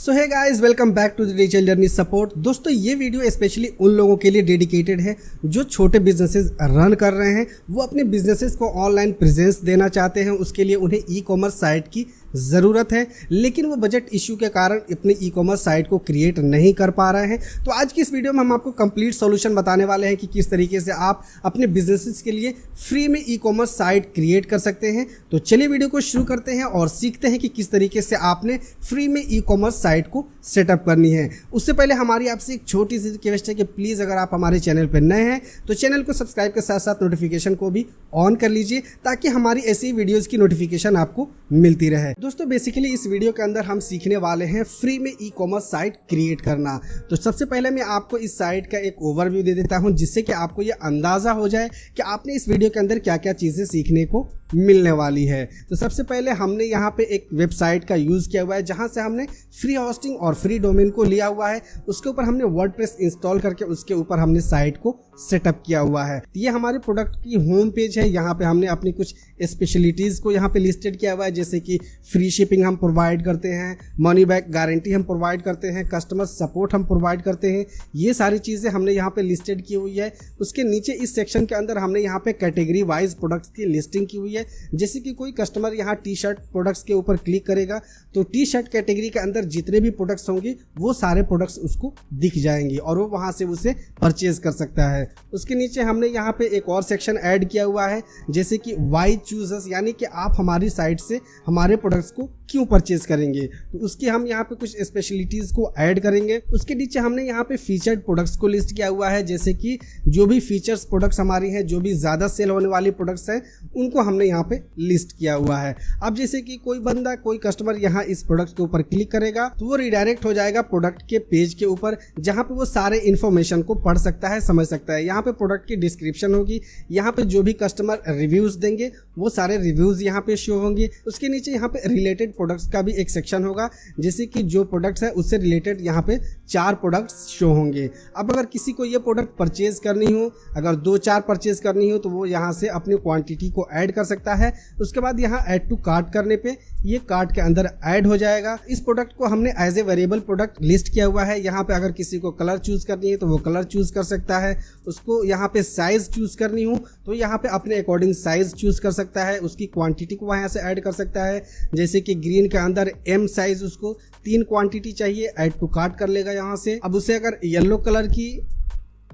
So hey guys, welcome back to the digital journey support. दोस्तों, ये video specially उन लोगों के लिए डेडिकेटेड है जो छोटे बिजनेसेस रन कर रहे हैं। वो अपने बिजनेसेस को ऑनलाइन प्रेजेंस देना चाहते हैं, उसके लिए उन्हें ई कॉमर्स साइट की ज़रूरत है, लेकिन वो बजट इश्यू के कारण अपनी ई कॉमर्स साइट को क्रिएट नहीं कर पा रहे हैं। तो आज की इस वीडियो में हम आपको कंप्लीट सॉल्यूशन बताने वाले हैं कि किस तरीके से आप अपने बिजनेसेस के लिए फ्री में ई कॉमर्स साइट क्रिएट कर सकते हैं। तो चलिए वीडियो को शुरू करते हैं और सीखते हैं कि किस तरीके से आपने फ्री में ई कॉमर्स साइट को सेटअप करनी है। उससे पहले हमारी आपसे एक छोटी सी रिक्वेस्ट है कि प्लीज़ अगर आप हमारे चैनल पर नए हैं तो चैनल को सब्सक्राइब के साथ साथ नोटिफिकेशन को भी ऑन कर लीजिए, ताकि हमारी ऐसी वीडियोज़ की नोटिफिकेशन आपको मिलती रहे। दोस्तों, बेसिकली इस वीडियो के अंदर हम सीखने वाले हैं फ्री में ई कॉमर्स साइट क्रिएट करना। तो सबसे पहले मैं आपको इस साइट का एक ओवरव्यू दे देता हूं, जिससे कि आपको ये अंदाज़ा हो जाए कि आपने इस वीडियो के अंदर क्या क्या चीज़ें सीखने को मिलने वाली है। तो सबसे पहले हमने यहाँ पे एक वेबसाइट का यूज़ किया हुआ है, जहाँ से हमने फ्री होस्टिंग और फ्री डोमेन को लिया हुआ है। उसके ऊपर हमने वर्डप्रेस इंस्टॉल करके उसके ऊपर हमने साइट को सेटअप किया हुआ है। ये हमारे प्रोडक्ट की होम पेज है। यहाँ पे हमने अपनी कुछ स्पेशलिटीज़ को यहाँ पे लिस्टेड किया हुआ है, जैसे कि फ्री शिपिंग हम प्रोवाइड करते हैं, मनी बैक गारंटी हम प्रोवाइड करते हैं, कस्टमर सपोर्ट हम प्रोवाइड करते हैं। ये सारी चीज़ें हमने यहाँ पे लिस्टेड की हुई है। उसके नीचे इस सेक्शन के अंदर हमने यहाँ पे कैटेगरी वाइज प्रोडक्ट्स की लिस्टिंग की हुई है। जैसे कि कोई कस्टमर यहाँ टी शर्ट प्रोडक्ट्स के ऊपर क्लिक करेगा तो टी शर्ट कैटेगरी के अंदर जितने भी प्रोडक्ट्स होंगे वो सारे प्रोडक्ट्स उसको दिख जाएंगे और वो वहाँ से उसे परचेज कर सकता है। उसके नीचे हमने यहाँ पे एक और सेक्शन ऐड किया हुआ है, जैसे कि वाई चूजर्स, यानी कि आप हमारी साइट से हमारे प्रोडक्ट्स को क्यों परचेज करेंगे। तो उसकी हम यहाँ पे कुछ स्पेशलिटीज़ को ऐड करेंगे। उसके नीचे हमने यहाँ पे फीचर्ड प्रोडक्ट्स को लिस्ट किया हुआ है, जैसे कि जो भी फीचर्स प्रोडक्ट्स हमारी हैं, जो भी ज़्यादा सेल होने वाली प्रोडक्ट्स हैं, उनको हमने यहाँ पे लिस्ट किया हुआ है। अब जैसे कि कोई कस्टमर यहाँ इस प्रोडक्ट के ऊपर क्लिक करेगा तो वो रिडायरेक्ट हो जाएगा प्रोडक्ट के पेज के ऊपर, जहाँ पे वो सारे इन्फॉर्मेशन को पढ़ सकता है, समझ सकता है। यहाँ पे प्रोडक्ट की डिस्क्रिप्शन होगी, यहाँ पे जो भी कस्टमर रिव्यूज़ देंगे वो सारे रिव्यूज़ यहाँ पे शो होंगे। उसके नीचे यहाँ पे रिलेटेड प्रोडक्ट्स का भी एक सेक्शन होगा, जैसे कि जो प्रोडक्ट्स है उससे रिलेटेड यहाँ पे 4 प्रोडक्ट्स शो होंगे। अब अगर किसी को ये प्रोडक्ट परचेज करनी हो, अगर 2-4 परचेज करनी हो, तो वो यहाँ से अपनी क्वांटिटी को ऐड कर सकता है। उसके बाद यहाँ ऐड टू कार्ट करने पे ये कार्ट के अंदर ऐड हो जाएगा। इस प्रोडक्ट को हमने as a variable product list किया हुआ है। यहाँ पे अगर किसी को कलर चूज करनी है तो वो कलर चूज कर सकता है। उसको यहाँ पे साइज चूज करनी हो तो यहाँ पे अपने अकॉर्डिंग साइज चूज कर सकता है। उसकी क्वांटिटी को वहाँ से ऐड कर सकता है, जैसे कि ग्रीन के अंदर एम साइज उसको 3 क्वांटिटी चाहिए, ऐड टू कार्ट कर लेगा यहाँ से। अब उसे अगर येलो कलर की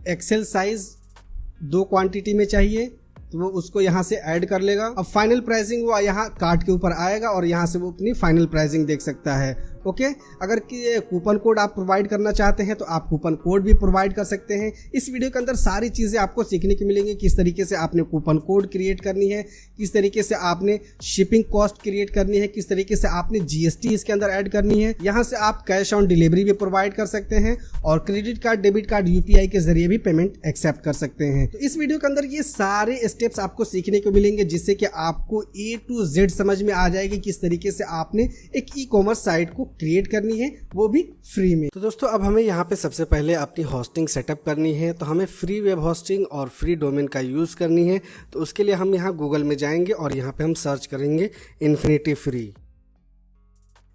एक्सेल साइज 2 क्वांटिटी में चाहिए तो वो उसको यहाँ से ऐड कर लेगा। अब फाइनल प्राइसिंग वो यहाँ कार्ट के ऊपर आएगा और यहाँ से वो अपनी फाइनल प्राइसिंग देख सकता है। ओके, अगर कूपन कोड आप प्रोवाइड करना चाहते हैं तो आप कूपन कोड भी प्रोवाइड कर सकते हैं। इस वीडियो के अंदर सारी चीज़ें आपको सीखने की मिलेंगी, किस तरीके से आपने कूपन कोड क्रिएट करनी है, किस तरीके से आपने शिपिंग कॉस्ट क्रिएट करनी है, किस तरीके से आपने जीएसटी इसके अंदर ऐड करनी है। यहाँ से आप कैश ऑन डिलीवरी भी प्रोवाइड कर सकते हैं और credit card, debit card, UPI के जरिए भी पेमेंट एक्सेप्ट कर सकते हैं। तो इस वीडियो के अंदर ये सारे स्टेप्स आपको सीखने को मिलेंगे, जिससे कि आपको A to Z समझ में आ जाएगी किस तरीके से आपने एक ई कॉमर्स साइट को क्रिएट करनी है, वो भी फ्री में। तो दोस्तों, अब हमें यहाँ पे सबसे पहले अपनी होस्टिंग सेटअप करनी है। तो हमें फ्री वेब होस्टिंग और फ्री डोमेन का यूज़ करनी है। तो उसके लिए हम यहाँ गूगल में जाएंगे और यहाँ पे हम सर्च करेंगे इन्फिनिटी फ्री।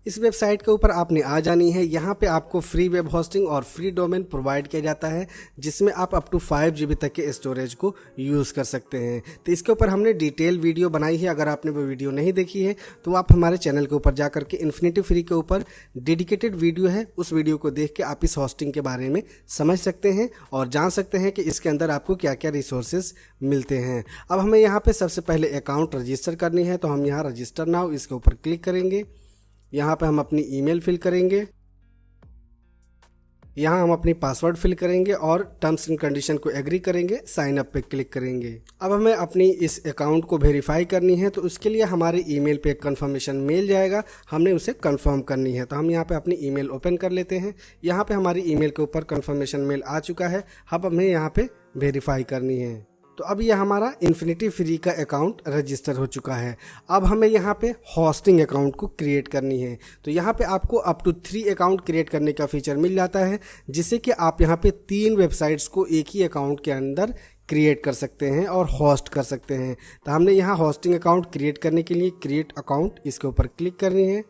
इस वेबसाइट के ऊपर आपने आ जानी है। यहाँ पे आपको फ्री वेब होस्टिंग और फ्री डोमेन प्रोवाइड किया जाता है, जिसमें आप अप टू 5 GB तक के स्टोरेज को यूज़ कर सकते हैं। तो इसके ऊपर हमने डिटेल वीडियो बनाई है। अगर आपने वो वीडियो नहीं देखी है तो आप हमारे चैनल के ऊपर जा करके इन्फिनिटी फ्री के ऊपर डेडिकेटेड वीडियो है, उस वीडियो को देख के आप इस होस्टिंग के बारे में समझ सकते हैं और जान सकते हैं कि इसके अंदर आपको क्या क्या रिसोर्सेज मिलते हैं। अब हमें यहाँ पर सबसे पहले अकाउंट रजिस्टर करनी है। तो हम यहाँ रजिस्टर नाउ इसके ऊपर क्लिक करेंगे। यहाँ पे हम अपनी ईमेल फिल करेंगे, यहाँ हम अपनी पासवर्ड फिल करेंगे और टर्म्स एंड कंडीशन को एग्री करेंगे, साइन अप पे क्लिक करेंगे। अब हमें अपनी इस अकाउंट को वेरीफाई करनी है, तो उसके लिए हमारे ईमेल पे एक कंफर्मेशन मेल जाएगा, हमने उसे कंफर्म करनी है। तो हम यहाँ पे अपनी ईमेल ओपन कर लेते हैं। यहाँ पे हमारी ईमेल के ऊपर कंफर्मेशन मेल आ चुका है। अब हमें यहाँ पे वेरीफाई करनी है। तो अब ये हमारा इन्फिनिटी फ्री का अकाउंट रजिस्टर हो चुका है। अब हमें यहाँ पे होस्टिंग अकाउंट को क्रिएट करनी है। तो यहाँ पे आपको अप टू 3 अकाउंट क्रिएट करने का फीचर मिल जाता है, जिससे कि आप यहाँ पे 3 वेबसाइट्स को एक ही अकाउंट के अंदर क्रिएट कर सकते हैं और होस्ट कर सकते हैं। तो हमने यहाँ होस्टिंग अकाउंट क्रिएट करने के लिए क्रिएट अकाउंट इसके ऊपर क्लिक करनी है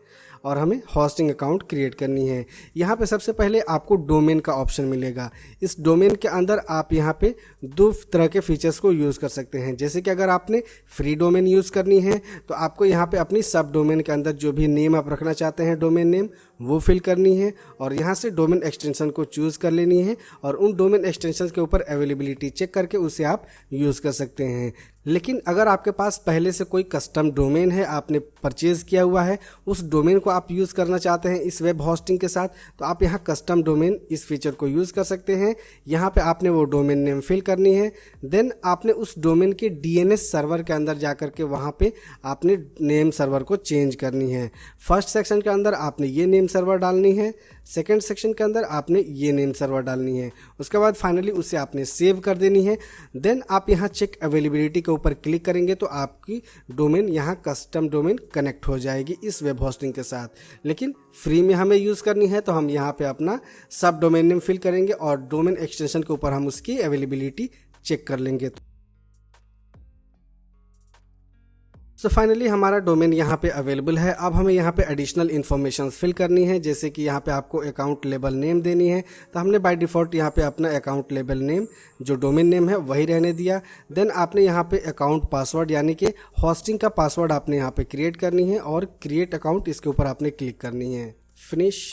और हमें होस्टिंग अकाउंट क्रिएट करनी है। यहाँ पे सबसे पहले आपको डोमेन का ऑप्शन मिलेगा। इस डोमेन के अंदर आप यहाँ पे दो तरह के फीचर्स को यूज़ कर सकते हैं। जैसे कि अगर आपने फ्री डोमेन यूज़ करनी है तो आपको यहाँ पे अपनी सब डोमेन के अंदर जो भी नेम आप रखना चाहते हैं डोमेन नेम वो फिल करनी है और यहाँ से डोमेन एक्सटेंशन को चूज़ कर लेनी है और उन डोमेन एक्सटेंशन के ऊपर अवेलेबिलिटी चेक करके उसे आप यूज़ कर सकते हैं। लेकिन अगर आपके पास पहले से कोई कस्टम डोमेन है, आपने परचेज़ किया हुआ है, उस डोमेन को आप यूज़ करना चाहते हैं इस वेब होस्टिंग के साथ, तो आप यहाँ कस्टम डोमेन इस फीचर को यूज़ कर सकते हैं। यहाँ पे आपने वो डोमेन नेम फिल करनी है। देन आपने उस डोमेन के डीएनएस सर्वर के अंदर जा कर के वहाँ पे आपने नेम सर्वर को चेंज करनी है। फर्स्ट सेक्शन के अंदर आपने ये नेम सर्वर डालनी है, सेकेंड सेक्शन के अंदर आपने ये नेम सर्वर डालनी है। उसके बाद फाइनली उसे आपने सेव कर देनी है। देन आप यहाँ चेक अवेलेबिलिटी के ऊपर क्लिक करेंगे तो आपकी डोमेन यहाँ कस्टम डोमेन कनेक्ट हो जाएगी इस वेब होस्टिंग के साथ। लेकिन फ्री में हमें यूज़ करनी है तो हम यहाँ पे अपना सब डोमेन नेम फिल करेंगे और डोमेन एक्सटेंशन के ऊपर हम उसकी अवेलेबिलिटी चेक कर लेंगे। सो फाइनली हमारा डोमेन यहाँ पे अवेलेबल है। अब हमें यहाँ पे एडिशनल इन्फॉर्मेशन फिल करनी है, जैसे कि यहाँ पे आपको अकाउंट लेबल नेम देनी है। तो हमने बाय डिफ़ॉल्ट यहाँ पे अपना अकाउंट लेबल नेम जो डोमेन नेम है वही रहने दिया। देन आपने यहाँ पे अकाउंट पासवर्ड यानी कि होस्टिंग का पासवर्ड आपने यहाँ पे क्रिएट करनी है और क्रिएट अकाउंट इसके ऊपर आपने क्लिक करनी है। फिनिश।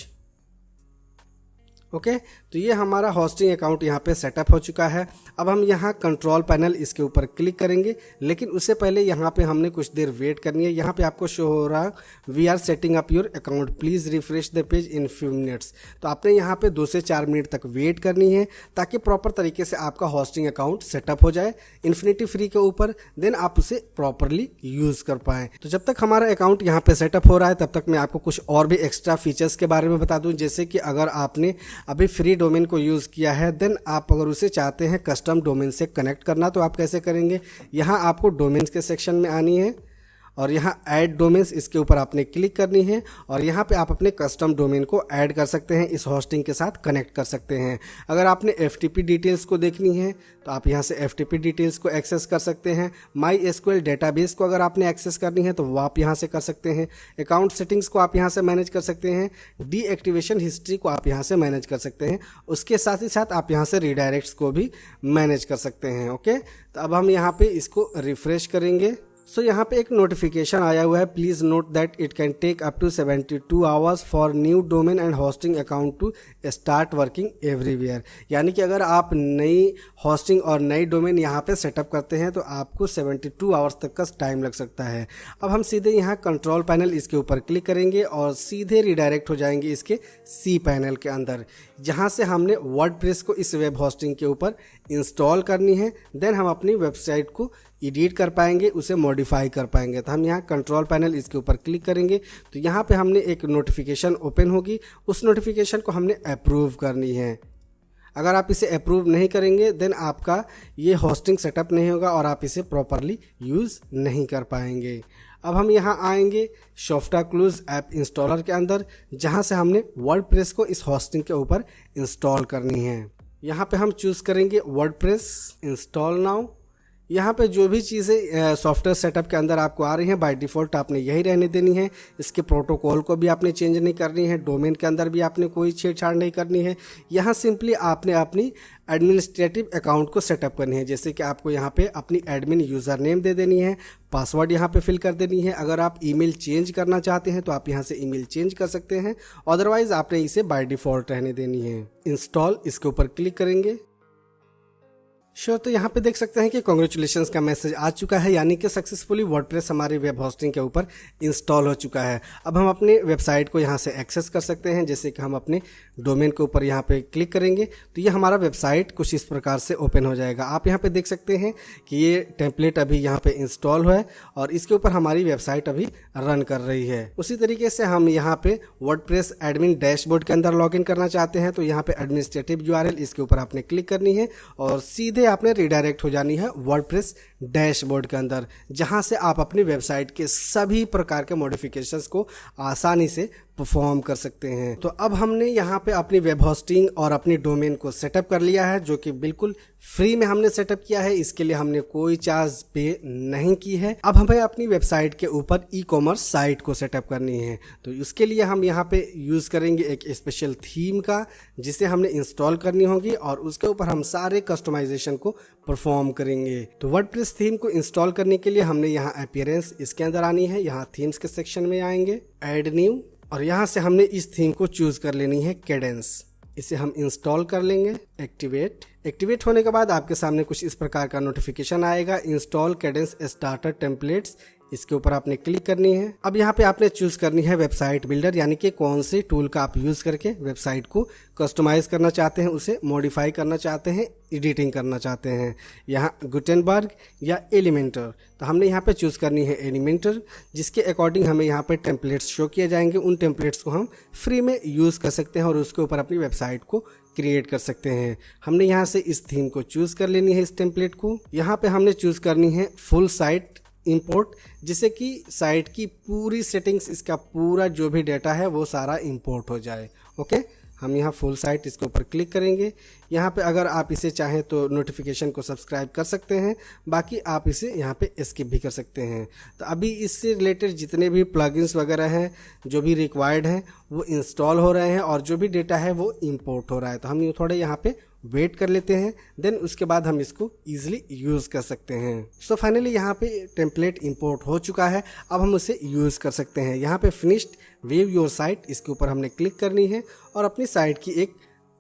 ओके, तो ये हमारा होस्टिंग अकाउंट यहाँ पे सेटअप हो चुका है। अब हम यहाँ कंट्रोल पैनल इसके ऊपर क्लिक करेंगे, लेकिन उससे पहले यहाँ पे हमने कुछ देर वेट करनी है। यहाँ पे आपको शो हो रहा we are setting up your account, please refresh the page in few minutes. तो आपने यहाँ पे 2 से 4 मिनट तक वेट करनी है ताकि प्रॉपर तरीके से आपका होस्टिंग अकाउंट सेटअप हो जाए इन्फिनिटी फ्री के ऊपर। देन आप उसे प्रॉपरली यूज़ कर पाएँ। तो जब तक हमारा अकाउंट यहाँ पे सेटअप हो रहा है तब तक मैं आपको कुछ और भी एक्स्ट्रा फीचर्स के बारे में बता दूँ। जैसे कि अगर आपने अभी फ्री डोमेन को यूज़ किया है, देन आप अगर उसे चाहते हैं कस्टम डोमेन से कनेक्ट करना तो आप कैसे करेंगे। यहाँ आपको डोमेन्स के सेक्शन में आनी है और यहाँ ऐड डोमेन्स इसके ऊपर आपने क्लिक करनी है और यहाँ पे आप अपने कस्टम डोमेन को ऐड कर सकते हैं, इस होस्टिंग के साथ कनेक्ट कर सकते हैं। अगर आपने FTP डिटेल्स को देखनी है तो आप यहाँ से FTP डिटेल्स को एक्सेस कर सकते हैं। MySQL डेटाबेस को अगर आपने एक्सेस करनी है तो वो आप यहाँ से कर सकते हैं। अकाउंट सेटिंग्स को आप यहाँ से मैनेज कर सकते हैं। डीएक्टिवेशन हिस्ट्री को आप यहाँ से मैनेज कर सकते हैं। उसके साथ ही साथ आप यहाँ से रीडायरेक्ट्स को भी मैनेज कर सकते हैं। ओके, तो अब हम यहाँ पे इसको रिफ्रेश करेंगे। सो यहाँ पे एक नोटिफिकेशन आया हुआ है, please note that it can take up to 72 hours for new domain and hosting account to start working everywhere. यानी कि अगर आप नई होस्टिंग और नई डोमेन यहाँ पे सेटअप करते हैं तो आपको 72 आवर्स तक का टाइम लग सकता है। अब हम सीधे यहाँ कंट्रोल पैनल इसके ऊपर क्लिक करेंगे और सीधे रिडायरेक्ट हो जाएंगे इसके सी पैनल के अंदर, जहाँ से हमने वर्डप्रेस को इस वेब होस्टिंग के ऊपर इंस्टॉल करनी है। देन हम अपनी वेबसाइट को एडिट कर पाएंगे, उसे मॉडिफाई कर पाएंगे। तो हम यहाँ कंट्रोल पैनल इसके ऊपर क्लिक करेंगे तो यहाँ पे हमने एक नोटिफिकेशन ओपन होगी, उस नोटिफिकेशन को हमने अप्रूव करनी है। अगर आप इसे अप्रूव नहीं करेंगे देन आपका ये होस्टिंग सेटअप नहीं होगा और आप इसे प्रॉपरली यूज़ नहीं कर पाएंगे। अब हम यहाँ आएंगे सॉफ्टक्लूज ऐप इंस्टॉलर के अंदर, जहाँ से हमने वर्डप्रेस को इस होस्टिंग के ऊपर इंस्टॉल करनी है। यहाँ पे हम चूज़ करेंगे वर्डप्रेस इंस्टॉल नाउ। यहाँ पे जो भी चीज़ें सॉफ्टवेयर सेटअप के अंदर आपको आ रही हैं बाय डिफ़ॉल्ट आपने यही रहने देनी है। इसके प्रोटोकॉल को भी आपने चेंज नहीं करनी है, डोमेन के अंदर भी आपने कोई छेड़छाड़ नहीं करनी है। यहाँ सिंपली आपने अपनी एडमिनिस्ट्रेटिव अकाउंट को सेटअप करनी है, जैसे कि आपको यहाँ पे अपनी एडमिन यूज़र नेम दे देनी है, पासवर्ड यहाँ पे फिल कर देनी है। अगर आप ईमेल चेंज करना चाहते हैं तो आप यहाँ से ईमेल चेंज कर सकते हैं, अदरवाइज़ आपने इसे बाय डिफ़ॉल्ट रहने देनी है। इंस्टॉल इसके ऊपर क्लिक करेंगे। श्योर, तो यहाँ पे देख सकते हैं कि कॉन्ग्रेचुलेशंस का मैसेज आ चुका है, यानी कि सक्सेसफुली वर्डप्रेस हमारी वेब होस्टिंग के ऊपर इंस्टॉल हो चुका है। अब हम अपने वेबसाइट को यहाँ से एक्सेस कर सकते हैं, जैसे कि हम अपने डोमेन के ऊपर यहाँ पे क्लिक करेंगे तो ये हमारा वेबसाइट कुछ इस प्रकार से ओपन हो जाएगा। आप यहाँ पे देख सकते हैं कि ये टेम्पलेट अभी यहाँ पे इंस्टॉल हुआ है और इसके ऊपर हमारी वेबसाइट अभी रन कर रही है। उसी तरीके से हम यहाँ पे वर्डप्रेस एडमिन डैशबोर्ड के अंदर लॉगिन करना चाहते हैं तो यहाँ पे एडमिनिस्ट्रेटिव URL इसके ऊपर आपने क्लिक करनी है और सीधे आपने रिडायरेक्ट हो जानी है वर्डप्रेस डैशबोर्ड के अंदर, जहां से आप अपनी वेबसाइट के सभी प्रकार के मॉडिफिकेशंस को आसानी से परफॉर्म कर सकते हैं। तो अब हमने यहाँ पे अपनी वेब होस्टिंग और अपनी डोमेन को सेटअप कर लिया है, जो कि बिल्कुल फ्री में हमने सेटअप किया है। इसके लिए हमने कोई चार्ज पे नहीं की है। अब हमें अपनी वेबसाइट के ऊपर ई कॉमर्स साइट को सेटअप करनी है, तो इसके लिए हम यहाँ पे यूज़ करेंगे एक स्पेशल थीम का, जिसे हमने इंस्टॉल करनी होगी और उसके ऊपर हम सारे कस्टमाइजेशन को परफॉर्म करेंगे। तो वर्डप्रेस थीम को इंस्टॉल करने के लिए हमने यहाँ अपीयरेंस इसके अंदर आनी है, यहाँ थीम्स के सेक्शन में आएंगे, ऐड न्यू, और यहाँ से हमने इस थीम को चूज कर लेनी है कैडेंस। इसे हम इंस्टॉल कर लेंगे। एक्टिवेट होने के बाद आपके सामने कुछ इस प्रकार का नोटिफिकेशन आएगा, इंस्टॉल कैडेंस स्टार्टर टेम्पलेट्स। इसके ऊपर आपने क्लिक करनी है। अब यहाँ पे आपने चूज करनी है वेबसाइट बिल्डर, यानी कि कौन से टूल का आप यूज करके वेबसाइट को कस्टमाइज करना चाहते हैं, उसे मॉडिफाई करना चाहते हैं, एडिटिंग करना चाहते हैं। यहाँ गुटेनबर्ग या एलिमेंटर, तो हमने यहाँ पे चूज करनी है एलिमेंटर, जिसके अकॉर्डिंग हमें यहाँ पे टेम्पलेट्स शो किए जाएंगे। उन टेम्पलेट्स को हम फ्री में यूज कर सकते हैं और उसके ऊपर अपनी वेबसाइट को क्रिएट कर सकते हैं। हमने यहाँ से इस थीम को चूज कर लेनी है, इस टेम्पलेट को। यहाँ पे हमने चूज करनी है फुल साइट इंपोर्ट, जिससे कि साइट की पूरी सेटिंग्स, इसका पूरा जो भी डेटा है वो सारा इंपोर्ट हो जाए। ओके, हम यहाँ फुल साइट इसके ऊपर क्लिक करेंगे। यहाँ पे अगर आप इसे चाहें तो नोटिफिकेशन को सब्सक्राइब कर सकते हैं, बाकी आप इसे यहाँ पे स्किप भी कर सकते हैं। तो अभी इससे रिलेटेड जितने भी प्लगइन्स वगैरह हैं जो भी रिक्वायर्ड हैं वो इंस्टॉल हो रहे हैं और जो भी डेटा है वो इंपोर्ट हो रहा है। तो हम थोड़े यहाँ पे वेट कर लेते हैं, देन उसके बाद हम इसको इजीली यूज़ कर सकते हैं। सो फाइनली यहाँ पे टेम्पलेट इंपोर्ट हो चुका है, अब हम उसे यूज़ कर सकते हैं। यहाँ पे फिनिश्ड व्यू योर साइट, इसके ऊपर हमने क्लिक करनी है और अपनी साइट की एक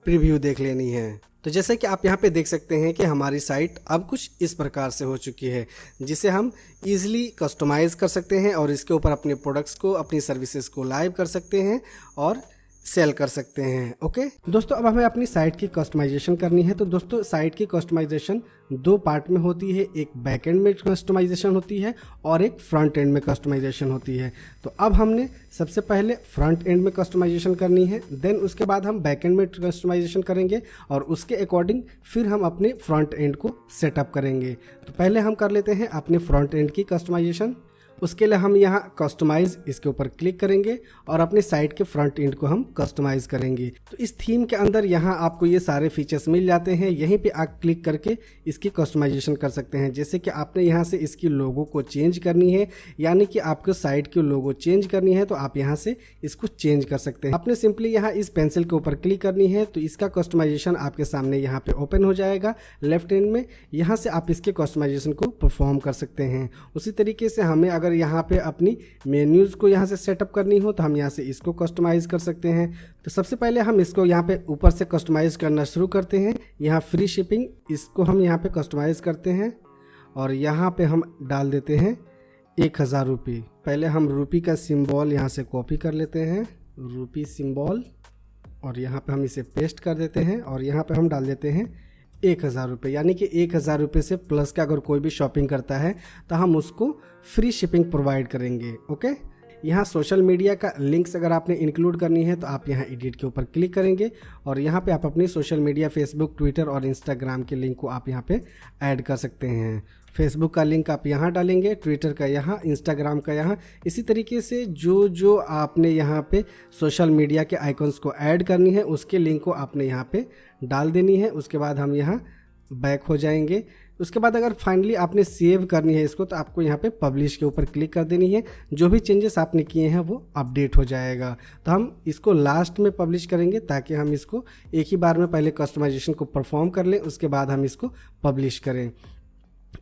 प्रीव्यू देख लेनी है। तो जैसे कि आप यहाँ पे देख सकते हैं कि हमारी साइट अब कुछ इस प्रकार से हो चुकी है, जिसे हम इजीली कस्टमाइज़ कर सकते हैं और इसके ऊपर अपने प्रोडक्ट्स को, अपनी सर्विसेज को लाइव कर सकते हैं और सेल कर सकते हैं। ओके दोस्तों, अब हमें अपनी साइट की कस्टमाइजेशन करनी है। तो दोस्तों, साइट की कस्टमाइजेशन दो पार्ट में होती है, एक बैक एंड में कस्टमाइजेशन होती है और एक फ्रंट एंड में कस्टमाइजेशन होती है। तो अब हमने सबसे पहले फ्रंट एंड में कस्टमाइजेशन करनी है, देन उसके बाद हम बैक एंड में कस्टमाइजेशन करेंगे और उसके अकॉर्डिंग फिर हम अपने फ्रंट एंड को सेटअप करेंगे। तो पहले हम कर लेते हैं अपने फ्रंट एंड की कस्टमाइजेशन। उसके लिए हम यहाँ कस्टमाइज इसके ऊपर क्लिक करेंगे और अपने साइट के फ्रंट एंड को हम कस्टमाइज करेंगे। तो इस थीम के अंदर यहाँ आपको ये सारे फीचर्स मिल जाते हैं, यहीं पे आप क्लिक करके इसकी कस्टमाइजेशन कर सकते हैं। जैसे कि आपने यहाँ से इसकी लोगो को चेंज करनी है, यानी कि आपको साइट की लोगो चेंज करनी है, तो आप यहाँ से इसको चेंज कर सकते हैं। आपने सिंपली यहाँ इस पेंसिल के ऊपर क्लिक करनी है, तो इसका कस्टमाइजेशन आपके सामने यहाँ पे ओपन हो जाएगा लेफ्ट एंड में। यहाँ से आप इसके कस्टमाइजेशन को परफॉर्म कर सकते हैं। उसी तरीके से हमें अगर यहाँ पे अपनी मेन्यूज़ को यहाँ से सेटअप करनी हो तो हम यहाँ से इसको कस्टमाइज़ कर सकते हैं। तो सबसे पहले हम इसको यहाँ पे ऊपर से कस्टमाइज़ करना शुरू करते हैं। यहाँ फ्री शिपिंग, इसको हम यहाँ पे कस्टमाइज़ करते हैं और यहाँ पे हम डाल देते हैं 1000 रुपये। पहले हम रुपी का सिंबल यहाँ से कॉपी कर लेते हैं, रुपी सिंबल, और यहाँ पे हम इसे पेस्ट कर देते हैं और यहाँ पे हम डाल देते हैं 1000 रुपये। यानी कि 1000 रुपये से प्लस का अगर कोई भी शॉपिंग करता है तो हम उसको फ्री शिपिंग प्रोवाइड करेंगे। ओके, यहाँ सोशल मीडिया का लिंक्स अगर आपने इंक्लूड करनी है तो आप यहाँ एडिट के ऊपर क्लिक करेंगे और यहाँ पे आप अपनी सोशल मीडिया फेसबुक, ट्विटर और इंस्टाग्राम के लिंक को आप यहाँ पे ऐड कर सकते हैं। फेसबुक का लिंक आप यहाँ डालेंगे, ट्विटर का यहाँ, इंस्टाग्राम का यहाँ। इसी तरीके से जो जो आपने यहाँ पे सोशल मीडिया के आइकॉन्स को ऐड करनी है उसके लिंक को आपने यहाँ पे डाल देनी है। उसके बाद हम यहाँ बैक हो जाएंगे। उसके बाद अगर फाइनली आपने सेव करनी है इसको तो आपको यहाँ पे पब्लिश के ऊपर क्लिक कर देनी है। जो भी चेंजेस आपने किए हैं वो अपडेट हो जाएगा। तो हम इसको लास्ट में पब्लिश करेंगे ताकि हम इसको एक ही बार में पहले कस्टमाइजेशन को परफॉर्म कर लें, उसके बाद हम इसको पब्लिश करें।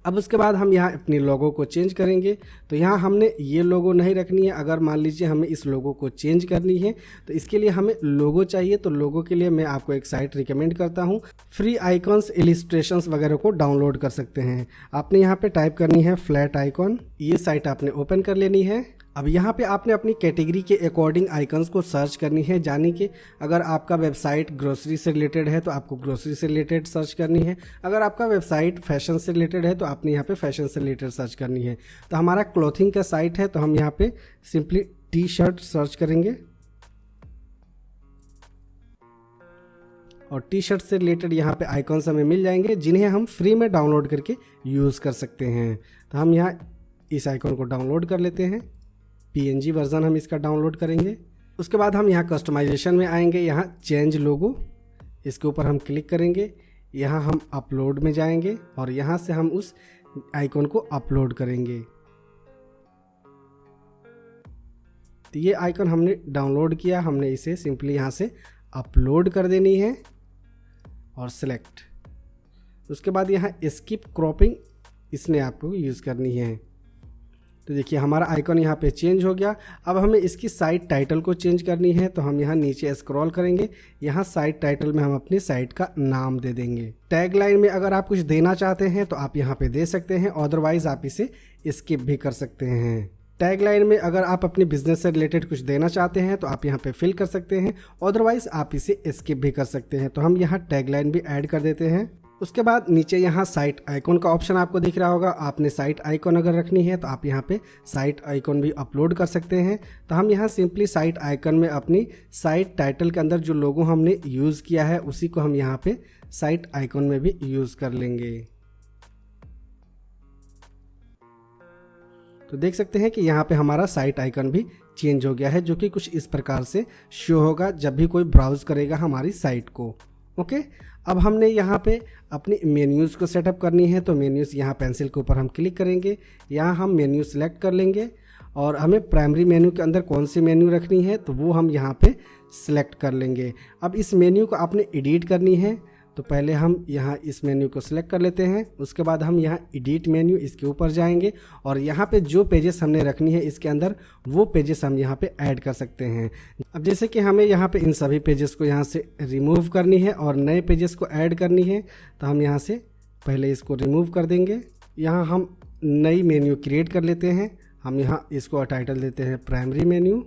अब उसके बाद हम यहाँ अपनी लोगो को चेंज करेंगे। तो यहाँ हमने ये लोगो नहीं रखनी है। अगर मान लीजिए हमें इस लोगो को चेंज करनी है तो इसके लिए हमें लोगो चाहिए। तो लोगो के लिए मैं आपको एक साइट रिकमेंड करता हूँ, फ्री आइकॉन्स, इलिस्ट्रेशंस वगैरह को डाउनलोड कर सकते हैं। आपने यहाँ पे टाइप करनी है फ्लैट आइकॉन, ये साइट आपने ओपन कर लेनी है। अब यहाँ पे आपने अपनी कैटेगरी के अकॉर्डिंग आइकन्स को सर्च करनी है, यानी कि अगर आपका वेबसाइट ग्रोसरी से रिलेटेड है तो आपको ग्रोसरी से रिलेटेड सर्च करनी है। अगर आपका वेबसाइट फैशन से रिलेटेड है तो आपने यहाँ पे फैशन से रिलेटेड सर्च करनी है। तो हमारा क्लॉथिंग का साइट है तो हम यहाँ पे सिंपली टी शर्ट सर्च करेंगे और टी शर्ट से रिलेटेड यहाँ पे आइकॉन्स हमें मिल जाएंगे जिन्हें हम फ्री में डाउनलोड करके यूज़ कर सकते हैं। तो हम यहाँ इस आइकॉन को डाउनलोड कर लेते हैं, PNG वर्जन हम इसका डाउनलोड करेंगे। उसके बाद हम यहाँ कस्टमाइजेशन में आएंगे, यहाँ चेंज लोगो, इसके ऊपर हम क्लिक करेंगे। यहाँ हम अपलोड में जाएंगे और यहाँ से हम उस आइकॉन को अपलोड करेंगे। तो ये आइकन हमने डाउनलोड किया, हमने इसे सिंपली यहाँ से अपलोड कर देनी है और सिलेक्ट। उसके बाद यहाँ स्किप क्रॉपिंग इसने आपको यूज़ करनी है। तो देखिए हमारा आइकन यहाँ पे चेंज हो गया। अब हमें इसकी साइट टाइटल को चेंज करनी है, तो हम यहाँ नीचे स्क्रॉल करेंगे। यहाँ साइट टाइटल में हम अपनी साइट का नाम दे देंगे। टैग लाइन में अगर आप कुछ देना चाहते हैं तो आप यहाँ पे दे सकते हैं, अदरवाइज आप इसे स्किप भी कर सकते हैं। टैग लाइन में अगर आप अपने बिजनेस से रिलेटेड कुछ देना चाहते हैं तो आप यहाँ पे फिल कर सकते हैं, अदरवाइज आप इसे स्किप भी कर सकते हैं। तो हम यहाँ टैग लाइन भी ऐड कर देते हैं। उसके बाद नीचे यहाँ साइट आइकॉन का ऑप्शन आपको दिख रहा होगा। आपने साइट आइकॉन अगर रखनी है तो आप यहाँ पे साइट आइकॉन भी अपलोड कर सकते हैं। तो हम यहाँ सिंपली साइट आइकॉन में अपनी साइट टाइटल के अंदर जो लोगो हमने यूज़ किया है उसी को हम यहाँ पे साइट आइकॉन में भी यूज़ कर लेंगे। तो देख सकते हैं कि यहाँ पे हमारा साइट आइकन भी चेंज हो गया है, जो कि कुछ इस प्रकार से शो होगा जब भी कोई ब्राउज करेगा हमारी साइट को। ओके, अब हमने यहाँ पे अपनी मेन्यूज़ को सेटअप करनी है। तो मेन्यूज़ यहाँ पेंसिल के ऊपर हम क्लिक करेंगे, यहाँ हम मेन्यू सेलेक्ट कर लेंगे और हमें प्राइमरी मेन्यू के अंदर कौन सी मेन्यू रखनी है तो वो हम यहाँ पे सिलेक्ट कर लेंगे। अब इस मेन्यू को आपने एडिट करनी है, तो पहले हम यहाँ इस मेन्यू को सिलेक्ट कर लेते हैं। उसके बाद हम यहाँ एडिट मेन्यू इसके ऊपर जाएंगे और यहाँ पे जो पेजेस हमने रखनी है इसके अंदर वो पेजेस हम यहाँ पे ऐड कर सकते हैं। अब जैसे कि हमें यहाँ पे इन सभी पेजेस को यहाँ से रिमूव करनी है और नए पेजेस को ऐड करनी है, तो हम यहाँ से पहले इसको रिमूव कर देंगे। यहाँ हम नई मेन्यू क्रिएट कर लेते हैं। हम यहाँ इसको टाइटल देते हैं प्राइमरी मेन्यू,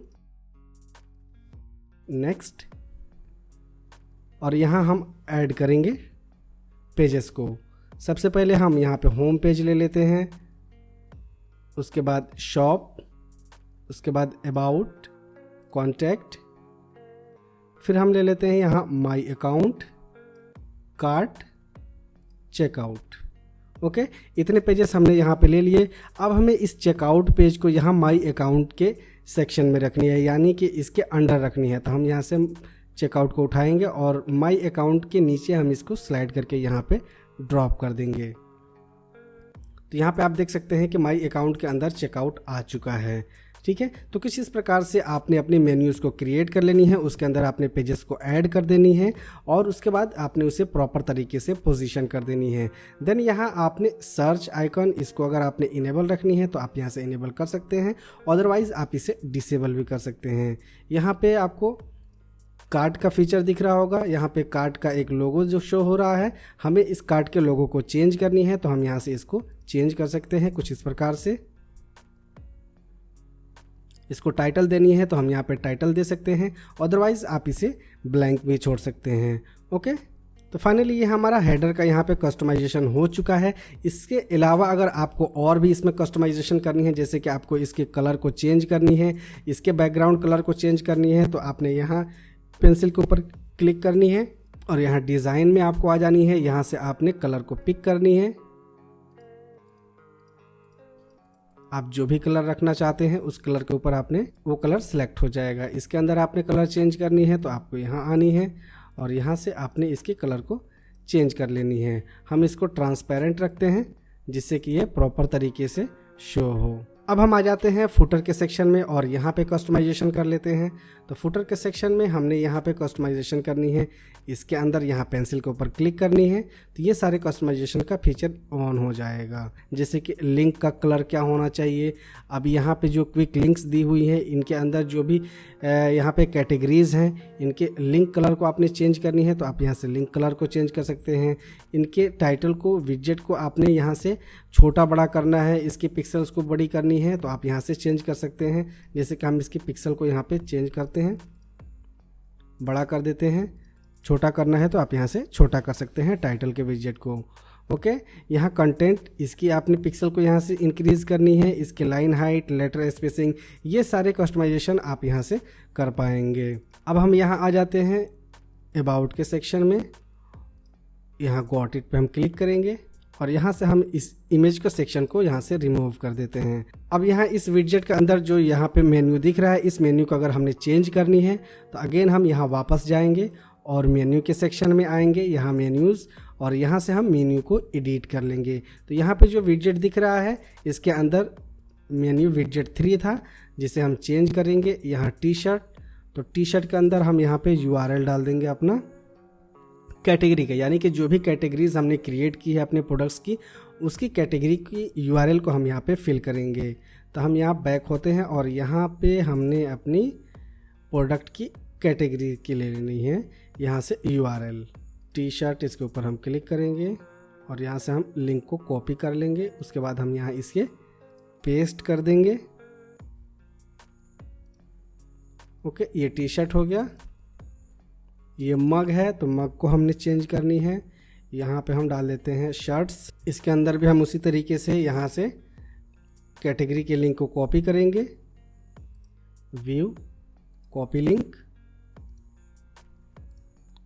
नेक्स्ट, और यहाँ हम ऐड करेंगे पेजेस को। सबसे पहले हम यहाँ पे होम पेज ले लेते हैं, उसके बाद शॉप, उसके बाद अबाउट, कॉन्टैक्ट, फिर हम ले लेते हैं यहाँ my account, cart, checkout. Okay, इतने पेजेस हमने यहाँ पे ले लिए। अब हमें इस चेकआउट पेज को यहाँ माई अकाउंट के सेक्शन में रखनी है, यानी कि इसके अंडर रखनी है। तो हम यहाँ से चेकआउट को उठाएंगे और माई अकाउंट के नीचे हम इसको स्लाइड करके यहाँ पे ड्रॉप कर देंगे। तो यहाँ पे आप देख सकते हैं कि माई अकाउंट के अंदर चेकआउट आ चुका है। ठीक है, तो कुछ इस प्रकार से आपने अपनी मेन्यूज़ को क्रिएट कर लेनी है, उसके अंदर आपने पेजेस को ऐड कर देनी है और उसके बाद आपने उसे प्रॉपर तरीके से पोजीशन कर देनी है। देन यहाँ आपने सर्च आइकन, इसको अगर आपने इनेबल रखनी है तो आप यहाँ से इनेबल कर सकते हैं, अदरवाइज आप इसे डिसेबल भी कर सकते हैं। यहाँ पे आपको कार्ड का फीचर दिख रहा होगा, यहाँ पे कार्ड का एक लोगो जो शो हो रहा है, हमें इस कार्ड के लोगो को चेंज करनी है। तो हम यहाँ से इसको चेंज कर सकते हैं कुछ इस प्रकार से। इसको टाइटल देनी है तो हम यहाँ पे टाइटल दे सकते हैं, अदरवाइज आप इसे ब्लैंक भी छोड़ सकते हैं। ओके, तो फाइनली ये हमारा हेडर का यहाँ पे कस्टमाइजेशन हो चुका है। इसके अलावा अगर आपको और भी इसमें कस्टमाइजेशन करनी है, जैसे कि आपको इसके कलर को चेंज करनी है, इसके बैकग्राउंड कलर को चेंज करनी है, तो आपने यहाँ पेंसिल के ऊपर क्लिक करनी है और यहाँ डिज़ाइन में आपको आ जानी है। यहाँ से आपने कलर को पिक करनी है, आप जो भी कलर रखना चाहते हैं उस कलर के ऊपर आपने वो कलर सेलेक्ट हो जाएगा। इसके अंदर आपने कलर चेंज करनी है तो आपको यहाँ आनी है और यहाँ से आपने इसके कलर को चेंज कर लेनी है। हम इसको ट्रांसपेरेंट रखते हैं जिससे कि ये प्रॉपर तरीके से शो हो। अब हम आ जाते हैं फुटर के सेक्शन में और यहाँ पे कस्टमाइजेशन कर लेते हैं। तो फुटर के सेक्शन में हमने यहाँ पे कस्टमाइजेशन करनी है, इसके अंदर यहाँ पेंसिल के ऊपर क्लिक करनी है तो ये सारे कस्टमाइजेशन का फीचर ऑन हो जाएगा। जैसे कि लिंक का कलर क्या होना चाहिए, अब यहाँ पे जो क्विक लिंक्स दी हुई है इनके अंदर जो भी यहाँ पे कैटेगरीज हैं, इनके लिंक कलर को आपने चेंज करनी है तो आप यहाँ से लिंक कलर को चेंज कर सकते हैं। इनके टाइटल को, विजेट को आपने यहाँ से छोटा बड़ा करना है, इसकी पिक्सल्स को बड़ी करनी है तो आप यहाँ से चेंज कर सकते हैं। जैसे कि हम इसकी पिक्सल को यहाँ पे चेंज करते हैं, बड़ा कर देते हैं, छोटा करना है तो आप यहाँ से छोटा कर सकते हैं टाइटल के विजेट को। ओके, यहाँ कंटेंट, इसकी आपने पिक्सल को यहाँ से इंक्रीज करनी है, इसके लाइन हाइट, लेटर स्पेसिंग, ये सारे कस्टमाइजेशन आप यहाँ से कर पाएंगे। अब हम यहाँ आ जाते हैं अबाउट के सेक्शन में यहाँ गॉट इट पे हम क्लिक करेंगे और यहाँ से हम इस इमेज के सेक्शन को यहाँ से रिमूव कर देते हैं। अब यहाँ इस विडजेट के अंदर जो यहाँ पे मेन्यू दिख रहा है, इस मेन्यू को अगर हमने चेंज करनी है तो अगेन हम यहाँ वापस जाएंगे और मेन्यू के सेक्शन में आएंगे, यहाँ मेन्यूज़, और यहाँ से हम मेन्यू को एडिट कर लेंगे। तो यहाँ पे जो विडजेट दिख रहा है इसके अंदर मेन्यू विडजेट 3 था जिसे हम चेंज करेंगे। यहाँ टी शर्ट, तो टी शर्ट के अंदर हम यहाँ पे URL डाल देंगे अपना कैटेगरी का, यानी कि जो भी कैटेगरीज हमने क्रिएट की है अपने प्रोडक्ट्स की, उसकी कैटेगरी की URL को हम यहाँ पे फिल करेंगे। तो हम यहाँ बैक होते हैं और यहाँ पे हमने अपनी प्रोडक्ट की कैटेगरी की ले लेनी है, यहाँ से URL टी शर्ट, इसके ऊपर हम क्लिक करेंगे और यहाँ से हम लिंक को कॉपी कर लेंगे। उसके बाद हम यहाँ इसके पेस्ट कर देंगे। ओके, ये टी शर्ट हो गया। ये मग है तो मग को हमने चेंज करनी है, यहाँ पे हम डाल देते हैं शर्ट्स। इसके अंदर भी हम उसी तरीके से यहाँ से कैटेगरी के लिंक को कॉपी करेंगे, व्यू कॉपी लिंक,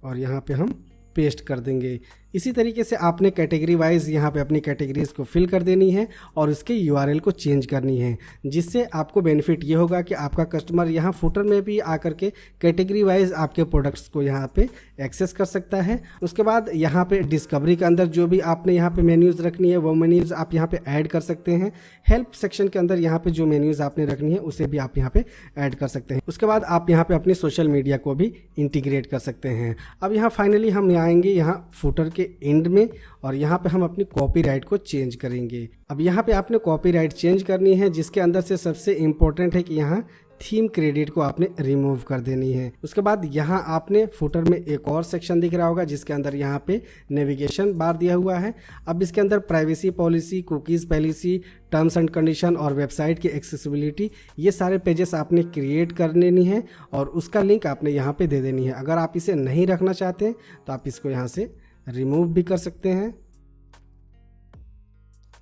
और यहाँ पे हम पेस्ट कर देंगे। इसी तरीके से आपने कैटेगरी वाइज यहाँ पे अपनी कैटेगरीज को फिल कर देनी है और उसके URL को चेंज करनी है, जिससे आपको बेनिफिट ये होगा कि आपका कस्टमर यहाँ फुटर में भी आकर के कैटेगरी वाइज आपके प्रोडक्ट्स को यहाँ पे एक्सेस कर सकता है। उसके बाद यहाँ पे डिस्कवरी के अंदर जो भी आपने यहाँ पे मेन्यूज़ रखनी है वो मेन्यूज़ आप यहाँ पे ऐड कर सकते हैं। हेल्प सेक्शन के अंदर यहाँ पे जो मेन्यूज़ आपने रखनी है उसे भी आप यहाँ पे ऐड कर सकते हैं। उसके बाद आप यहाँ पे अपने सोशल मीडिया को भी इंटीग्रेट कर सकते हैं। अब यहाँ फाइनली हम आएंगे यहाँ फुटर के एंड में और यहाँ पे हम अपनी कॉपीराइट को चेंज करेंगे। अब यहाँ पे आपने कॉपीराइट चेंज करनी है, जिसके अंदर से सबसे इम्पोर्टेंट है कि यहाँ थीम क्रेडिट को आपने रिमूव कर देनी है। उसके बाद यहाँ आपने फुटर में एक और सेक्शन दिख रहा होगा जिसके अंदर यहाँ पे नेविगेशन बार दिया हुआ है। अब इसके अंदर privacy policy, cookies policy, terms and condition और वेबसाइट की एक्सेसिबिलिटी, ये सारे पेजेस आपने क्रिएट कर लेनी है और उसका लिंक आपने यहाँ पे दे देनी है। अगर आप इसे नहीं रखना चाहते तो आप इसको यहाँ से रिमूव भी कर सकते हैं,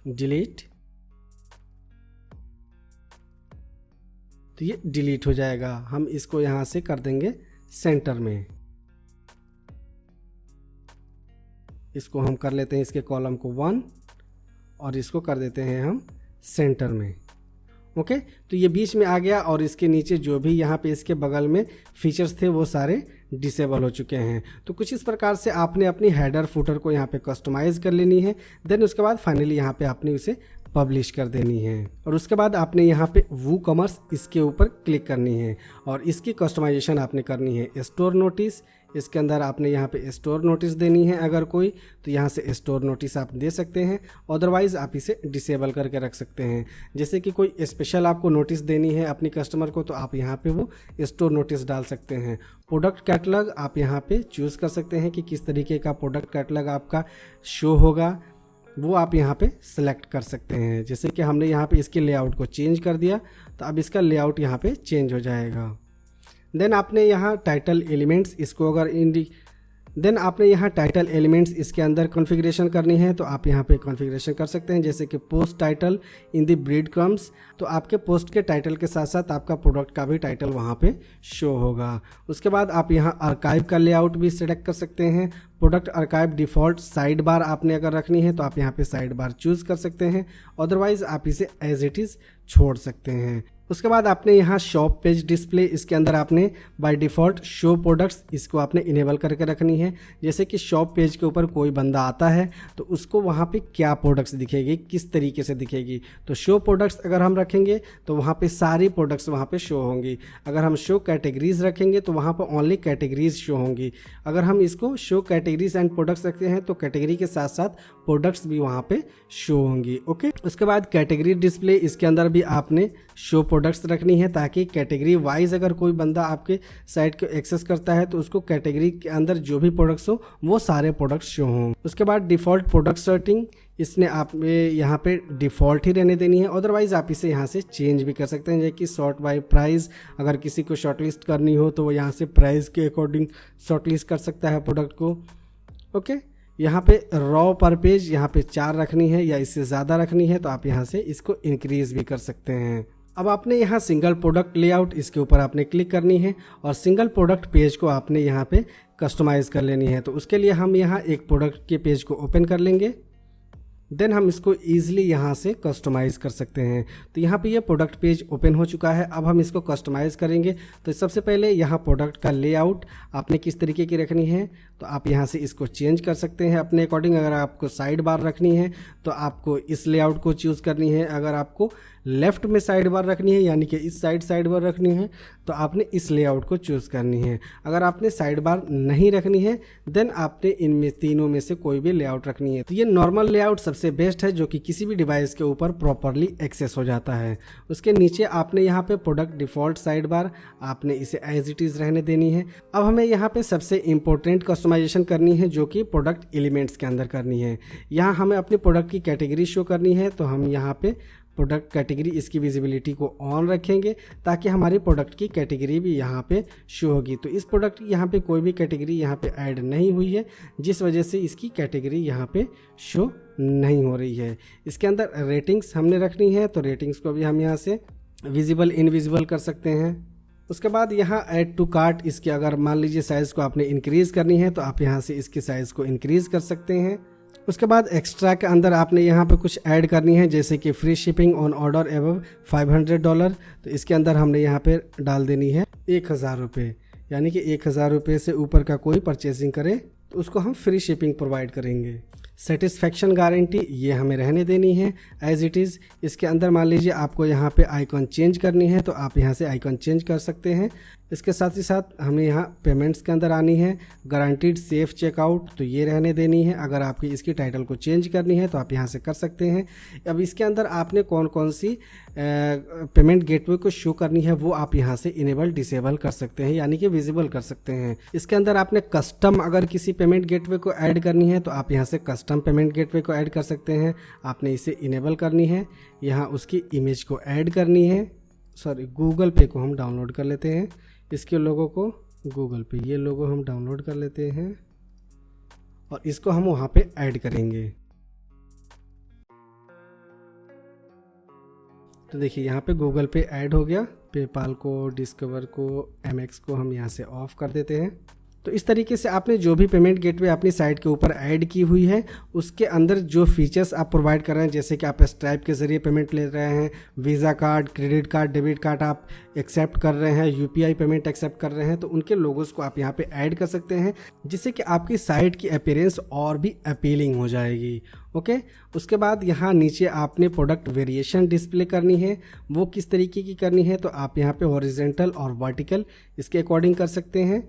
डिलीट, तो ये डिलीट हो जाएगा। हम इसको यहाँ से कर देंगे सेंटर में, इसको हम कर लेते हैं इसके कॉलम को 1 और इसको कर देते हैं हम सेंटर में। ओके, तो ये बीच में आ गया और इसके नीचे जो भी यहाँ पे इसके बगल में फीचर्स थे वो सारे डिसेबल हो चुके हैं। तो कुछ इस प्रकार से आपने अपनी हेडर फुटर को यहाँ पे कस्टमाइज़ कर लेनी है। देन उसके बाद फाइनली यहाँ पे आपने उसे पब्लिश कर देनी है और उसके बाद आपने यहाँ पे वूकॉमर्स इसके ऊपर क्लिक करनी है और इसकी कस्टमाइजेशन आपने करनी है। स्टोर नोटिस, इसके अंदर आपने यहाँ पे स्टोर नोटिस देनी है, अगर कोई तो यहाँ से स्टोर नोटिस आप दे सकते हैं, अदरवाइज़ आप इसे डिसेबल करके रख सकते हैं। जैसे कि कोई स्पेशल आपको नोटिस देनी है अपनी कस्टमर को तो आप यहाँ पे वो स्टोर नोटिस डाल सकते हैं। प्रोडक्ट कैटलॉग आप यहाँ पे चूज़ कर सकते हैं कि किस तरीके का प्रोडक्ट कैटलॉग आपका शो होगा, वो आप यहाँ पे सेलेक्ट कर सकते हैं। जैसे कि हमने यहाँ पे इसके लेआउट को चेंज कर दिया तो अब इसका लेआउट यहाँ पे चेंज हो जाएगा। देन आपने यहाँ टाइटल एलिमेंट्स इसको अगर देन आपने यहाँ टाइटल एलिमेंट्स इसके अंदर कॉन्फ़िगरेशन करनी है तो आप यहाँ पे कॉन्फ़िगरेशन कर सकते हैं। जैसे कि post title in the breed crumbs, तो आपके पोस्ट के टाइटल के साथ साथ आपका प्रोडक्ट का भी टाइटल वहाँ पे शो होगा। उसके बाद आप यहाँ आर्काइव का लेआउट भी सेलेक्ट कर सकते हैं। Product archive default side bar आपने अगर रखनी है तो आप यहाँ पे साइड बार चूज़ कर सकते हैं, अदरवाइज़ आप इसे एज इट इज़ छोड़ सकते हैं। उसके बाद आपने यहाँ शॉप पेज डिस्प्ले, इसके अंदर आपने बाय डिफ़ॉल्ट शो प्रोडक्ट्स इसको आपने इनेबल करके रखनी है। जैसे कि शॉप पेज के ऊपर कोई बंदा आता है तो उसको वहाँ पे क्या प्रोडक्ट्स दिखेगी, किस तरीके से दिखेगी। तो शो प्रोडक्ट्स अगर हम रखेंगे तो वहाँ पे सारी प्रोडक्ट्स वहाँ पे शो होंगी। अगर हम शो कैटेगरीज रखेंगे तो वहाँ पर ओनली कैटेगरीज शो होंगी। अगर हम इसको शो कैटेगरीज एंड प्रोडक्ट्स रखते हैं तो कैटेगरी के साथ साथ प्रोडक्ट्स भी वहाँ पे शो होंगी। ओके, उसके बाद कैटेगरी डिस्प्ले, इसके अंदर भी आपने शो प्रोडक्ट्स रखनी है ताकि कैटेगरी वाइज अगर कोई बंदा आपके साइट को एक्सेस करता है तो उसको कैटेगरी के अंदर जो भी प्रोडक्ट्स हो वो सारे प्रोडक्ट्स शो हों। उसके बाद डिफ़ॉल्ट प्रोडक्ट सेटिंग, इसने आप यहाँ पे डिफ़ॉल्ट ही रहने देनी है, अदरवाइज़ आप इसे यहाँ से चेंज भी कर सकते हैं। जैसे कि सॉर्ट बाय प्राइस, अगर किसी को शॉर्टलिस्ट करनी हो तो वो यहाँ से प्राइस के अकॉर्डिंग शॉर्टलिस्ट कर सकता है प्रोडक्ट को। ओके, यहाँ पे रॉ पर पेज यहाँ पे 4 रखनी है या इससे ज़्यादा रखनी है तो आप यहाँ से इसको इंक्रीज़ भी कर सकते हैं। अब आपने यहाँ सिंगल प्रोडक्ट लेआउट, इसके ऊपर आपने क्लिक करनी है और सिंगल प्रोडक्ट पेज को आपने यहाँ पे कस्टमाइज़ कर लेनी है। तो उसके लिए हम यहाँ एक प्रोडक्ट के पेज को ओपन कर लेंगे, देन हम इसको ईजिली यहाँ से कस्टमाइज़ कर सकते हैं। तो यहाँ पे ये प्रोडक्ट पेज ओपन हो चुका है। अब हम इसको कस्टमाइज़ करेंगे। तो सबसे पहले यहाँ प्रोडक्ट का लेआउट आपने किस तरीके की रखनी है, तो आप यहाँ से इसको चेंज कर सकते हैं अपने अकॉर्डिंग। अगर आपको साइड बार रखनी है तो आपको इस लेआउट को चूज़ करनी है। अगर आपको लेफ़्ट में साइड बार रखनी है, यानी कि इस साइड बार रखनी है, तो आपने इस लेआउट को चूज़ करनी है। अगर आपने साइड बार नहीं रखनी है देन आपने इनमें तीनों में से कोई भी लेआउट रखनी है। तो ये नॉर्मल लेआउट सबसे बेस्ट है, जो कि किसी भी डिवाइस के ऊपर प्रॉपरली एक्सेस हो जाता है। उसके नीचे आपने यहाँ पे प्रोडक्ट डिफ़ॉल्ट साइड बार आपने इसे एज इट इज़ रहने देनी है। अब हमें यहाँ पे सबसे इम्पोर्टेंट कस्टमाइजेशन करनी है, जो कि प्रोडक्ट एलिमेंट्स के अंदर करनी है। यहाँ हमें अपनी प्रोडक्ट की कैटेगरी शो करनी है। तो हम यहाँ पे प्रोडक्ट कैटेगरी, इसकी विजिबिलिटी को ऑन रखेंगे ताकि हमारी प्रोडक्ट की कैटेगरी भी यहाँ पे शो होगी। तो इस प्रोडक्ट की यहाँ पे कोई भी कैटेगरी यहाँ पे ऐड नहीं हुई है, जिस वजह से इसकी कैटेगरी यहाँ पे शो नहीं हो रही है। इसके अंदर रेटिंग्स हमने रखनी है, तो रेटिंग्स को भी हम यहाँ से विजिबल इनविजिबल कर सकते हैं। उसके बाद यहाँ ऐड टू कार्ट, इसके अगर मान लीजिए साइज़ को आपने इंक्रीज़ करनी है तो आप यहाँ से इसकी साइज़ को इंक्रीज़ कर सकते हैं। उसके बाद एक्स्ट्रा के अंदर आपने यहाँ पे कुछ ऐड करनी है, जैसे कि free shipping on order above $500। तो इसके अंदर हमने यहाँ पे डाल देनी है 1000 रुपये, यानी कि 1000 रुपये से ऊपर का कोई परचेजिंग करे तो उसको हम फ्री शिपिंग प्रोवाइड करेंगे। सेटिस्फैक्शन गारंटी ये हमें रहने देनी है एज इट इज़। इसके अंदर मान लीजिए आपको यहाँ पे आइकॉन चेंज करनी है तो आप यहाँ से आइकॉन चेंज कर सकते हैं। इसके साथ ही साथ हमें यहाँ पेमेंट्स के अंदर आनी है गारंटीड सेफ चेकआउट, तो ये रहने देनी है। अगर आपकी इसकी टाइटल को चेंज करनी है तो आप यहाँ से कर सकते हैं। अब इसके अंदर आपने कौन कौन सी पेमेंट गेटवे को शो करनी है वो आप यहाँ से इनेबल डिसेबल कर सकते हैं, यानी कि विजिबल कर सकते हैं। इसके अंदर आपने कस्टम अगर किसी पेमेंट गेटवे को ऐड करनी है तो आप यहाँ से कस्टम पेमेंट गेटवे को ऐड कर सकते हैं। आपने इसे इनेबल करनी है, यहाँ उसकी इमेज को ऐड करनी है। गूगल पे को हम डाउनलोड कर लेते हैं, इसके लोगों को गूगल पे, ये लोगो हम डाउनलोड कर लेते हैं और इसको हम वहाँ पे ऐड करेंगे। तो देखिए यहाँ पे गूगल पे ऐड हो गया। पेपाल को, डिस्कवर को, एमएक्स को हम यहाँ से ऑफ कर देते हैं। तो इस तरीके से आपने जो भी पेमेंट गेटवे अपनी साइट के ऊपर ऐड की हुई है उसके अंदर जो फीचर्स आप प्रोवाइड कर रहे हैं, जैसे कि आप स्ट्राइप के ज़रिए पेमेंट ले रहे हैं, visa card, credit card, debit card आप एक्सेप्ट कर रहे हैं, यूपीआई पेमेंट एक्सेप्ट कर रहे हैं, तो उनके लोगोस को आप यहाँ पे ऐड कर सकते हैं, जिससे कि आपकी साइट की अपीयरेंस और भी अपीलिंग हो जाएगी। ओके, उसके बाद यहाँ नीचे आपने प्रोडक्ट वेरिएशन डिस्प्ले करनी है। वो किस तरीके की करनी है, तो आप यहाँ पे हॉरिजेंटल और वर्टिकल इसके अकॉर्डिंग कर सकते हैं।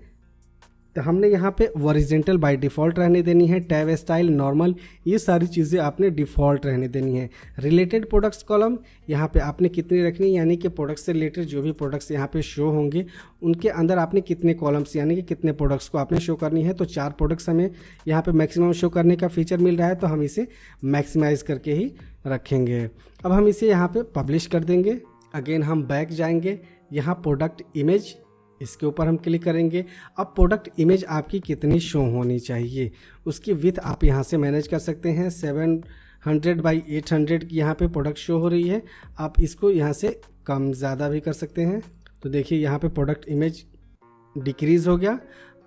तो हमने यहाँ पे हॉरिजॉन्टल बाय डिफ़ॉल्ट रहने देनी है, टैब स्टाइल नॉर्मल, ये सारी चीज़ें आपने डिफ़ॉल्ट रहने देनी है। रिलेटेड प्रोडक्ट्स कॉलम यहाँ पे आपने कितनी रखनी है, यानी कि प्रोडक्ट से रिलेटेड जो भी प्रोडक्ट्स यहाँ पे शो होंगे उनके अंदर आपने कितने कॉलम्स यानी कि कितने प्रोडक्ट्स को आपने शो करनी है। तो 4 प्रोडक्ट्स हमें यहाँ पे मैक्सिमम शो करने का फीचर मिल रहा है, तो हम इसे मैक्सिमाइज़ करके ही रखेंगे। अब हम इसे यहाँ पर पब्लिश कर देंगे। अगेन हम बैक जाएंगे, यहाँ प्रोडक्ट इमेज, इसके ऊपर हम क्लिक करेंगे। अब प्रोडक्ट इमेज आपकी कितनी शो होनी चाहिए उसकी विथ आप यहाँ से मैनेज कर सकते हैं। 700 बाई 800 की यहाँ पे प्रोडक्ट शो हो रही है, आप इसको यहाँ से कम ज़्यादा भी कर सकते हैं। तो देखिए यहाँ पे प्रोडक्ट इमेज डिक्रीज़ हो गया।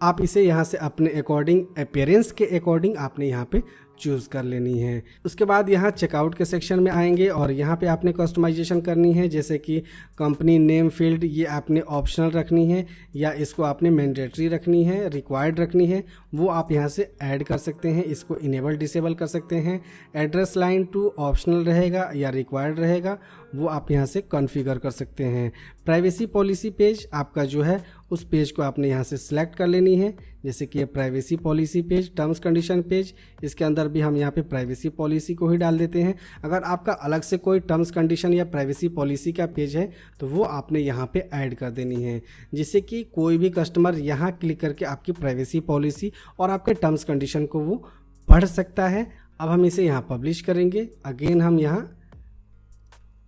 आप इसे यहाँ से अपने अकॉर्डिंग, अपीयरेंस के अकॉर्डिंग आपने यहाँ पे चूज़ कर लेनी है। उसके बाद यहाँ चेकआउट के सेक्शन में आएंगे और यहाँ पे आपने कस्टमाइजेशन करनी है, जैसे कि कंपनी नेम फील्ड ये आपने ऑप्शनल रखनी है या इसको आपने मैंडेटरी रखनी है, रिक्वायर्ड रखनी है, वो आप यहाँ से ऐड कर सकते हैं। इसको इनेबल डिसेबल कर सकते हैं। एड्रेस लाइन टू ऑप्शनल रहेगा या रिक्वायर्ड रहेगा, वो आप यहाँ से कॉन्फ़िगर कर सकते हैं। प्राइवेसी पॉलिसी पेज आपका जो है उस पेज को आपने यहाँ से सिलेक्ट कर लेनी है, जैसे कि ये privacy policy page, terms condition page, इसके अंदर भी हम यहाँ पे प्राइवेसी पॉलिसी को ही डाल देते हैं। अगर आपका अलग से कोई टर्म्स कंडीशन या प्राइवेसी पॉलिसी का पेज है तो वो आपने यहाँ पे ऐड कर देनी है, जिससे कि कोई भी कस्टमर यहाँ क्लिक करके आपकी प्राइवेसी पॉलिसी और आपके टर्म्स कंडीशन को वो पढ़ सकता है। अब हम इसे यहाँ पब्लिश करेंगे। अगेन हम यहाँ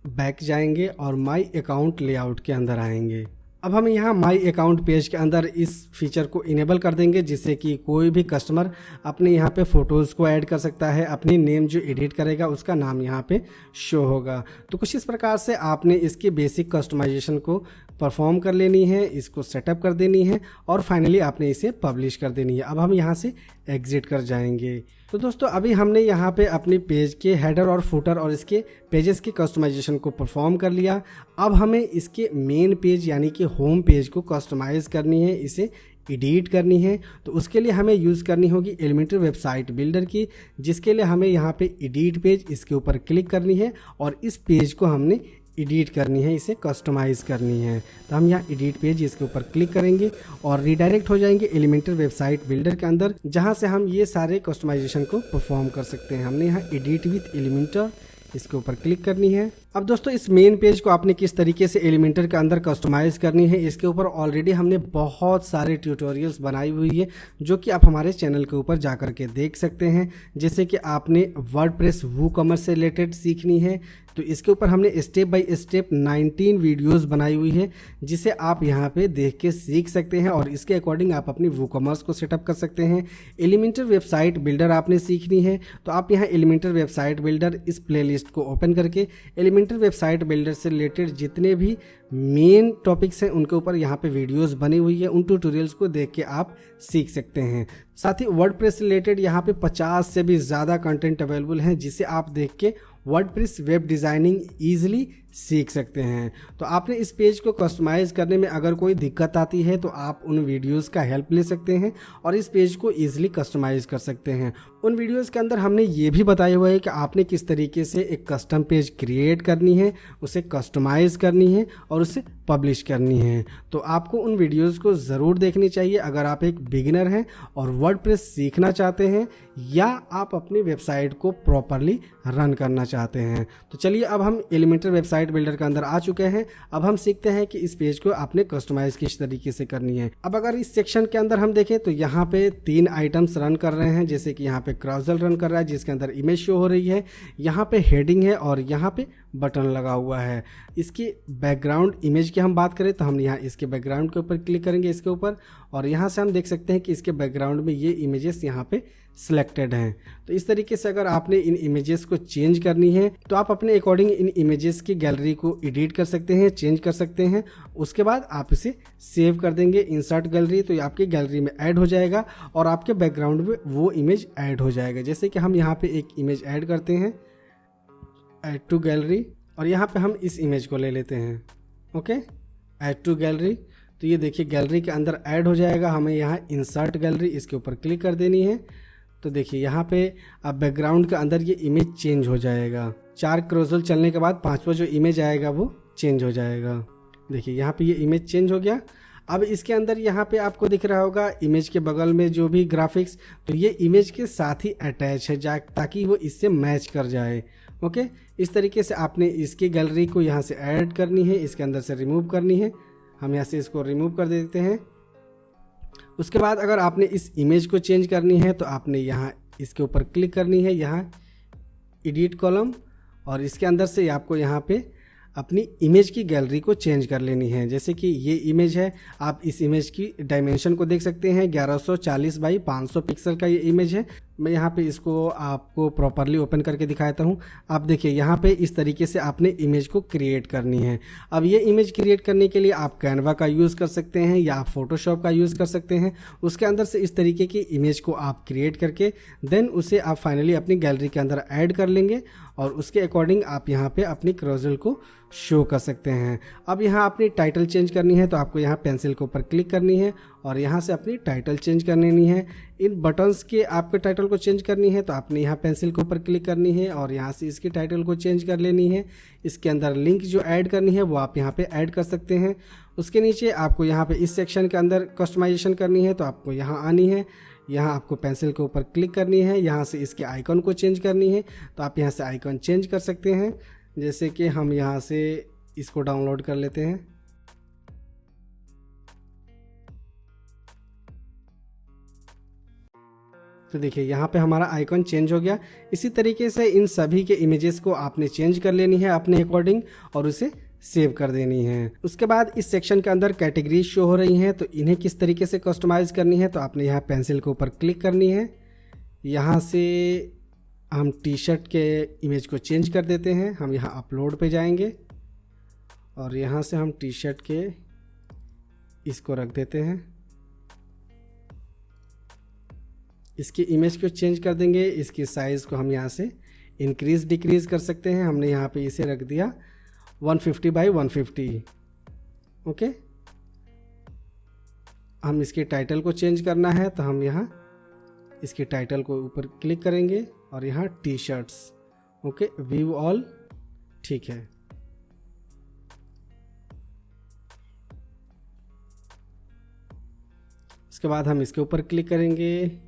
बैक जाएंगे और माई अकाउंट लेआउट के अंदर आएंगे। अब हम यहाँ माई अकाउंट पेज के अंदर इस फीचर को इनेबल कर देंगे, जिससे कि कोई भी कस्टमर अपने यहाँ पे फ़ोटोज़ को ऐड कर सकता है, अपनी नेम जो एडिट करेगा उसका नाम यहाँ पे शो होगा। तो कुछ इस प्रकार से आपने इसकी बेसिक कस्टमाइजेशन को परफॉर्म कर लेनी है, इसको सेटअप कर देनी है और फाइनली आपने इसे पब्लिश कर देनी है। अब हम यहाँ से एग्जिट कर जाएंगे। तो दोस्तों अभी हमने यहाँ पे अपनी पेज के हेडर और फुटर और इसके पेजेस की कस्टमाइजेशन को परफॉर्म कर लिया। अब हमें इसके मेन पेज यानी कि होम पेज को कस्टमाइज़ करनी है, इसे एडिट करनी है। तो उसके लिए हमें यूज़ करनी होगी एलिमेंटर वेबसाइट बिल्डर की, जिसके लिए हमें यहाँ पे एडिट पेज, इसके ऊपर क्लिक करनी है और इस पेज को हमने एडिट करनी है, इसे कस्टमाइज़ करनी है। तो हम यहाँ एडिट पेज इसके ऊपर क्लिक करेंगे और रिडायरेक्ट हो जाएंगे एलिमेंटर वेबसाइट बिल्डर के अंदर, जहाँ से हम ये सारे कस्टमाइजेशन को परफॉर्म कर सकते हैं। हमने यहाँ एडिट विथ एलिमेंटर इसके ऊपर क्लिक करनी है। अब दोस्तों इस मेन पेज को आपने किस तरीके से एलिमेंटर के अंदर कस्टमाइज़ करनी है, इसके ऊपर ऑलरेडी हमने बहुत सारे ट्यूटोरियल्स बनाई हुई है, जो कि आप हमारे चैनल के ऊपर जा कर के देख सकते हैं। जैसे कि आपने वर्डप्रेस वूकॉमर्स से रिलेटेड सीखनी है, तो इसके ऊपर हमने स्टेप बाय स्टेप 19 वीडियोस बनाई हुई है, जिसे आप यहाँ पे देख के सीख सकते हैं और इसके अकॉर्डिंग आप अपनी वूकॉमर्स को सेटअप कर सकते हैं। एलिमेंटर वेबसाइट बिल्डर आपने सीखनी है, तो आप यहाँ एलिमेंटर वेबसाइट बिल्डर इस प्लेलिस्ट को ओपन करके एलिमेंटर वेबसाइट बिल्डर से रिलेटेड जितने भी मेन टॉपिक्स हैं उनके ऊपर यहाँ पे वीडियोस बनी हुई है, उन ट्यूटोरियल्स को देख के आप सीख सकते हैं। साथ ही वर्डप्रेस से रिलेटेड यहाँ पे 50 से भी ज़्यादा कंटेंट अवेलेबल हैं, जिसे आप देख के वर्डप्रेस वेब डिज़ाइनिंग ईजिली सीख सकते हैं। तो आपने इस पेज को कस्टमाइज़ करने में अगर कोई दिक्कत आती है तो आप उन वीडियोस का हेल्प ले सकते हैं और इस पेज को ईजिली कस्टमाइज़ कर सकते हैं। उन वीडियोस के अंदर हमने ये भी बताया हुआ है कि आपने किस तरीके से एक कस्टम पेज क्रिएट करनी है, उसे कस्टमाइज़ करनी है और उसे पब्लिश करनी है। तो आपको उन वीडियोस को ज़रूर देखनी चाहिए अगर आप एक बिगिनर हैं और वर्डप्रेस सीखना चाहते हैं या आप अपनी वेबसाइट को प्रॉपरली रन करना चाहते हैं। तो चलिए अब हम एलिमेंटर वेबसाइट बिल्डर के अंदर आ चुके हैं। अब हम सीखते हैं कि इस पेज को आपने कस्टमाइज किस तरीके से करनी है। अब अगर इस सेक्शन के अंदर हम देखें तो यहाँ पे 3 आइटम्स रन कर रहे हैं, जैसे कि यहाँ पे क्राउजल रन कर रहा है जिसके अंदर इमेज शो हो रही है, यहाँ पे हेडिंग है और यहाँ पे बटन लगा हुआ है। इसकी बैकग्राउंड इमेज की हम बात करें तो हम यहाँ इसके बैकग्राउंड के ऊपर क्लिक करेंगे इसके ऊपर, और यहाँ से हम देख सकते हैं कि इसके बैकग्राउंड में ये इमेजेस यहाँ पे सिलेक्टेड हैं। तो इस तरीके से अगर आपने इन इमेजेस को चेंज करनी है तो आप अपने अकॉर्डिंग इन इमेजेस की गैलरी को एडिट कर सकते हैं, चेंज कर सकते हैं। उसके बाद आप इसे सेव कर देंगे इंसर्ट गैलरी, तो ये आपकी गैलरी में ऐड हो जाएगा और आपके बैकग्राउंड में वो इमेज ऐड हो जाएगा। जैसे कि हम यहाँ पे एक इमेज ऐड करते हैं, ऐड टू गैलरी, और यहाँ पे हम इस इमेज को ले लेते हैं। ओके, ऐड टू गैलरी, तो ये देखिए गैलरी के अंदर ऐड हो जाएगा। हमें यहाँ इंसर्ट गैलरी इसके ऊपर क्लिक कर देनी है। तो देखिए यहाँ पे अब बैकग्राउंड के अंदर ये इमेज चेंज हो जाएगा। 4 क्रोजल चलने के बाद 5वां जो इमेज आएगा वो चेंज हो जाएगा। देखिए यहाँ पे ये इमेज चेंज हो गया। अब इसके अंदर यहाँ पे आपको दिख रहा होगा इमेज के बगल में जो भी ग्राफिक्स, तो ये इमेज के साथ ही अटैच है ताकि वो इससे मैच कर जाए। ओके, इस तरीके से आपने इसकी गैलरी को यहाँ से ऐड करनी है, इसके अंदर से रिमूव करनी है। हम यहाँ से इसको रिमूव कर देते हैं। उसके बाद अगर आपने इस इमेज को चेंज करनी है तो आपने यहाँ इसके ऊपर क्लिक करनी है, यहाँ एडिट कॉलम, और इसके अंदर से आपको यहाँ पे अपनी इमेज की गैलरी को चेंज कर लेनी है। जैसे कि ये इमेज है, आप इस इमेज की डायमेंशन को देख सकते हैं, 1140 बाई 500 पिक्सल का ये इमेज है। मैं यहाँ पे इसको आपको प्रॉपरली ओपन करके दिखाता हूँ। आप देखिए यहाँ पे इस तरीके से आपने इमेज को क्रिएट करनी है। अब ये इमेज क्रिएट करने के लिए आप कैनवा का यूज़ कर सकते हैं या आप फोटोशॉप का यूज़ कर सकते हैं। उसके अंदर से इस तरीके की इमेज को आप क्रिएट करके देन उसे आप फाइनली अपनी गैलरी के अंदर ऐड कर लेंगे और उसके अकॉर्डिंग आप यहाँ पे अपनी क्रोजल को शो कर सकते हैं। अब यहाँ अपनी टाइटल चेंज करनी है तो आपको यहाँ पेंसिल के ऊपर क्लिक करनी है और यहाँ से अपनी टाइटल चेंज करनी है। इन बटन्स के आपके टाइटल को चेंज करनी है तो आपने यहाँ पेंसिल के ऊपर क्लिक करनी है और यहाँ से इसकी टाइटल को चेंज कर लेनी है। इसके अंदर लिंक जो ऐड करनी है वो आप यहाँ पे ऐड कर सकते हैं। उसके नीचे आपको यहाँ पे इस सेक्शन के अंदर कस्टमाइजेशन करनी है तो आपको यहाँ आनी है, यहाँ आपको पेंसिल के ऊपर क्लिक करनी है, यहाँ से इसके आइकन को चेंज करनी है तो आप यहाँ से आइकन चेंज कर सकते हैं। जैसे कि हम यहाँ से इसको डाउनलोड कर लेते हैं। तो देखिए यहाँ पे हमारा आइकन चेंज हो गया। इसी तरीके से इन सभी के इमेजेस को आपने चेंज कर लेनी है अपने अकॉर्डिंग और उसे सेव कर देनी है। उसके बाद इस सेक्शन के अंदर कैटेगरीज शो हो रही हैं, तो इन्हें किस तरीके से कस्टमाइज करनी है, तो आपने यहाँ पेंसिल के ऊपर क्लिक करनी है। यहाँ से हम टी शर्ट के इमेज को चेंज कर देते हैं। हम यहाँ अपलोड पे जाएंगे और यहाँ से हम टी शर्ट के इसको रख देते हैं। इसकी इमेज को चेंज कर देंगे। इसकी साइज़ को हम यहाँ से इंक्रीज़ डिक्रीज़ कर सकते हैं। हमने यहाँ पे इसे रख दिया 150 बाई 150। ओके, हम इसके टाइटल को चेंज करना है, तो हम यहाँ इसके टाइटल को ऊपर क्लिक करेंगे और यहाँ T shirts, okay, view all, ठीक है। उसके बाद हम इसके ऊपर क्लिक करेंगे।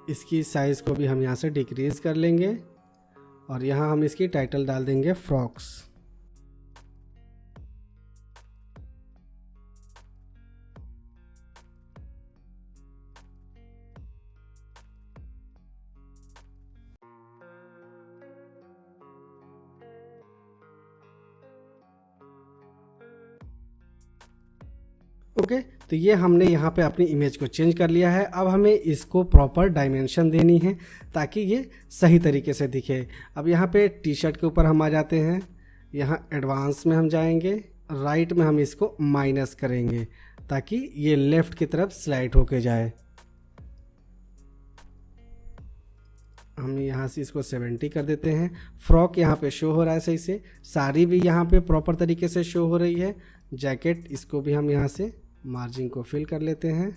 इसकी साइज़ को भी हम यहाँ से डिक्रीज़ कर लेंगे और यहाँ हम इसकी टाइटल डाल देंगे फ्रॉक्स। ओके, तो ये हमने यहाँ पे अपनी इमेज को चेंज कर लिया है। अब हमें इसको प्रॉपर डायमेंशन देनी है ताकि ये सही तरीके से दिखे। अब यहाँ पे टी शर्ट के ऊपर हम आ जाते हैं। यहाँ एडवांस में हम जाएंगे, राइट में हम इसको माइनस करेंगे ताकि ये लेफ़्ट की तरफ स्लाइड होके जाए। हम यहाँ से इसको 70 कर देते हैं। फ्रॉक यहाँ पे शो हो रहा है सही से, साड़ी भी यहाँ पे प्रॉपर तरीके से शो हो रही है। जैकेट, इसको भी हम यहाँ से मार्जिन को फिल कर लेते हैं।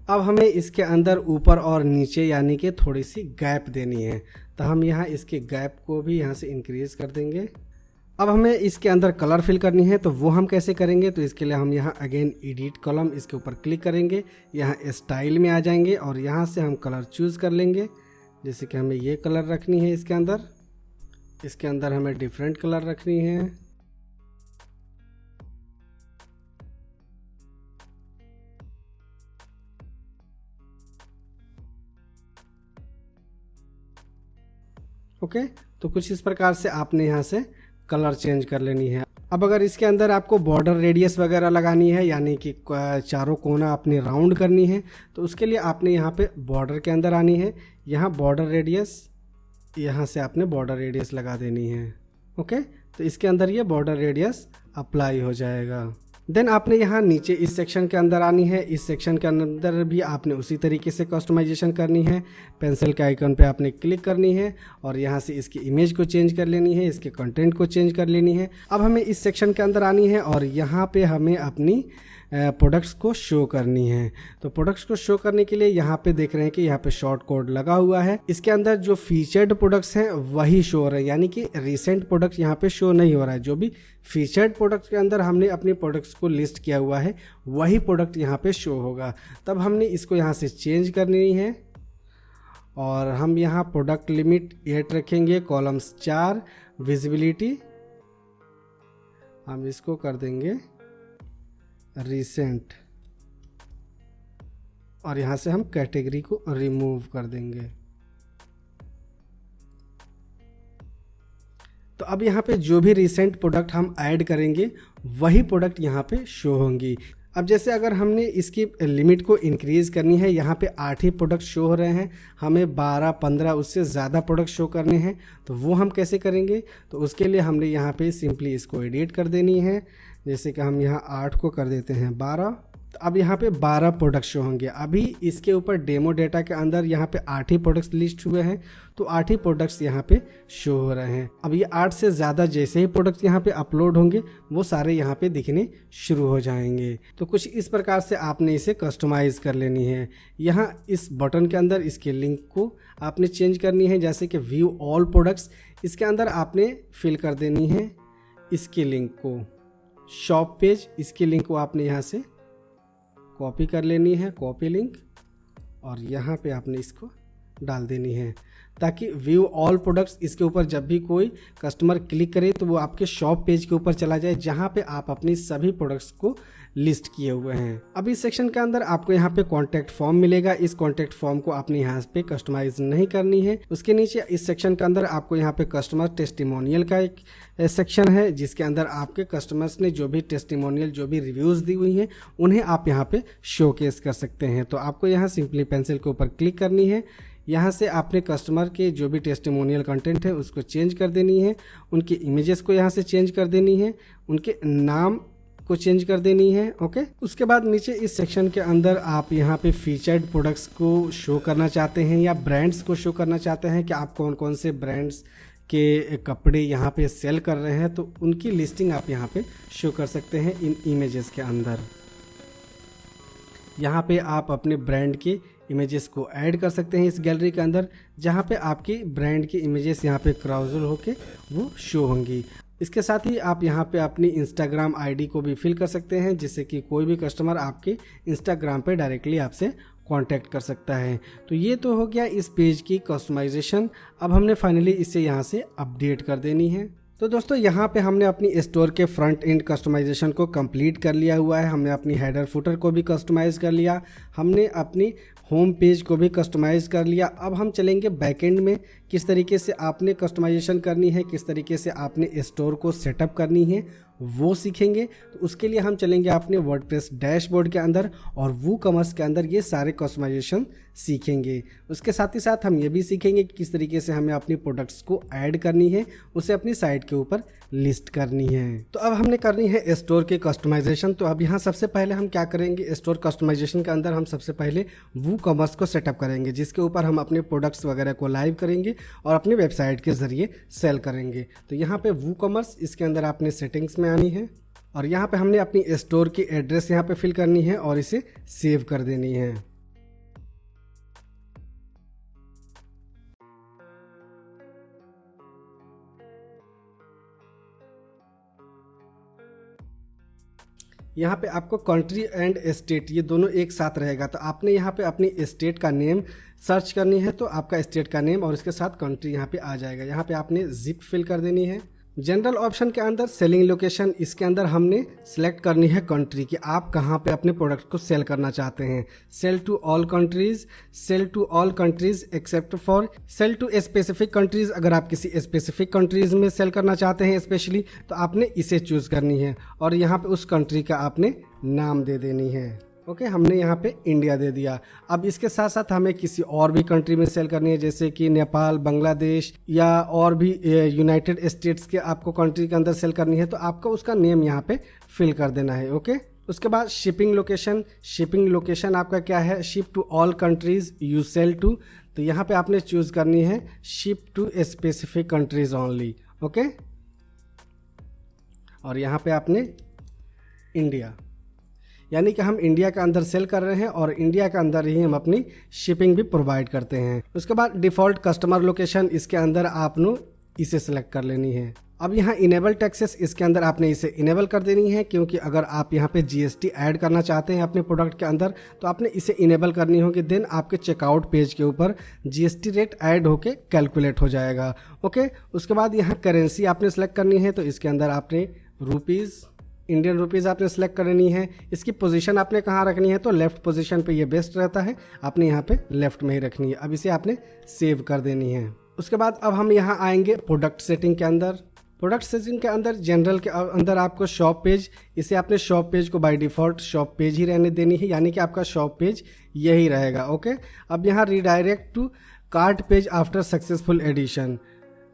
अब हमें इसके अंदर ऊपर और नीचे यानी कि थोड़ी सी गैप देनी है, तो हम यहाँ इसके गैप को भी यहाँ से इंक्रीज़ कर देंगे। अब हमें इसके अंदर कलर फिल करनी है, तो वो हम कैसे करेंगे, तो इसके लिए हम यहाँ अगेन एडिट कॉलम, इसके ऊपर क्लिक करेंगे, यहाँ स्टाइल में आ जाएंगे और यहाँ से हम कलर चूज़ कर लेंगे। जैसे कि हमें ये कलर रखनी है, इसके अंदर हमें डिफरेंट कलर रखनी है। ओके, तो कुछ इस प्रकार से आपने यहाँ से कलर चेंज कर लेनी है। अब अगर इसके अंदर आपको बॉर्डर रेडियस वगैरह लगानी है यानी कि चारों कोना अपने राउंड करनी है, तो उसके लिए आपने यहाँ पे बॉर्डर के अंदर आनी है। यहाँ बॉर्डर रेडियस, यहाँ से आपने बॉर्डर रेडियस लगा देनी है। ओके, तो इसके अंदर ये बॉर्डर रेडियस अप्लाई हो जाएगा। देन आपने यहाँ नीचे इस सेक्शन के अंदर आनी है। इस सेक्शन के अंदर भी आपने उसी तरीके से कस्टमाइजेशन करनी है। पेंसिल के आइकन पे आपने क्लिक करनी है और यहाँ से इसकी इमेज को चेंज कर लेनी है, इसके कंटेंट को चेंज कर लेनी है। अब हमें इस सेक्शन के अंदर आनी है और यहाँ पे हमें अपनी प्रोडक्ट्स को शो करनी है। तो प्रोडक्ट्स को शो करने के लिए यहाँ पे देख रहे हैं कि यहाँ पे शॉर्ट कोड लगा हुआ है। इसके अंदर जो फीचर्ड प्रोडक्ट्स हैं वही शो हो रहे हैं, यानी कि रिसेंट प्रोडक्ट्स यहाँ पे शो नहीं हो रहा है। जो भी फीचर्ड प्रोडक्ट्स के अंदर हमने अपनी प्रोडक्ट्स को लिस्ट किया हुआ है वही प्रोडक्ट यहाँ पे शो होगा। तब हमने इसको यहाँ से चेंज करनी है और हम यहाँ प्रोडक्ट लिमिट 8 रखेंगे, कॉलम्स 4, विजिबिलिटी हम इसको कर देंगे रिसेंट और यहाँ से हम कैटेगरी को रिमूव कर देंगे। तो अब यहाँ पे जो भी रिसेंट प्रोडक्ट हम ऐड करेंगे वही प्रोडक्ट यहाँ पे शो होंगी। अब जैसे अगर हमने इसकी लिमिट को इंक्रीज़ करनी है, यहाँ पे 8 ही प्रोडक्ट शो हो रहे हैं, हमें 12, 15 उससे ज़्यादा प्रोडक्ट शो करने हैं, तो वो हम कैसे करेंगे, तो उसके लिए हमने यहाँ पे सिंपली इसको एडिट कर देनी है। जैसे कि हम यहाँ 8 को कर देते हैं 12 तो अब यहाँ पे 12 प्रोडक्ट शो होंगे। अभी इसके ऊपर डेमो डेटा के अंदर यहाँ पे 8 ही प्रोडक्ट्स लिस्ट हुए हैं, तो 8 ही प्रोडक्ट्स यहाँ पे शो हो रहे हैं। अब ये 8 से ज़्यादा जैसे ही प्रोडक्ट्स यहाँ पे अपलोड होंगे वो सारे यहाँ पे दिखने शुरू हो जाएंगे। तो कुछ इस प्रकार से आपने इसे कस्टमाइज़ कर लेनी है। यहाँ इस बटन के अंदर इसके लिंक को आपने चेंज करनी है, जैसे कि व्यू ऑल प्रोडक्ट्स, इसके अंदर आपने फिल कर देनी है इसके लिंक को। शॉप पेज, इसके लिंक को आपने यहाँ से कॉपी कर लेनी है, कॉपी लिंक, और यहाँ पे आपने इसको डाल देनी है ताकि व्यू ऑल प्रोडक्ट्स इसके ऊपर जब भी कोई कस्टमर क्लिक करे तो वो आपके शॉप पेज के ऊपर चला जाए जहाँ पे आप अपनी सभी प्रोडक्ट्स को लिस्ट किए हुए हैं। अब इस सेक्शन के अंदर आपको यहाँ पे कॉन्टैक्ट फॉर्म मिलेगा। इस कॉन्टैक्ट फॉर्म को आपने यहाँ पे कस्टमाइज नहीं करनी है। उसके नीचे इस सेक्शन के अंदर आपको यहाँ पे कस्टमर टेस्टिमोनियल का एक सेक्शन है, जिसके अंदर आपके कस्टमर्स ने जो भी टेस्टिमोनियल, जो भी रिव्यूज़ दी हुई हैं, उन्हें आप यहाँ पे शोकेस कर सकते हैं। तो आपको यहाँ सिंपली पेंसिल के ऊपर क्लिक करनी है। यहाँ से आपने कस्टमर के जो भी टेस्टिमोनियल कंटेंट है उसको चेंज कर देनी है, उनकी इमेजेस को यहाँ से चेंज कर देनी है, उनके नाम को चेंज कर देनी है। ओके, उसके बाद नीचे इस सेक्शन के अंदर आप यहाँ पे फीचर्ड प्रोडक्ट्स को शो करना चाहते हैं या ब्रांड्स को शो करना चाहते हैं कि आप कौन कौन से ब्रांड्स के कपड़े यहाँ पे सेल कर रहे हैं, तो उनकी लिस्टिंग आप यहाँ पे शो कर सकते हैं इन इमेजेस के अंदर। यहाँ पे आप अपने ब्रांड के इमेजेस को ऐड कर सकते हैं इस गैलरी के अंदर, जहाँ पे आपकी ब्रांड की इमेजेस यहाँ पे क्राउजल होके वो शो होंगी। इसके साथ ही आप यहाँ पे अपनी इंस्टाग्राम आईडी को भी फिल कर सकते हैं, जिससे कि कोई भी कस्टमर आपके इंस्टाग्राम पे डायरेक्टली आपसे कांटेक्ट कर सकता है। तो ये तो हो गया इस पेज की कस्टमाइजेशन। अब हमने फाइनली इसे यहाँ से अपडेट कर देनी है। तो दोस्तों यहाँ पे हमने अपनी स्टोर के फ्रंट एंड कस्टमाइजेशन को कंप्लीट कर लिया हुआ है। हमने अपनी हेडर फुटर को भी कस्टमाइज़ कर लिया, हमने अपनी होम पेज को भी कस्टमाइज़ कर लिया। अब हम चलेंगे बैकएंड में, किस तरीके से आपने कस्टमाइजेशन करनी है, किस तरीके से आपने स्टोर को सेटअप करनी है वो सीखेंगे। तो उसके लिए हम चलेंगे अपने वर्डप्रेस डैशबोर्ड के अंदर और वूकॉमर्स के अंदर ये सारे कस्टमाइजेशन सीखेंगे। उसके साथ ही साथ हम ये भी सीखेंगे कि किस तरीके से हमें अपनी प्रोडक्ट्स को ऐड करनी है, उसे अपनी साइट के ऊपर लिस्ट करनी है। तो अब हमने करनी है स्टोर के कस्टमाइजेशन। तो अब यहाँ सबसे पहले हम क्या करेंगे, स्टोर कस्टमाइजेशन के अंदर हम सबसे पहले वूकॉमर्स को सेटअप करेंगे, जिसके ऊपर हम अपने प्रोडक्ट्स वगैरह को लाइव करेंगे और अपनी वेबसाइट के ज़रिए सेल करेंगे। तो यहाँ पे वूकॉमर्स, इसके अंदर आपने सेटिंग्स में आनी है और यहाँ पे हमने अपनी स्टोर की एड्रेस यहाँ पे फिल करनी है और इसे सेव कर देनी है। यहाँ पे आपको कंट्री एंड स्टेट ये दोनों एक साथ रहेगा। तो आपने यहाँ पे अपनी स्टेट का नेम सर्च करनी है, तो आपका स्टेट का नेम और इसके साथ कंट्री यहाँ पे आ जाएगा। यहाँ पे आपने जिप फिल कर देनी है। जनरल ऑप्शन के अंदर सेलिंग लोकेशन, इसके अंदर हमने सेलेक्ट करनी है कंट्री कि आप कहाँ पे अपने प्रोडक्ट को सेल करना चाहते हैं। Sell to all countries, sell to all countries except for, sell to specific countries, अगर आप किसी स्पेसिफिक कंट्रीज में सेल करना चाहते हैं स्पेशली, तो आपने इसे चूज करनी है और यहाँ पे उस कंट्री का आपने नाम दे देनी है। ओके, हमने यहाँ पे इंडिया दे दिया। अब इसके साथ साथ हमें किसी और भी कंट्री में सेल करनी है, जैसे कि नेपाल, बांग्लादेश या और भी यूनाइटेड स्टेट्स के आपको कंट्री के अंदर सेल करनी है, तो आपको उसका नेम यहाँ पे फिल कर देना है। ओके, उसके बाद शिपिंग लोकेशन, शिपिंग लोकेशन आपका क्या है, ship to all countries you sell to, तो यहाँ पे आपने चूज करनी है ship to specific countries only. Okay, और यहाँ पे आपने इंडिया, यानी कि हम इंडिया के अंदर सेल कर रहे हैं और इंडिया के अंदर ही हम अपनी शिपिंग भी प्रोवाइड करते हैं। उसके बाद डिफ़ॉल्ट कस्टमर लोकेशन, इसके अंदर आपने इसे सेलेक्ट कर लेनी है। अब यहाँ इनेबल टैक्सेस, इसके अंदर आपने इसे इनेबल कर देनी है, क्योंकि अगर आप यहाँ पे जीएसटी ऐड करना चाहते हैं अपने प्रोडक्ट के अंदर तो आपने इसे इनेबल करनी होगी। देन आपके चेकआउट पेज के ऊपर जीएसटी रेट ऐड होके कैलकुलेट हो जाएगा। ओके, उसके बाद यहाँ करेंसी आपने सेलेक्ट करनी है, तो इसके अंदर आपने रुपीज़, इंडियन रुपीज़ आपने सेलेक्ट करनी है। इसकी पोजीशन आपने कहाँ रखनी है, तो लेफ्ट पोजीशन पे ये बेस्ट रहता है, आपने यहाँ पे लेफ्ट में ही रखनी है। अब इसे आपने सेव कर देनी है। उसके बाद अब हम यहाँ आएंगे प्रोडक्ट सेटिंग के अंदर। प्रोडक्ट सेटिंग के अंदर जनरल के अंदर आपको शॉप पेज, इसे आपने शॉप पेज को बाय डिफ़ॉल्ट शॉप पेज ही रहने देनी है, यानी कि आपका शॉप पेज यही रहेगा। ओके, अब यहाँ redirect to cart page after successful addition,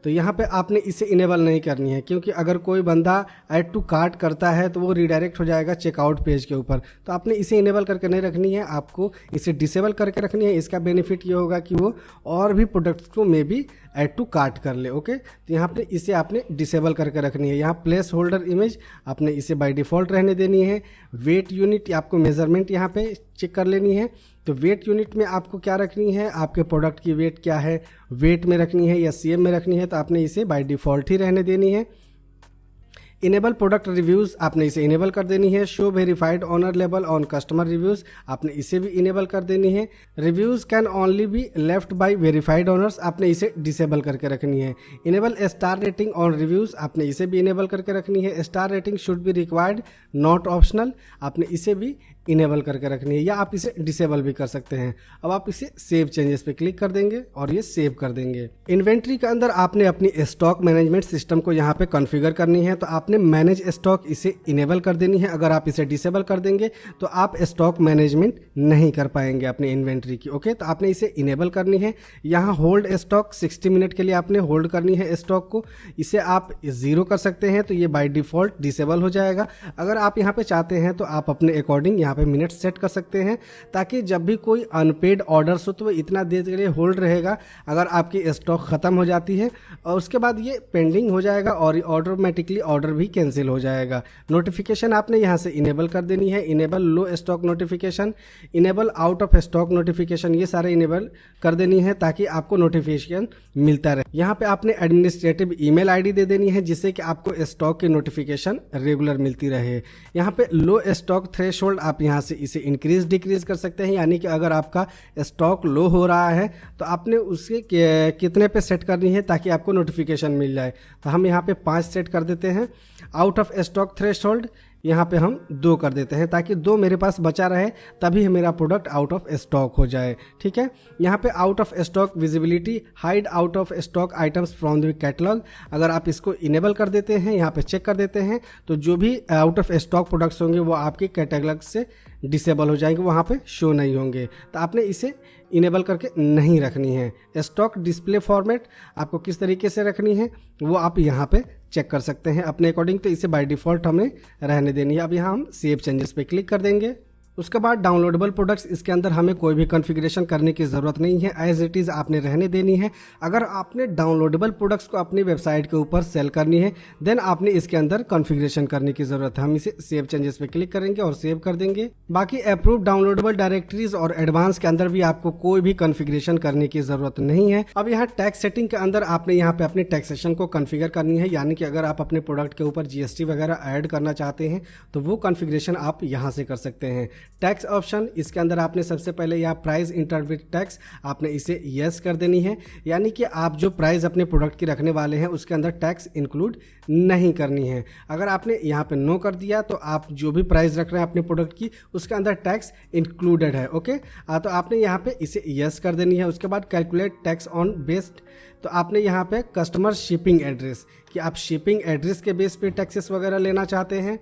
तो यहाँ पे आपने इसे इनेबल नहीं करनी है, क्योंकि अगर कोई बंदा ऐड टू कार्ट करता है तो वो रिडायरेक्ट हो जाएगा चेकआउट पेज के ऊपर। तो आपने इसे इनेबल करके नहीं रखनी है, आपको इसे डिसेबल करके रखनी है। इसका बेनिफिट ये होगा कि वो और भी प्रोडक्ट्स को maybe add to cart कर ले। ओके, तो यहाँ पे इसे आपने डिसेबल करके रखनी है। यहाँ प्लेस होल्डर इमेज आपने इसे बाय डिफ़ॉल्ट रहने देनी है। वेट यूनिट आपको मेजरमेंट यहाँ पे चेक कर लेनी है। तो वेट यूनिट में आपको क्या रखनी है, आपके प्रोडक्ट की वेट क्या है, वेट में रखनी है या सीएम में रखनी है, तो आपने इसे बाय डिफ़ॉल्ट ही रहने देनी है। इनेबल प्रोडक्ट रिव्यूज़ आपने इसे इनेबल कर देनी है। Show verified owner label on customer reviews आपने इसे भी इनेबल कर देनी है। Reviews can only be left by verified owners आपने इसे डिसेबल करके रखनी है। Enable star rating on reviews आपने इसे भी इनेबल करके रखनी है। Star rating should be required not optional आपने इसे भी इनेबल करके रखनी है, या आप इसे डिसेबल भी कर सकते हैं। अब आप इसे सेव चेंजेस पे क्लिक कर देंगे और ये सेव कर देंगे। इन्वेंट्री के अंदर आपने अपनी स्टॉक मैनेजमेंट सिस्टम को यहाँ पे कॉन्फ़िगर करनी है, तो आपने मैनेज स्टॉक इसे इनेबल कर देनी है। अगर आप इसे डिसेबल कर देंगे तो आप स्टॉक मैनेजमेंट नहीं कर पाएंगे अपनी इन्वेंट्री की। ओके, तो आपने इसे इनेबल करनी है। यहाँ होल्ड स्टॉक 60 मिनट के लिए आपने होल्ड करनी है स्टॉक को। इसे आप 0 कर सकते हैं, तो ये बाय डिफ़ॉल्ट डिसेबल हो जाएगा। अगर आप यहाँ पे चाहते हैं तो आप अपने अकॉर्डिंग यहाँ पे मिनट सेट कर सकते हैं, ताकि जब भी कोई अनपेड ऑर्डर्स हो तो वो इतना देर के लिए होल्ड रहेगा। अगर आपकी स्टॉक ख़त्म हो जाती है और उसके बाद ये पेंडिंग हो जाएगा और ऑटोमेटिकली ऑर्डर भी कैंसिल हो जाएगा। नोटिफिकेशन आपने यहाँ से इनेबल कर देनी है। Enable low stock notification, enable out of stock notification, ये सारे इनेबल कर देनी है ताकि आपको नोटिफिकेशन मिलता रहे। यहाँ पे आपने एडमिनिस्ट्रेटिव ईमेल आईडी दे देनी है, जिससे कि आपको स्टॉक की नोटिफिकेशन रेगुलर मिलती रहे। यहाँ पे लो स्टॉक थ्रेशोल्ड आप यहाँ से इसे इंक्रीज डिक्रीज कर सकते हैं, यानी कि अगर आपका स्टॉक लो हो रहा है तो आपने उसे कितने पे सेट करनी है ताकि आपको नोटिफिकेशन मिल जाए। तो हम यहाँ पे 5 सेट कर देते हैं। आउट ऑफ स्टॉक थ्रेशोल्ड यहाँ पे हम 2 कर देते हैं, ताकि 2 मेरे पास बचा रहे, तभी मेरा प्रोडक्ट आउट ऑफ स्टॉक हो जाए। ठीक है, यहाँ पे out of stock visibility, hide out of stock items from the catalogue, अगर आप इसको इनेबल कर देते हैं, यहाँ पे चेक कर देते हैं, तो जो भी आउट ऑफ स्टॉक प्रोडक्ट्स होंगे वो आपके कैटलॉग से डिसेबल हो जाएंगे, वहाँ पे शो नहीं होंगे। तो आपने इसे इनेबल करके नहीं रखनी है। स्टॉक डिस्प्ले फॉर्मेट आपको किस तरीके से रखनी है वो आप यहाँ पे चेक कर सकते हैं अपने अकॉर्डिंग। तो इसे बाय डिफ़ॉल्ट हमें रहने देनी है। अब यहाँ हम सेव चेंजेस पे क्लिक कर देंगे। उसके बाद डाउनलोडेबल प्रोडक्ट्स, इसके अंदर हमें कोई भी कॉन्फ़िगरेशन करने की ज़रूरत नहीं है, एज इट इज़ आपने रहने देनी है। अगर आपने डाउनलोडेबल प्रोडक्ट्स को अपनी वेबसाइट के ऊपर सेल करनी है देन आपने इसके अंदर कॉन्फ़िगरेशन करने की ज़रूरत है। हम इसे सेव चेंजेस पे क्लिक करेंगे और सेव कर देंगे। बाकी अप्रूव डाउनलोडेबल डायरेक्टरीज और एडवांस के अंदर भी आपको कोई भी कॉन्फ़िगरेशन करने की ज़रूरत नहीं है। अब यहाँ टैक्स सेटिंग के अंदर आपने यहाँ पे अपनी टैक्सेशन को कॉन्फ़िगर करनी है, यानी कि अगर आप अपने प्रोडक्ट के ऊपर जीएसटी वगैरह ऐड करना चाहते हैं तो वो कॉन्फ़िगरेशन आप यहाँ से कर सकते हैं। टैक्स ऑप्शन, इसके अंदर आपने सबसे पहले यहाँ प्राइस इंटरविथ टैक्स आपने इसे यस कर देनी है, यानी कि आप जो प्राइस अपने प्रोडक्ट की रखने वाले हैं उसके अंदर टैक्स इंक्लूड नहीं करनी है। अगर आपने यहाँ पे नो कर दिया तो आप जो भी प्राइस रख रहे हैं अपने प्रोडक्ट की उसके अंदर टैक्स इंक्लूडेड है। ओके, तो आपने यहाँ पे इसे यस कर देनी है। उसके बाद कैलकुलेट टैक्स ऑन बेस्ड, तो आपने यहाँ पे कस्टमर शिपिंग एड्रेस, कि आप शिपिंग एड्रेस के बेस पे टैक्सेस वगैरह लेना चाहते हैं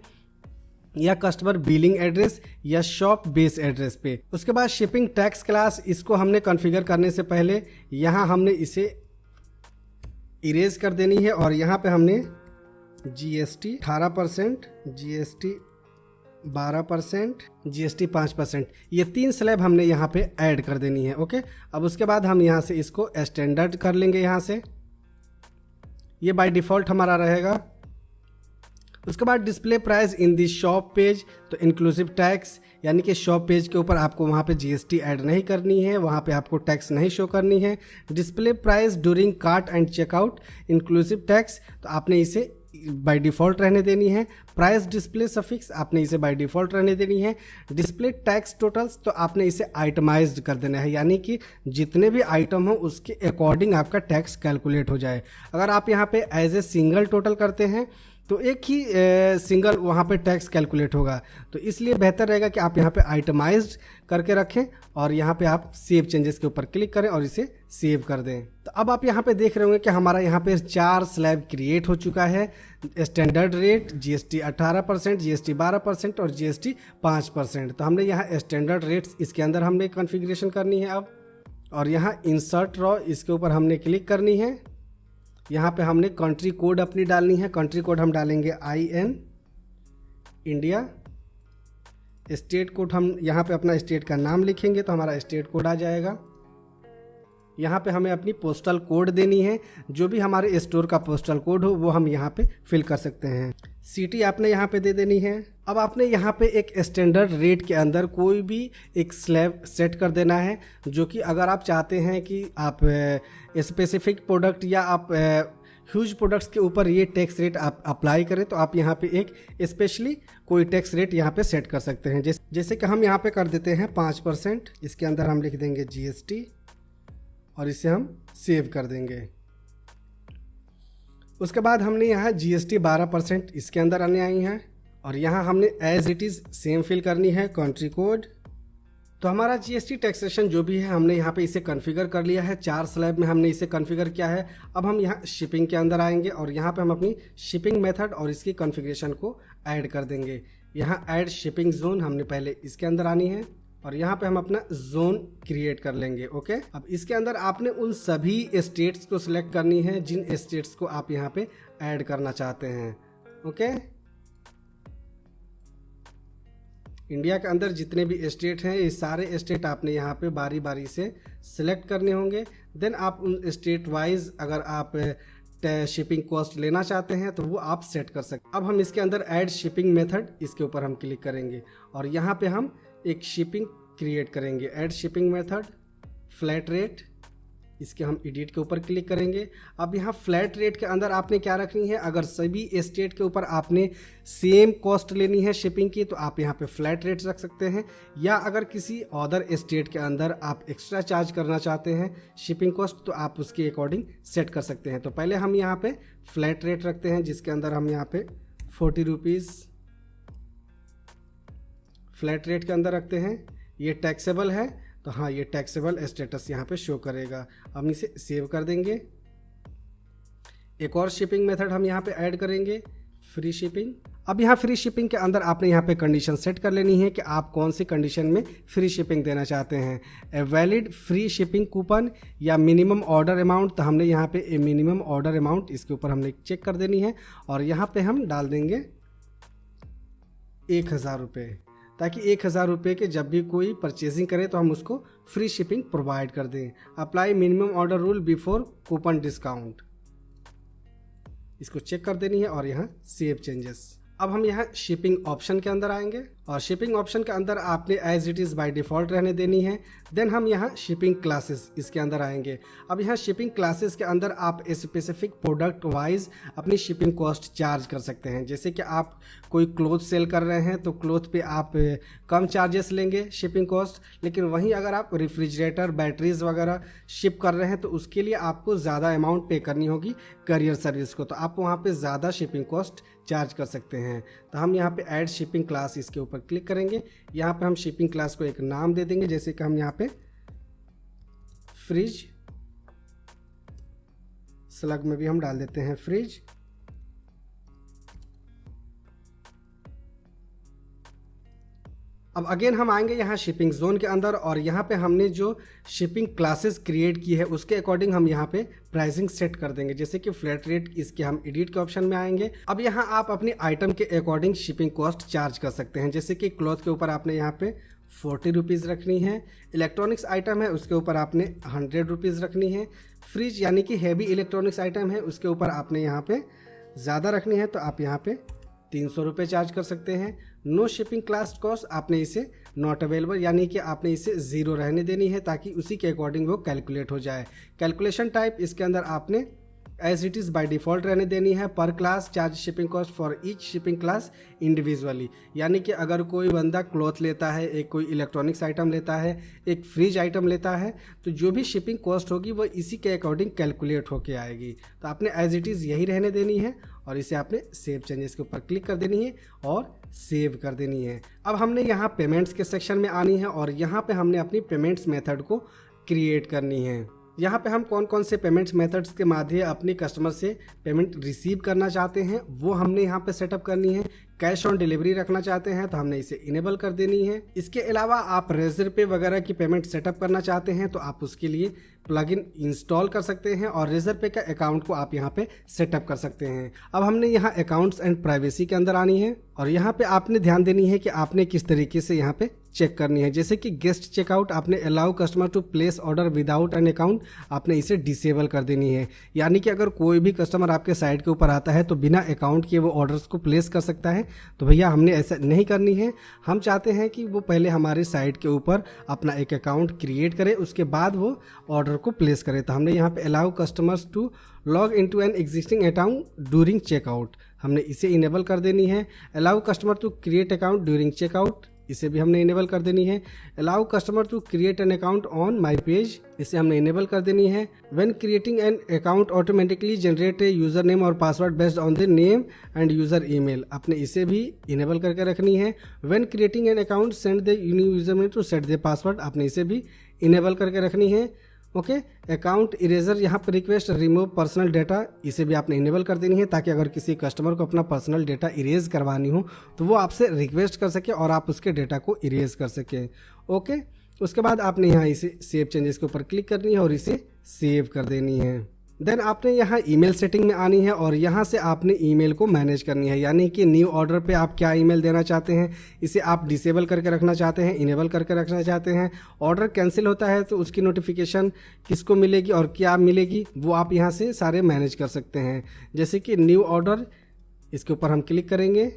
या कस्टमर बिलिंग एड्रेस या शॉप बेस एड्रेस पे। उसके बाद शिपिंग टैक्स क्लास, इसको हमने कॉन्फ़िगर करने से पहले यहाँ हमने इसे इरेज कर देनी है और यहाँ पे हमने जीएसटी 18%, जीएसटी 12%, जीएसटी 5%, ये 3 स्लैब हमने यहाँ पे ऐड कर देनी है। ओके, अब उसके बाद हम यहाँ से इसको स्टैंडर्ड कर लेंगे। यहाँ से ये बाय डिफ़ॉल्ट हमारा रहेगा। उसके बाद display price in the shop page, तो इंक्लूसिव टैक्स, यानी कि शॉप पेज के ऊपर आपको वहाँ पे जीएसटी ऐड नहीं करनी है, वहाँ पे आपको टैक्स नहीं शो करनी है। Display price during cart and checkout, inclusive tax, तो आपने इसे बाय डिफ़ॉल्ट रहने देनी है। प्राइस डिस्प्ले सफिक्स आपने इसे बाय डिफ़ॉल्ट रहने देनी है। डिस्प्ले टैक्स टोटल्स, तो आपने इसे आइटमाइज्ड कर देना है, यानी कि जितने भी आइटम हो उसके अकॉर्डिंग आपका टैक्स कैलकुलेट हो जाए। अगर आप यहाँ पे एज ए सिंगल टोटल करते हैं तो एक ही सिंगल वहाँ पे टैक्स कैलकुलेट होगा, तो इसलिए बेहतर रहेगा कि आप यहाँ पे आइटमाइज्ड करके रखें और यहाँ पे आप सेव चेंजेस के ऊपर क्लिक करें और इसे सेव कर दें। तो अब आप यहाँ पे देख रहे होंगे कि हमारा यहाँ पे 4 स्लैब क्रिएट हो चुका है। स्टैंडर्ड रेट, जीएसटी 18%, जीएसटी 12% और जीएसटी 5%। तो हमने यहाँ स्टैंडर्ड रेट्स इसके अंदर हमने कॉन्फ़िगरेशन करनी है अब, और यहाँ इंसर्ट रॉ इसके ऊपर हमने क्लिक करनी है यहाँ पे हमने कंट्री कोड अपनी डालनी है। कंट्री कोड हम डालेंगे IN इंडिया। स्टेट कोड हम यहाँ पे अपना स्टेट का नाम लिखेंगे तो हमारा स्टेट कोड आ जाएगा। यहाँ पे हमें अपनी पोस्टल कोड देनी है, जो भी हमारे स्टोर का पोस्टल कोड हो वो हम यहाँ पे फिल कर सकते हैं। सिटी आपने यहाँ पे दे देनी है। अब आपने यहाँ पे एक स्टैंडर्ड रेट के अंदर कोई भी एक स्लैब सेट कर देना है, जो कि अगर आप चाहते हैं कि आप स्पेसिफिक प्रोडक्ट या आप ह्यूज प्रोडक्ट्स के ऊपर ये टैक्स रेट आप अप्लाई करें तो आप यहाँ पे एक स्पेशली कोई टैक्स रेट यहाँ पे सेट कर सकते हैं। जैसे कि हम यहाँ पे कर देते हैं 5%। इसके अंदर हम लिख देंगे GST और इसे हम सेव कर देंगे। उसके बाद हमने यहाँ GST 12% इसके अंदर आने आई है और यहाँ हमने as it is same fill करनी है कंट्री कोड। तो हमारा GST टैक्सेशन जो भी है हमने यहाँ पे इसे कॉन्फ़िगर कर लिया है। 4 स्लैब में हमने इसे कॉन्फ़िगर किया है। अब हम यहाँ शिपिंग के अंदर आएंगे और यहाँ पे हम अपनी शिपिंग मेथड और इसकी कॉन्फ़िगरेशन को ऐड कर देंगे। यहाँ ऐड शिपिंग जोन हमने पहले इसके अंदर आनी है और यहाँ पे हम अपना जोन क्रिएट कर लेंगे। ओके, अब इसके अंदर आपने उन सभी स्टेट्स को सिलेक्ट करनी है जिन स्टेट्स को आप यहाँ पे ऐड करना चाहते हैं। ओके, इंडिया के अंदर जितने भी स्टेट हैं ये सारे स्टेट आपने यहाँ पे बारी बारी से सिलेक्ट करने होंगे। देन आप उन स्टेट वाइज अगर आप शिपिंग कॉस्ट लेना चाहते हैं तो वो आप सेट कर सकते हैं। अब हम इसके अंदर ऐड शिपिंग मेथड इसके ऊपर हम क्लिक करेंगे और यहाँ पे हम एक शिपिंग क्रिएट करेंगे। Add shipping method flat rate, इसके हम एडिट के ऊपर क्लिक करेंगे। अब यहाँ फ्लैट रेट के अंदर आपने क्या रखनी है, अगर सभी स्टेट के ऊपर आपने सेम कॉस्ट लेनी है शिपिंग की तो आप यहाँ पे फ्लैट रेट रख सकते हैं, या अगर किसी अदर स्टेट के अंदर आप एक्स्ट्रा चार्ज करना चाहते हैं शिपिंग कॉस्ट तो आप उसके अकॉर्डिंग सेट कर सकते हैं। तो पहले हम यहाँ पे फ्लैट रेट रखते हैं जिसके अंदर हम यहाँ पे 40 रुपीज़ फ्लैट रेट के अंदर रखते हैं। ये टैक्सेबल है तो हाँ ये टैक्सेबल स्टेटस यहाँ पे शो करेगा। हम इसे सेव कर देंगे। एक और शिपिंग मेथड हम यहाँ पे ऐड करेंगे, फ्री शिपिंग। अब यहाँ फ्री शिपिंग के अंदर आपने यहाँ पे कंडीशन सेट कर लेनी है कि आप कौन सी कंडीशन में फ्री शिपिंग देना चाहते हैं, a valid free shipping coupon या मिनिमम ऑर्डर अमाउंट। तो हमने यहाँ पे ए मिनिमम ऑर्डर अमाउंट इसके ऊपर हमने चेक कर देनी है और यहाँ पे हम डाल देंगे 1000 रुपये, ताकि 1000 रुपये के जब भी कोई परचेजिंग करे तो हम उसको फ्री शिपिंग प्रोवाइड कर दें। Apply minimum order rule before coupon discount, इसको चेक कर देनी है और यहाँ सेव चेंजेस। अब हम यहाँ शिपिंग ऑप्शन के अंदर आएंगे और शिपिंग ऑप्शन के अंदर आपने as it is by default रहने देनी है। देन हम यहाँ शिपिंग क्लासेस इसके अंदर आएंगे। अब यहाँ शिपिंग क्लासेस के अंदर आप स्पेसिफिक प्रोडक्ट वाइज अपनी शिपिंग कॉस्ट चार्ज कर सकते हैं। जैसे कि आप कोई क्लोथ सेल कर रहे हैं तो क्लोथ पे आप कम चार्जेस लेंगे शिपिंग कॉस्ट, लेकिन वहीं अगर आप रेफ्रिजरेटर बैटरीज वगैरह शिप कर रहे हैं तो उसके लिए आपको ज़्यादा अमाउंट पे करनी होगी करियर सर्विस को, तो आप वहाँ पे ज़्यादा शिपिंग कॉस्ट चार्ज कर सकते हैं। तो हम यहाँ पे ऐड शिपिंग क्लास इसके ऊपर क्लिक करेंगे। यहाँ पे हम शिपिंग क्लास को एक नाम दे देंगे, जैसे कि हम यहाँ पे फ्रिज, स्लग में भी हम डाल देते हैं फ्रिज। अब अगेन हम आएंगे यहाँ शिपिंग जोन के अंदर और यहाँ पे हमने जो शिपिंग क्लासेस क्रिएट की है उसके अकॉर्डिंग हम यहाँ पे प्राइसिंग सेट कर देंगे। जैसे कि फ्लैट रेट, इसके हम एडिट के ऑप्शन में आएंगे। अब यहाँ आप अपनी आइटम के अकॉर्डिंग शिपिंग कॉस्ट चार्ज कर सकते हैं। जैसे कि क्लॉथ के ऊपर आपने यहाँ पे 40 रुपीज़ रखनी है, इलेक्ट्रॉनिक्स आइटम है उसके ऊपर आपने 100 रुपीज़ रखनी है, फ्रिज यानी कि हैवी इलेक्ट्रॉनिक्स आइटम है उसके ऊपर आपने यहाँ पे ज़्यादा रखनी है तो आप यहाँ पे 300 रुपये चार्ज कर सकते हैं। नो शिपिंग क्लास कॉस्ट आपने इसे नॉट अवेलेबल यानी कि आपने इसे 0 रहने देनी है ताकि उसी के अकॉर्डिंग वो कैलकुलेट हो जाए। कैलकुलेशन टाइप इसके अंदर आपने as it is by default रहने देनी है। Per class charge shipping cost for each shipping class individually, यानी कि अगर कोई बंदा क्लॉथ लेता है, एक कोई इलेक्ट्रॉनिक्स आइटम लेता है, एक फ्रिज आइटम लेता है, तो जो भी शिपिंग कॉस्ट होगी वो इसी के अकॉर्डिंग कैलकुलेट होके आएगी। तो आपने एज इट इज़ यही रहने देनी है और इसे आपने सेव चेंजेस के ऊपर क्लिक कर देनी है और सेव कर देनी है। अब हमने यहाँ पेमेंट्स के सेक्शन में आनी है और यहाँ पे हमने अपनी पेमेंट्स मेथड को क्रिएट करनी है। यहाँ पे हम कौन कौन से पेमेंट्स मेथड्स के माध्यम अपने कस्टमर से पेमेंट रिसीव करना चाहते हैं वो हमने यहाँ पे सेटअप करनी है। कैश ऑन डिलीवरी रखना चाहते हैं तो हमने इसे इनेबल कर देनी है। इसके अलावा आप रेजर पे वगैरह की पेमेंट सेटअप करना चाहते हैं तो आप उसके लिए प्लगइन इंस्टॉल कर सकते हैं और रेजर पे का अकाउंट को आप यहाँ पे सेटअप कर सकते हैं। अब हमने यहाँ अकाउंट्स एंड प्राइवेसी के अंदर आनी है और यहाँ पे आपने ध्यान देनी है कि आपने किस तरीके से यहाँ पे चेक करनी है। जैसे कि गेस्ट चेकआउट आपने allow customer to place order without an account आपने इसे डिसेबल कर देनी है। यानी कि अगर कोई भी कस्टमर आपके साइट के ऊपर आता है तो बिना अकाउंट के वो ऑर्डर्स को प्लेस कर सकता है। तो भैया हमने ऐसा नहीं करनी है। हम चाहते हैं कि वो पहले हमारे साइट के ऊपर अपना एक अकाउंट क्रिएट करे, उसके बाद वो ऑर्डर को प्लेस करे। तो हमने यहाँ पे allow customers to log into an existing account during checkout हमने इसे इनेबल कर देनी है। Allow customer to create account during checkout इसे भी हमने इनेबल कर देनी है। Allow customer to create an account on my page इसे हमने इनेबल कर देनी है। When creating an account automatically generate a user name और password based on the name and user email आपने इसे भी इनेबल करके रखनी है। When creating an account send the user name to set the password आपने इसे भी इनेबल करके रखनी है। ओके, अकाउंट इरेजर यहाँ पर रिक्वेस्ट रिमूव पर्सनल डेटा इसे भी आपने इनेबल कर देनी है ताकि अगर किसी कस्टमर को अपना पर्सनल डेटा इरेज करवानी हो तो वो आपसे रिक्वेस्ट कर सके और आप उसके डेटा को इरेज कर सके। ओके, उसके बाद आपने यहाँ इसे सेव चेंजेस के ऊपर क्लिक करनी है और इसे सेव कर देनी है। देन आपने यहाँ ईमेल सेटिंग में आनी है और यहाँ से आपने ईमेल को मैनेज करनी है। यानी कि न्यू ऑर्डर पे आप क्या ईमेल देना चाहते हैं, इसे आप डिसेबल करके रखना चाहते हैं, इनेबल करके रखना चाहते हैं। ऑर्डर कैंसिल होता है तो उसकी नोटिफिकेशन किसको मिलेगी और क्या मिलेगी वो आप यहाँ से सारे मैनेज कर सकते हैं। जैसे कि न्यू ऑर्डर इसके ऊपर हम क्लिक करेंगे,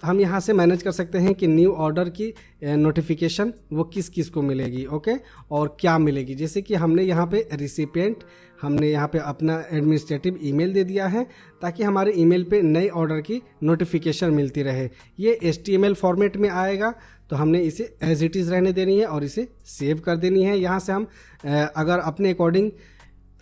हम यहाँ से मैनेज कर सकते हैं कि न्यू ऑर्डर की नोटिफिकेशन वो किस किस को मिलेगी। ओके, और क्या मिलेगी। जैसे कि हमने यहाँ पे रिसिपिएंट हमने यहाँ पे अपना एडमिनिस्ट्रेटिव ईमेल दे दिया है ताकि हमारे ईमेल पे नए ऑर्डर की नोटिफिकेशन मिलती रहे। ये HTML फॉर्मेट में आएगा तो हमने इसे एज इट इज़ रहने देनी है और इसे सेव कर देनी है। यहाँ से हम अगर अपने अकॉर्डिंग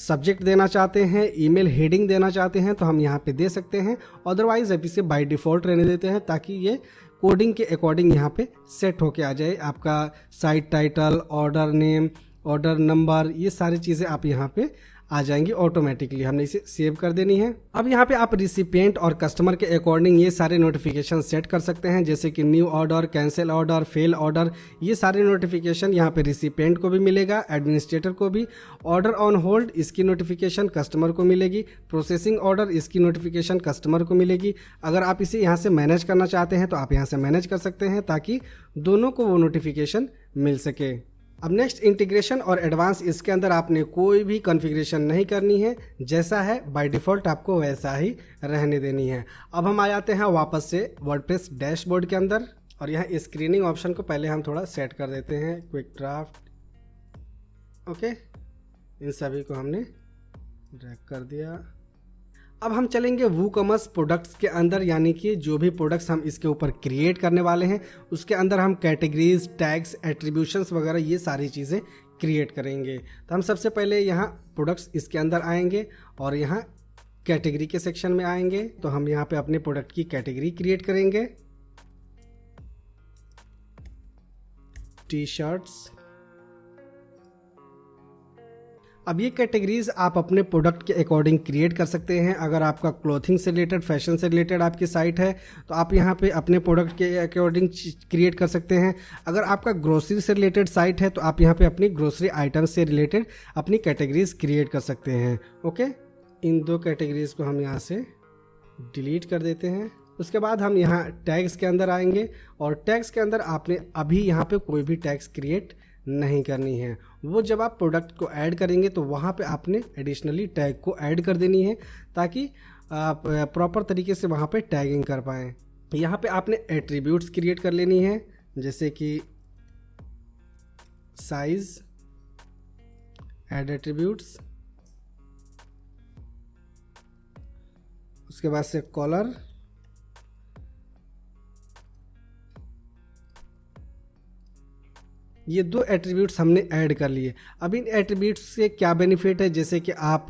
सब्जेक्ट देना चाहते हैं, ईमेल हेडिंग देना चाहते हैं तो हम यहाँ पे दे सकते हैं। अदरवाइज अब इसे बाय डिफ़ॉल्ट रहने देते हैं ताकि ये कोडिंग के अकॉर्डिंग यहाँ पे सेट होके आ जाए। आपका site title, order name, order number, ये सारी चीज़ें आप यहाँ पे आ जाएंगी ऑटोमेटिकली। हमने इसे सेव कर देनी है। अब यहाँ पे आप रिसिपिएंट और कस्टमर के अकॉर्डिंग ये सारे नोटिफिकेशन सेट कर सकते हैं। जैसे कि new order, cancel order, fail order, ये सारे नोटिफिकेशन यहाँ पे रिसिपिएंट को भी मिलेगा, एडमिनिस्ट्रेटर को भी। ऑर्डर ऑन होल्ड इसकी नोटिफिकेशन कस्टमर को मिलेगी। प्रोसेसिंग ऑर्डर इसकी नोटिफिकेशन कस्टमर को मिलेगी। अगर आप इसे यहाँ से मैनेज करना चाहते हैं तो आप यहाँ से मैनेज कर सकते हैं ताकि दोनों को वो नोटिफिकेशन मिल सके। अब नेक्स्ट इंटीग्रेशन और एडवांस, इसके अंदर आपने कोई भी कॉन्फ़िगरेशन नहीं करनी है, जैसा है बाय डिफ़ॉल्ट आपको वैसा ही रहने देनी है। अब हम आ जाते हैं वापस से वर्डप्रेस डैशबोर्ड के अंदर और यहाँ स्क्रीनिंग ऑप्शन को पहले हम थोड़ा सेट कर देते हैं। क्विक ड्राफ्ट, ओके, इन सभी को हमने ड्रैग कर दिया। अब हम चलेंगे वूकॉमर्स प्रोडक्ट्स के अंदर, यानी कि जो भी प्रोडक्ट्स हम इसके ऊपर क्रिएट करने वाले हैं उसके अंदर हम कैटेगरीज, टैग्स, एट्रीब्यूशंस वगैरह ये सारी चीज़ें क्रिएट करेंगे। तो हम सबसे पहले यहाँ प्रोडक्ट्स इसके अंदर आएंगे और यहाँ कैटेगरी के सेक्शन में आएंगे। तो हम यहाँ पे अपने प्रोडक्ट की कैटेगरी क्रिएट करेंगे। T shirts. अब ये कैटेगरीज आप अपने प्रोडक्ट के अकॉर्डिंग क्रिएट कर सकते हैं। अगर आपका क्लॉथिंग से रिलेटेड, फैशन से रिलेटेड आपकी साइट है तो आप यहाँ पे अपने प्रोडक्ट के अकॉर्डिंग क्रिएट कर सकते हैं। अगर आपका ग्रोसरी से रिलेटेड साइट है तो आप यहाँ पे अपनी ग्रोसरी आइटम्स से रिलेटेड अपनी कैटेगरीज क्रिएट कर सकते हैं। ओके, इन दो कैटेगरीज को हम यहाँ से डिलीट कर देते हैं। उसके बाद हम यहाँ टैग्स के अंदर आएंगे और टैग्स के अंदर आपने अभी यहाँ पे कोई भी टैग्स क्रिएट नहीं करनी है। वो जब आप प्रोडक्ट को ऐड करेंगे तो वहाँ पे आपने एडिशनली टैग को ऐड कर देनी है ताकि आप प्रॉपर तरीके से वहाँ पे टैगिंग कर पाएँ। यहाँ पे आपने एट्रीब्यूट्स क्रिएट कर लेनी है, जैसे कि साइज, ऐड एट्रीब्यूट्स, उसके बाद से कॉलर, ये 2 एट्रीब्यूट्स हमने ऐड कर लिए। अब इन एट्रीब्यूट्स से क्या बेनिफिट है, जैसे कि आप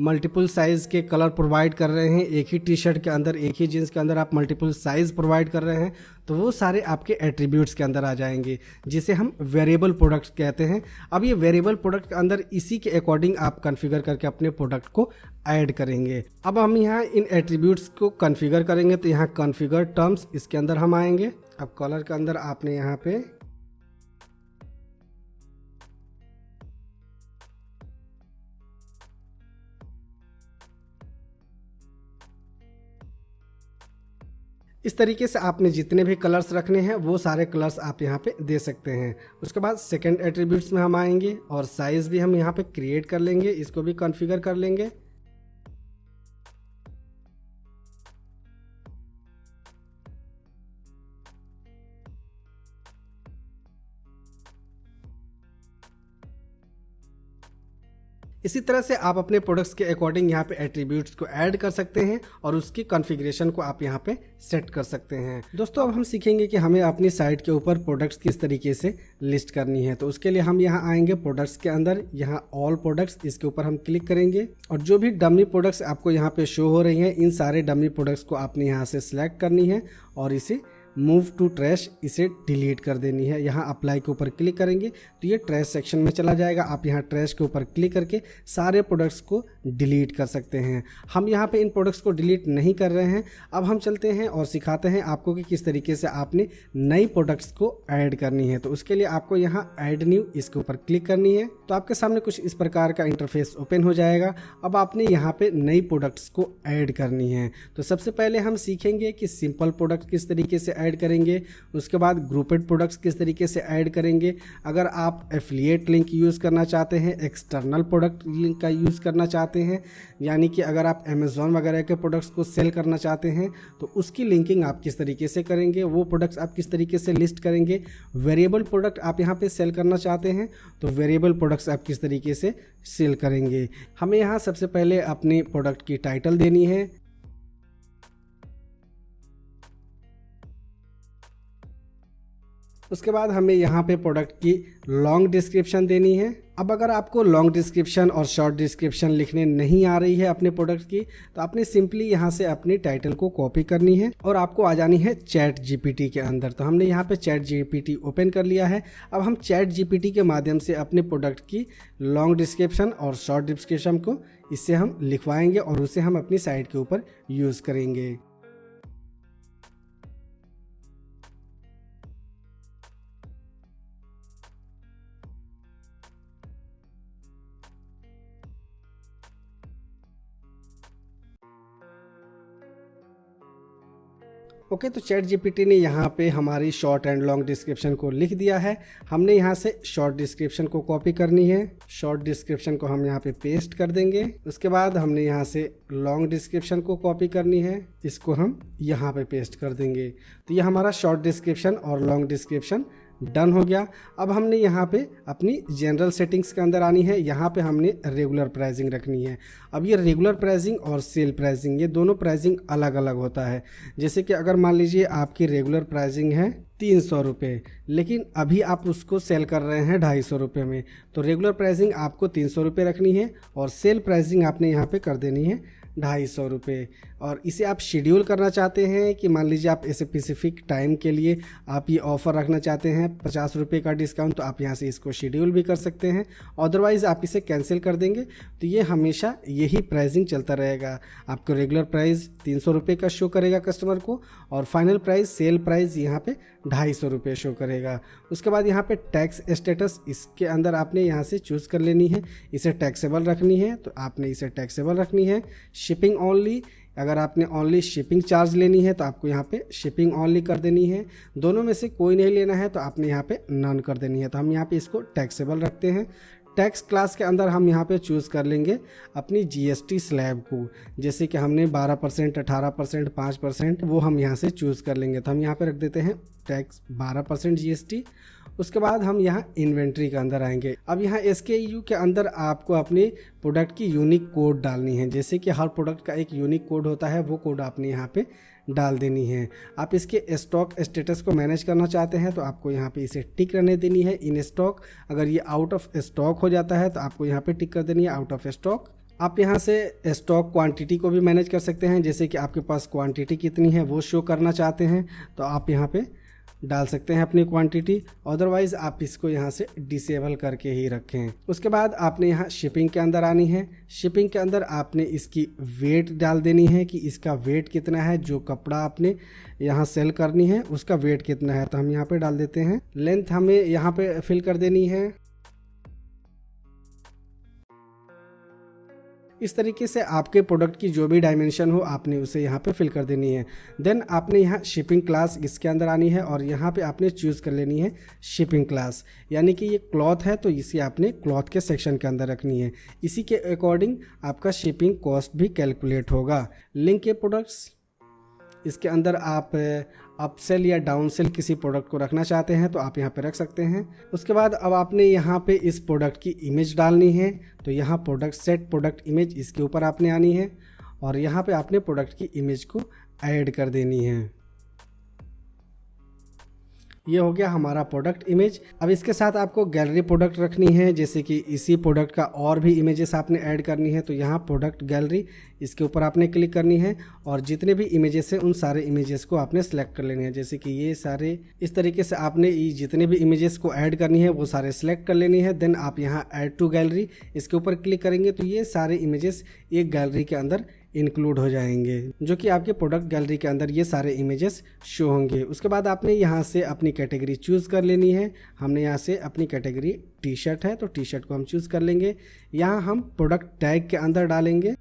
मल्टीपल साइज़ के कलर प्रोवाइड कर रहे हैं, एक ही टी शर्ट के अंदर, एक ही जीन्स के अंदर आप मल्टीपल साइज़ प्रोवाइड कर रहे हैं, तो वो सारे आपके एट्रीब्यूट्स के अंदर आ जाएंगे, जिसे हम वेरिएबल प्रोडक्ट कहते हैं। अब ये वेरिएबल प्रोडक्ट के अंदर इसी के अकॉर्डिंग आप कॉन्फ़िगर करके अपने प्रोडक्ट को ऐड करेंगे। अब हम यहाँ इन एट्रीब्यूट्स को कॉन्फ़िगर करेंगे, तो यहाँ कॉन्फ़िगर टर्म्स, इसके अंदर हम आएंगे। अब कलर के अंदर आपने यहाँ पे इस तरीके से आपने जितने भी कलर्स रखने हैं वो सारे कलर्स आप यहाँ पे दे सकते हैं। उसके बाद सेकंड एट्रीब्यूट्स में हम आएंगे और साइज़ भी हम यहाँ पे क्रिएट कर लेंगे, इसको भी कॉन्फ़िगर कर लेंगे। इसी तरह से आप अपने प्रोडक्ट्स के अकॉर्डिंग यहाँ पे एट्रीब्यूट्स को ऐड कर सकते हैं और उसकी कॉन्फ़िगरेशन को आप यहाँ पे सेट कर सकते हैं। दोस्तों अब हम सीखेंगे कि हमें अपनी साइट के ऊपर प्रोडक्ट्स किस तरीके से लिस्ट करनी है। तो उसके लिए हम यहाँ आएंगे प्रोडक्ट्स के अंदर, यहाँ ऑल प्रोडक्ट्स, इसके ऊपर हम क्लिक करेंगे और जो भी डमी प्रोडक्ट्स आपको यहाँ पे शो हो रही हैं, इन सारे डमी प्रोडक्ट्स को आपने यहाँ से सिलेक्ट करनी है और इसे मूव टू ट्रैश, इसे डिलीट कर देनी है। यहाँ अप्लाई के ऊपर क्लिक करेंगे तो ये ट्रैश सेक्शन में चला जाएगा। आप यहाँ ट्रैश के ऊपर क्लिक करके सारे प्रोडक्ट्स को डिलीट कर सकते हैं। हम यहाँ पे इन प्रोडक्ट्स को डिलीट नहीं कर रहे हैं। अब हम चलते हैं और सिखाते हैं आपको कि किस तरीके से आपने नई प्रोडक्ट्स को ऐड करनी है। तो उसके लिए आपको यहाँ ऐड न्यू, इसके ऊपर क्लिक करनी है। तो आपके सामने कुछ इस प्रकार का इंटरफेस ओपन हो जाएगा। अब आपने यहाँ पे नई प्रोडक्ट्स को ऐड करनी है। तो सबसे पहले हम सीखेंगे कि सिंपल प्रोडक्ट किस तरीके से ऐड करेंगे, उसके बाद ग्रुपेड प्रोडक्ट्स किस तरीके से ऐड करेंगे। अगर आप एफिलिएट लिंक यूज़ करना चाहते हैं, एक्सटर्नल प्रोडक्ट लिंक का यूज़ करना चाहते हैं, यानी कि अगर आप अमेज़ॉन वगैरह के प्रोडक्ट्स को सेल करना चाहते हैं तो उसकी लिंकिंग आप किस तरीके से करेंगे, वो प्रोडक्ट्स आप किस तरीके से लिस्ट करेंगे। वेरिएबल प्रोडक्ट आप यहाँ पे सेल करना चाहते हैं तो वेरिएबल प्रोडक्ट्स आप किस तरीके से सेल करेंगे। हमें यहाँ सबसे पहले अपनी प्रोडक्ट की टाइटल देनी है। उसके बाद हमें यहाँ पे प्रोडक्ट की लॉन्ग डिस्क्रिप्शन देनी है। अब अगर आपको लॉन्ग डिस्क्रिप्शन और शॉर्ट डिस्क्रिप्शन लिखने नहीं आ रही है अपने प्रोडक्ट की, तो आपने सिंपली यहाँ से अपनी टाइटल को कॉपी करनी है और आपको आ जानी है चैट जीपीटी के अंदर। तो हमने यहाँ पे चैट जीपीटी ओपन कर लिया है। अब हम चैट जीपीटी के माध्यम से अपने प्रोडक्ट की लॉन्ग डिस्क्रिप्शन और शॉर्ट डिस्क्रिप्शन को इससे हम लिखवाएंगे और उसे हम अपनी साइट के ऊपर यूज़ करेंगे। ओके, तो चैट जीपीटी ने यहाँ पे हमारी शॉर्ट एंड लॉन्ग डिस्क्रिप्शन को लिख दिया है। हमने यहाँ से शॉर्ट डिस्क्रिप्शन को कॉपी करनी है। शॉर्ट डिस्क्रिप्शन को हम यहाँ पे पेस्ट कर देंगे। उसके बाद हमने यहाँ से लॉन्ग डिस्क्रिप्शन को कॉपी करनी है, इसको हम यहाँ पे पेस्ट कर देंगे। तो ये हमारा शॉर्ट डिस्क्रिप्शन और लॉन्ग डिस्क्रिप्शन डन हो गया। अब हमने यहाँ पे अपनी जनरल सेटिंग्स के अंदर आनी है। यहाँ पे हमने रेगुलर प्राइसिंग रखनी है। अब ये रेगुलर प्राइसिंग और सेल प्राइसिंग, ये दोनों प्राइसिंग अलग अलग होता है। जैसे कि अगर मान लीजिए आपकी रेगुलर प्राइसिंग है 300 रुपये, लेकिन अभी आप उसको सेल कर रहे हैं 250 रुपये में, तो रेगुलर प्राइसिंग आपको 300 रुपये रखनी है और सेल प्राइसिंग आपने यहाँ पे कर देनी है 250 रुपये। और इसे आप शेड्यूल करना चाहते हैं कि मान लीजिए आप स्पेसिफिक टाइम के लिए आप ये ऑफ़र रखना चाहते हैं 50 रुपये का डिस्काउंट, तो आप यहाँ से इसको शेड्यूल भी कर सकते हैं। अदरवाइज़ आप इसे कैंसिल कर देंगे तो ये हमेशा यही प्राइसिंग चलता रहेगा। आपको रेगुलर प्राइस 300 रुपये का शो करेगा कस्टमर को और फाइनल प्राइस, सेल प्राइस यहाँ पे 250 रुपये शो करेगा। उसके बाद यहाँ पे टैक्स स्टेटस, इसके अंदर आपने यहाँ से चूज़ कर लेनी है। इसे टैक्सेबल रखनी है तो आपने इसे टैक्सेबल रखनी है। शिपिंग ओनली, अगर आपने ओनली शिपिंग चार्ज लेनी है तो आपको यहाँ पे शिपिंग ओनली कर देनी है। दोनों में से कोई नहीं लेना है तो आपने यहाँ पे नन कर देनी है। तो हम यहाँ पे इसको टैक्सेबल रखते हैं। टैक्स क्लास के अंदर हम यहाँ पे चूज़ कर लेंगे अपनी जीएसटी स्लैब को, जैसे कि हमने 12%, 18%, 5%, वो हम यहाँ से चूज़ कर लेंगे। तो हम यहाँ पे रख देते हैं टैक्स 12% जीएसटी। उसके बाद हम यहाँ इन्वेंट्री के अंदर आएंगे। अब यहाँ SKU के अंदर आपको अपने प्रोडक्ट की यूनिक कोड डालनी है। जैसे कि हर प्रोडक्ट का एक यूनिक कोड होता है, वो कोड आपने यहाँ पे डाल देनी है। आप इसके स्टॉक स्टेटस को मैनेज करना चाहते हैं तो आपको यहाँ पे इसे टिक रहने देनी है इन स्टॉक। अगर ये आउट ऑफ स्टॉक हो जाता है तो आपको यहाँ पे टिक कर देनी है आउट ऑफ स्टॉक। आप यहाँ से स्टॉक क्वांटिटी को भी मैनेज कर सकते हैं, जैसे कि आपके पास क्वांटिटी कितनी है वो शो करना चाहते हैं तो आप यहाँ पे डाल सकते हैं अपनी क्वांटिटी, अदरवाइज़ आप इसको यहाँ से डिसेबल करके ही रखें। उसके बाद आपने यहाँ शिपिंग के अंदर आनी है। शिपिंग के अंदर आपने इसकी वेट डाल देनी है कि इसका वेट कितना है, जो कपड़ा आपने यहाँ सेल करनी है उसका वेट कितना है। तो हम यहाँ पे डाल देते हैं। लेंथ हमें यहाँ पे फिल कर देनी है। इस तरीके से आपके प्रोडक्ट की जो भी डायमेंशन हो आपने उसे यहाँ पे फिल कर देनी है। देन आपने यहाँ शिपिंग क्लास इसके अंदर आनी है और यहाँ पे आपने चूज़ कर लेनी है शिपिंग क्लास, यानी कि ये क्लॉथ है तो इसे आपने क्लॉथ के सेक्शन के अंदर रखनी है। इसी के अकॉर्डिंग आपका शिपिंग कॉस्ट भी कैलकुलेट होगा। लिंक के प्रोडक्ट्स, इसके अंदर आप अपसेल या डाउनसेल किसी प्रोडक्ट को रखना चाहते हैं तो आप यहाँ पे रख सकते हैं। उसके बाद अब आपने यहाँ पे इस प्रोडक्ट की इमेज डालनी है, तो यहाँ प्रोडक्ट सेट प्रोडक्ट इमेज इसके ऊपर आपने आनी है और यहाँ पे आपने प्रोडक्ट की इमेज को ऐड कर देनी है। ये हो गया हमारा प्रोडक्ट इमेज। अब इसके साथ आपको गैलरी प्रोडक्ट रखनी है, जैसे कि इसी प्रोडक्ट का और भी इमेजेस आपने ऐड करनी है। तो यहाँ प्रोडक्ट गैलरी इसके ऊपर आपने क्लिक करनी है और जितने भी इमेजेस हैं उन सारे इमेजेस को आपने सेलेक्ट कर लेने हैं। जैसे कि ये सारे इस तरीके से आपने जितने भी इमेजेस को ऐड करनी है वो सारे सेलेक्ट कर लेनी है। देन आप यहाँ ऐड टू गैलरी इसके ऊपर क्लिक करेंगे तो ये सारे इमेजेस एक गैलरी के अंदर इंक्लूड हो जाएंगे, जो कि आपके प्रोडक्ट गैलरी के अंदर ये सारे इमेजेस शो होंगे। उसके बाद आपने यहाँ से अपनी कैटेगरी चूज़ कर लेनी है। हमने यहाँ से अपनी कैटेगरी टी शर्ट है तो टी शर्ट को हम चूज़ कर लेंगे। यहाँ हम प्रोडक्ट टैग के अंदर डालेंगे।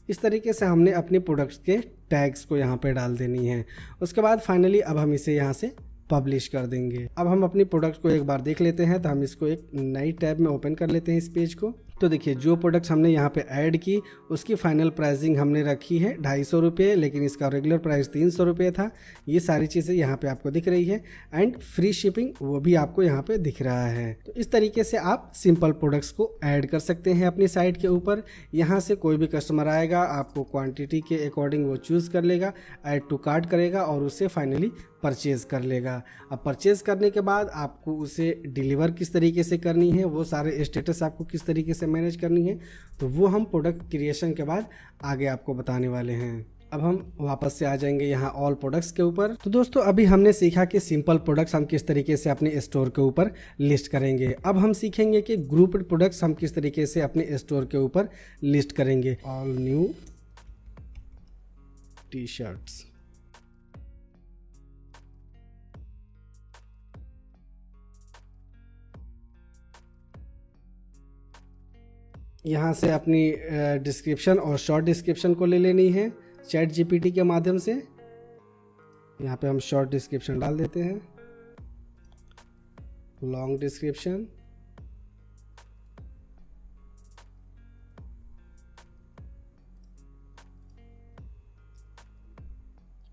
इस तरीके से हमने अपने प्रोडक्ट्स के टैग्स को यहाँ पे डाल देनी है। उसके बाद फाइनली अब हम इसे यहाँ से पब्लिश कर देंगे। अब हम अपनी प्रोडक्ट को एक बार देख लेते हैं, तो हम इसको एक नई टैब में ओपन कर लेते हैं इस पेज को। तो देखिए जो प्रोडक्ट्स हमने यहाँ पे ऐड की उसकी फाइनल प्राइसिंग हमने रखी है 250 रुपये, लेकिन इसका रेगुलर प्राइस 300 रुपये था। ये सारी चीज़ें यहाँ पे आपको दिख रही है एंड फ्री शिपिंग वो भी आपको यहाँ पे दिख रहा है। तो इस तरीके से आप सिंपल प्रोडक्ट्स को ऐड कर सकते हैं अपनी साइट के ऊपर। यहाँ से कोई भी कस्टमर आएगा, आपको क्वांटिटी के अकॉर्डिंग वो चूज़ कर लेगा, ऐड टू कार्ट करेगा और उससे फाइनली परचेज़ कर लेगा। अब परचेज़ करने के बाद आपको उसे डिलीवर किस तरीके से करनी है, वो सारे स्टेटस आपको किस तरीके से मैनेज करनी है, तो वो हम प्रोडक्ट क्रिएशन के बाद आगे आपको बताने वाले हैं। अब हम वापस से आ जाएंगे यहाँ ऑल प्रोडक्ट्स के ऊपर। तो दोस्तों अभी हमने सीखा कि सिंपल प्रोडक्ट्स हम किस तरीके से अपने स्टोर के ऊपर लिस्ट करेंगे। अब हम सीखेंगे कि ग्रुप्ड प्रोडक्ट्स हम किस तरीके से अपने स्टोर के ऊपर लिस्ट करेंगे। ऑल न्यू टी शर्ट्स, यहाँ से अपनी डिस्क्रिप्शन और शॉर्ट डिस्क्रिप्शन को ले लेनी है चैट जीपीटी के माध्यम से। यहाँ पे हम शॉर्ट डिस्क्रिप्शन डाल देते हैं, लॉन्ग डिस्क्रिप्शन,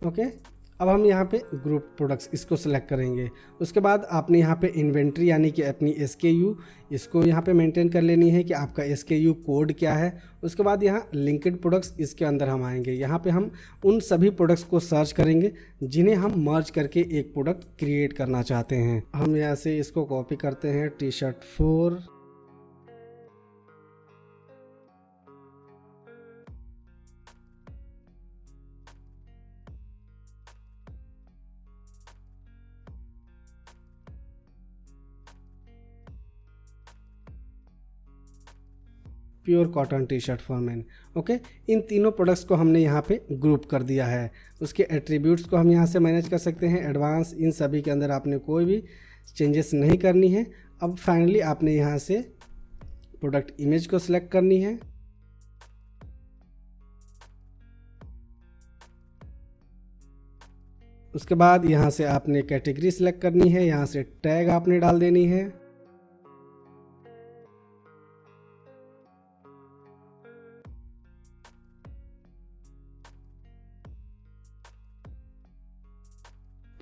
ओके। अब हम यहाँ पे ग्रुप प्रोडक्ट्स इसको सिलेक्ट करेंगे। उसके बाद आपने यहाँ पे इन्वेंट्री यानी कि अपनी SKU इसको यहाँ पे मेंटेन कर लेनी है कि आपका SKU कोड क्या है। उसके बाद यहाँ लिंक्ड प्रोडक्ट्स इसके अंदर हम आएंगे। यहाँ पे हम उन सभी प्रोडक्ट्स को सर्च करेंगे जिन्हें हम मर्ज करके एक प्रोडक्ट क्रिएट करना चाहते हैं। हम यहाँ से इसको कॉपी करते हैं, T shirt 4, pure cotton T shirt for men, okay. इन तीनों प्रोडक्ट्स को हमने यहाँ पे ग्रुप कर दिया है। उसके एट्रीब्यूट्स को हम यहाँ से मैनेज कर सकते हैं, एडवांस, इन सभी के अंदर आपने कोई भी चेंजेस नहीं करनी है। अब फाइनली आपने यहाँ से प्रोडक्ट इमेज को सिलेक्ट करनी है। उसके बाद यहाँ से आपने कैटेगरी सिलेक्ट करनी है, यहाँ से टैग आपने डाल देनी है।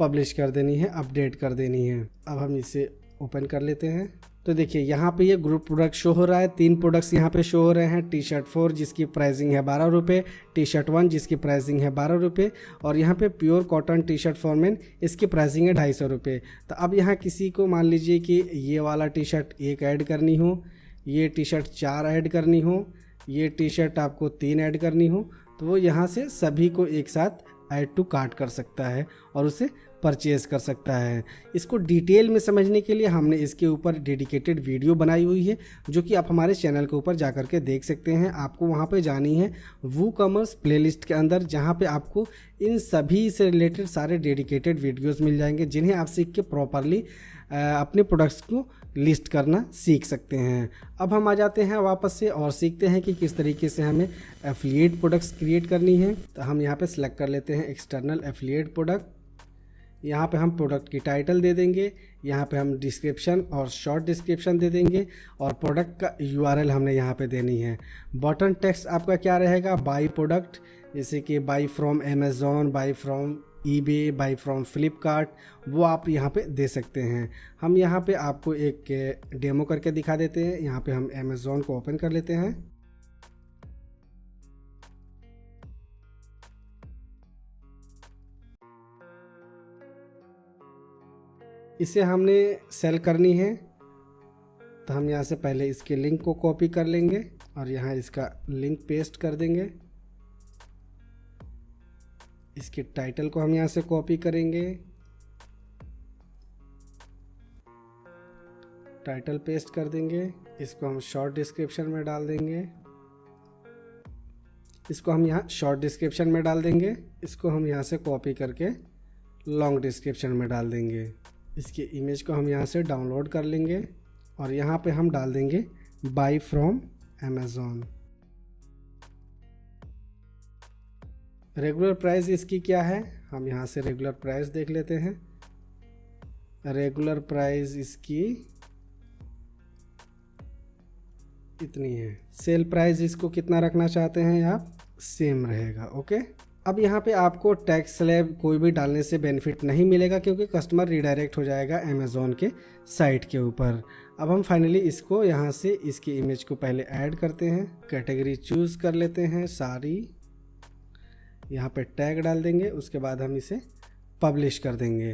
पब्लिश कर देनी है, अपडेट कर देनी है। अब हम इसे ओपन कर लेते हैं। तो देखिए यहाँ पे ये ग्रुप प्रोडक्ट शो हो रहा है। 3 प्रोडक्ट्स यहाँ पे शो हो रहे हैं। टी शर्ट 4 जिसकी प्राइसिंग है 12 रुपये, टी शर्ट 1 जिसकी प्राइसिंग है 12 रुपये, और यहाँ पे pure cotton T shirt for main इसकी प्राइसिंग है 250 रुपये। तो अब यहाँ किसी को मान लीजिए कि ये वाला टी शर्ट 1 ऐड करनी हो, ये टी शर्ट 4 ऐड करनी हो, ये टी शर्ट आपको 3 ऐड करनी हो, तो वो यहाँ से सभी को एक साथ ऐड टू कार्ट कर सकता है और उसे परचेज़ कर सकता है। इसको डिटेल में समझने के लिए हमने इसके ऊपर डेडिकेटेड वीडियो बनाई हुई है, जो कि आप हमारे चैनल के ऊपर जा कर के देख सकते हैं। आपको वहाँ पे जानी है वूकॉमर्स प्लेलिस्ट के अंदर, जहाँ पे आपको इन सभी से रिलेटेड सारे डेडिकेटेड वीडियोस मिल जाएंगे, जिन्हें आप सीख के प्रॉपरली अपने प्रोडक्ट्स को लिस्ट करना सीख सकते हैं। अब हम आ जाते हैं वापस से और सीखते हैं कि किस तरीके से हमें एफिलिएट प्रोडक्ट्स क्रिएट करनी है। तो हम यहाँ पे सिलेक्ट कर लेते हैं एक्सटर्नल एफिलिएट प्रोडक्ट। यहाँ पे हम प्रोडक्ट की टाइटल दे देंगे, यहाँ पे हम डिस्क्रिप्शन और शॉर्ट डिस्क्रिप्शन दे देंगे, और प्रोडक्ट का यूआरएल हमने यहाँ पे देनी है। बॉटम टेक्स्ट आपका क्या रहेगा, बाई प्रोडक्ट, जैसे कि by from Amazon, by from eBay, by from Flipkart, वो आप यहाँ पे दे सकते हैं। हम यहाँ पे आपको एक डेमो करके दिखा देते हैं। यहाँ पे हम अमेज़ॉन को ओपन कर लेते हैं। इसे हमने सेल करनी है, तो हम यहाँ से पहले इसके लिंक को कॉपी कर लेंगे और यहाँ इसका लिंक पेस्ट कर देंगे। इसके टाइटल को हम यहाँ से कॉपी करेंगे, टाइटल पेस्ट कर देंगे। इसको हम शॉर्ट डिस्क्रिप्शन में डाल देंगे, इसको हम यहाँ शॉर्ट डिस्क्रिप्शन में डाल देंगे। इसको हम यहाँ से कॉपी करके लॉन्ग डिस्क्रिप्शन में डाल देंगे। इसकी इमेज को हम यहाँ से डाउनलोड कर लेंगे और यहाँ पे हम डाल देंगे by from Amazon. Regular price इसकी क्या है, हम यहाँ से रेगुलर प्राइस देख लेते हैं। रेगुलर प्राइस इसकी इतनी है। सेल प्राइस इसको कितना रखना चाहते हैं आप, सेम रहेगा। ओके, अब यहाँ पे आपको टैक्स स्लैब कोई भी डालने से बेनिफिट नहीं मिलेगा, क्योंकि कस्टमर रिडायरेक्ट हो जाएगा अमेज़ॉन के साइट के ऊपर। अब हम फाइनली इसको यहाँ से इसकी इमेज को पहले ऐड करते हैं। कैटेगरी चूज़ कर लेते हैं सारी, यहाँ पे टैग डाल देंगे, उसके बाद हम इसे पब्लिश कर देंगे।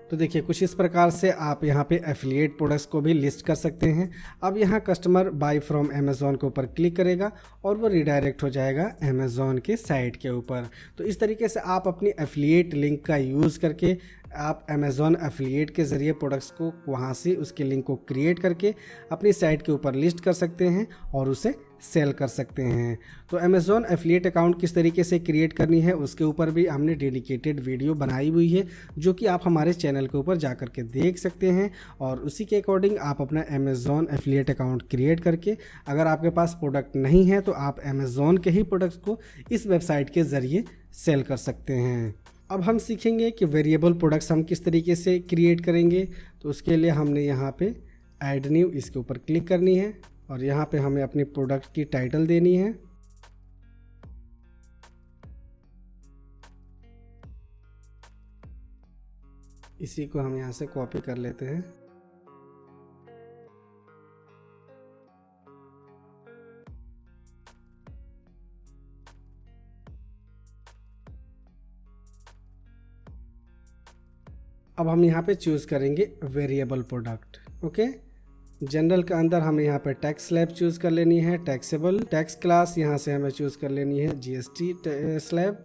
तो देखिए कुछ इस प्रकार से आप यहाँ पे एफिलिएट प्रोडक्ट्स को भी लिस्ट कर सकते हैं। अब यहाँ कस्टमर बाय फ्रॉम अमेज़ॉन के ऊपर क्लिक करेगा और वो रिडायरेक्ट हो जाएगा अमेज़ॉन के साइट के ऊपर। तो इस तरीके से आप अपनी एफिलिएट लिंक का यूज़ करके आप अमेज़ॉन एफिलिएट के ज़रिए प्रोडक्ट्स को वहाँ से उसके लिंक को क्रिएट करके अपनी साइट के ऊपर लिस्ट कर सकते हैं और उसे सेल कर सकते हैं। तो अमेज़ॉन एफिलिएट अकाउंट किस तरीके से क्रिएट करनी है उसके ऊपर भी हमने डेडिकेटेड वीडियो बनाई हुई है, जो कि आप हमारे चैनल के ऊपर जा कर के देख सकते हैं। और उसी के अकॉर्डिंग आप अपना अमेज़ॉन एफिलिएट अकाउंट क्रिएट करके, अगर आपके पास प्रोडक्ट नहीं है तो आप अमेज़ॉन के ही प्रोडक्ट्स को इस वेबसाइट के ज़रिए सेल कर सकते हैं। अब हम सीखेंगे कि वेरिएबल प्रोडक्ट्स हम किस तरीके से क्रिएट करेंगे। तो उसके लिए हमने यहाँ पे ऐड न्यू इसके ऊपर क्लिक करनी है और यहाँ पे हमें अपने प्रोडक्ट की टाइटल देनी है। इसी को हम यहाँ से कॉपी कर लेते हैं। अब हम यहाँ पे चूज़ करेंगे वेरिएबल प्रोडक्ट। ओके, जनरल के अंदर हमें यहाँ पे टैक्स स्लैब चूज़ कर लेनी है, टैक्सेबल टैक्स क्लास यहाँ से हमें चूज़ कर लेनी है जीएसटी स्लैब,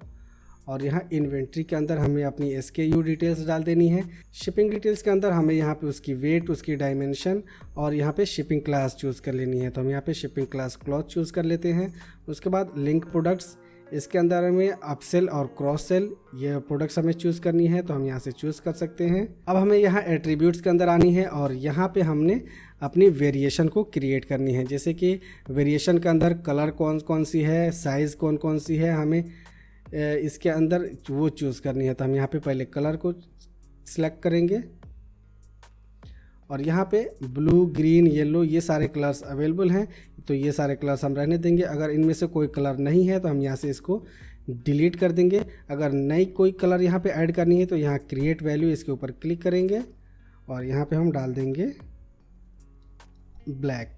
और यहाँ इन्वेंट्री के अंदर हमें अपनी SKU डिटेल्स डाल देनी है। शिपिंग डिटेल्स के अंदर हमें यहाँ पे उसकी वेट, उसकी डायमेंशन और यहाँ पे शिपिंग क्लास चूज़ कर लेनी है। तो हम यहाँ पे शिपिंग क्लास क्लॉथ चूज़ कर लेते हैं। उसके बाद लिंक प्रोडक्ट्स, इसके अंदर हमें अपसेल और क्रॉस सेल ये प्रोडक्ट्स हमें चूज़ करनी है, तो हम यहाँ से चूज़ कर सकते हैं। अब हमें यहाँ एट्रीब्यूट्स के अंदर आनी है और यहाँ पे हमने अपनी वेरिएशन को क्रिएट करनी है। जैसे कि वेरिएशन के अंदर कलर कौन कौन सी है, साइज़ कौन कौन सी है, हमें इसके अंदर वो चूज़ करनी है। तो हम यहाँ पे पहले कलर को सिलेक्ट करेंगे और यहाँ पे ब्लू, ग्रीन, येलो ये सारे कलर्स अवेलेबल हैं, तो ये सारे कलर्स हम रहने देंगे। अगर इनमें से कोई कलर नहीं है तो हम यहाँ से इसको डिलीट कर देंगे। अगर नई कोई कलर यहाँ पे ऐड करनी है तो यहाँ क्रिएट वैल्यू इसके ऊपर क्लिक करेंगे और यहाँ पे हम डाल देंगे ब्लैक।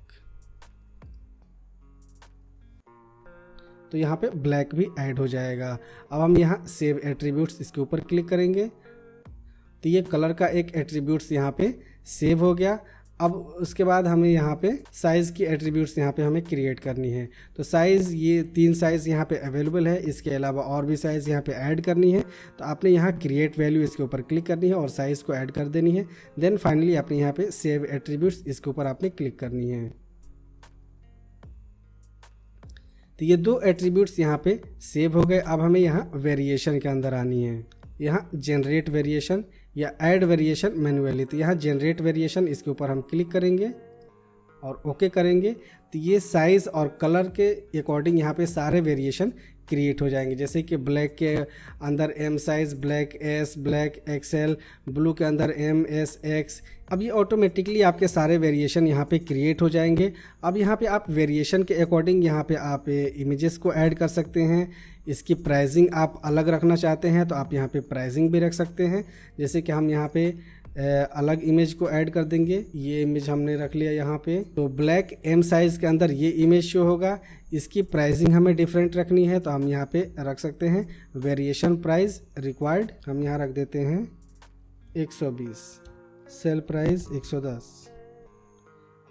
तो यहाँ पे ब्लैक भी ऐड हो जाएगा। अब हम यहाँ सेव एट्रीब्यूट्स इसके ऊपर क्लिक करेंगे तो ये कलर का एक एट्रीब्यूट्स यहाँ पे सेव हो गया। अब उसके बाद हमें यहाँ पे साइज़ की एट्रीब्यूट्स यहाँ पे हमें क्रिएट करनी है। तो साइज़, ये 3 साइज़ यहाँ पे अवेलेबल है, इसके अलावा और भी साइज़ यहाँ पे ऐड करनी है। तो आपने यहाँ क्रिएट वैल्यू इसके ऊपर क्लिक करनी है और साइज़ को ऐड कर देनी है। देन फाइनली आपने यहाँ पे सेव एट्रीब्यूट्स इसके ऊपर आपने क्लिक करनी है। तो ये 2 एट्रीब्यूट्स यहाँ पे सेव हो गए। अब हमें यहाँ वेरिएशन के अंदर आनी है, यहाँ जनरेट वेरिएशन या ऐड वेरिएशन मैन्युअली। तो यहाँ जनरेट वेरिएशन इसके ऊपर हम क्लिक करेंगे और ओके करेंगे तो ये साइज़ और कलर के अकॉर्डिंग यहाँ पे सारे वेरिएशन क्रिएट हो जाएंगे। जैसे कि ब्लैक के अंदर M size, black S, black XL, blue के अंदर एम एस एक्स। अब ये ऑटोमेटिकली आपके सारे वेरिएशन यहाँ पे क्रिएट हो जाएंगे। अब यहाँ पे आप वेरिएशन के अकॉर्डिंग यहाँ पे आप इमेजेस को ऐड कर सकते हैं। इसकी प्राइसिंग आप अलग रखना चाहते हैं तो आप यहाँ पे प्राइसिंग भी रख सकते हैं। जैसे कि हम यहाँ पे अलग इमेज को ऐड कर देंगे। ये इमेज हमने रख लिया यहाँ पे, तो ब्लैक एम साइज़ के अंदर ये इमेज शो होगा। इसकी प्राइसिंग हमें डिफरेंट रखनी है तो हम यहाँ पे रख सकते हैं वेरिएशन प्राइस रिक्वायर्ड, हम यहाँ रख देते हैं 120, सेल प्राइस 110।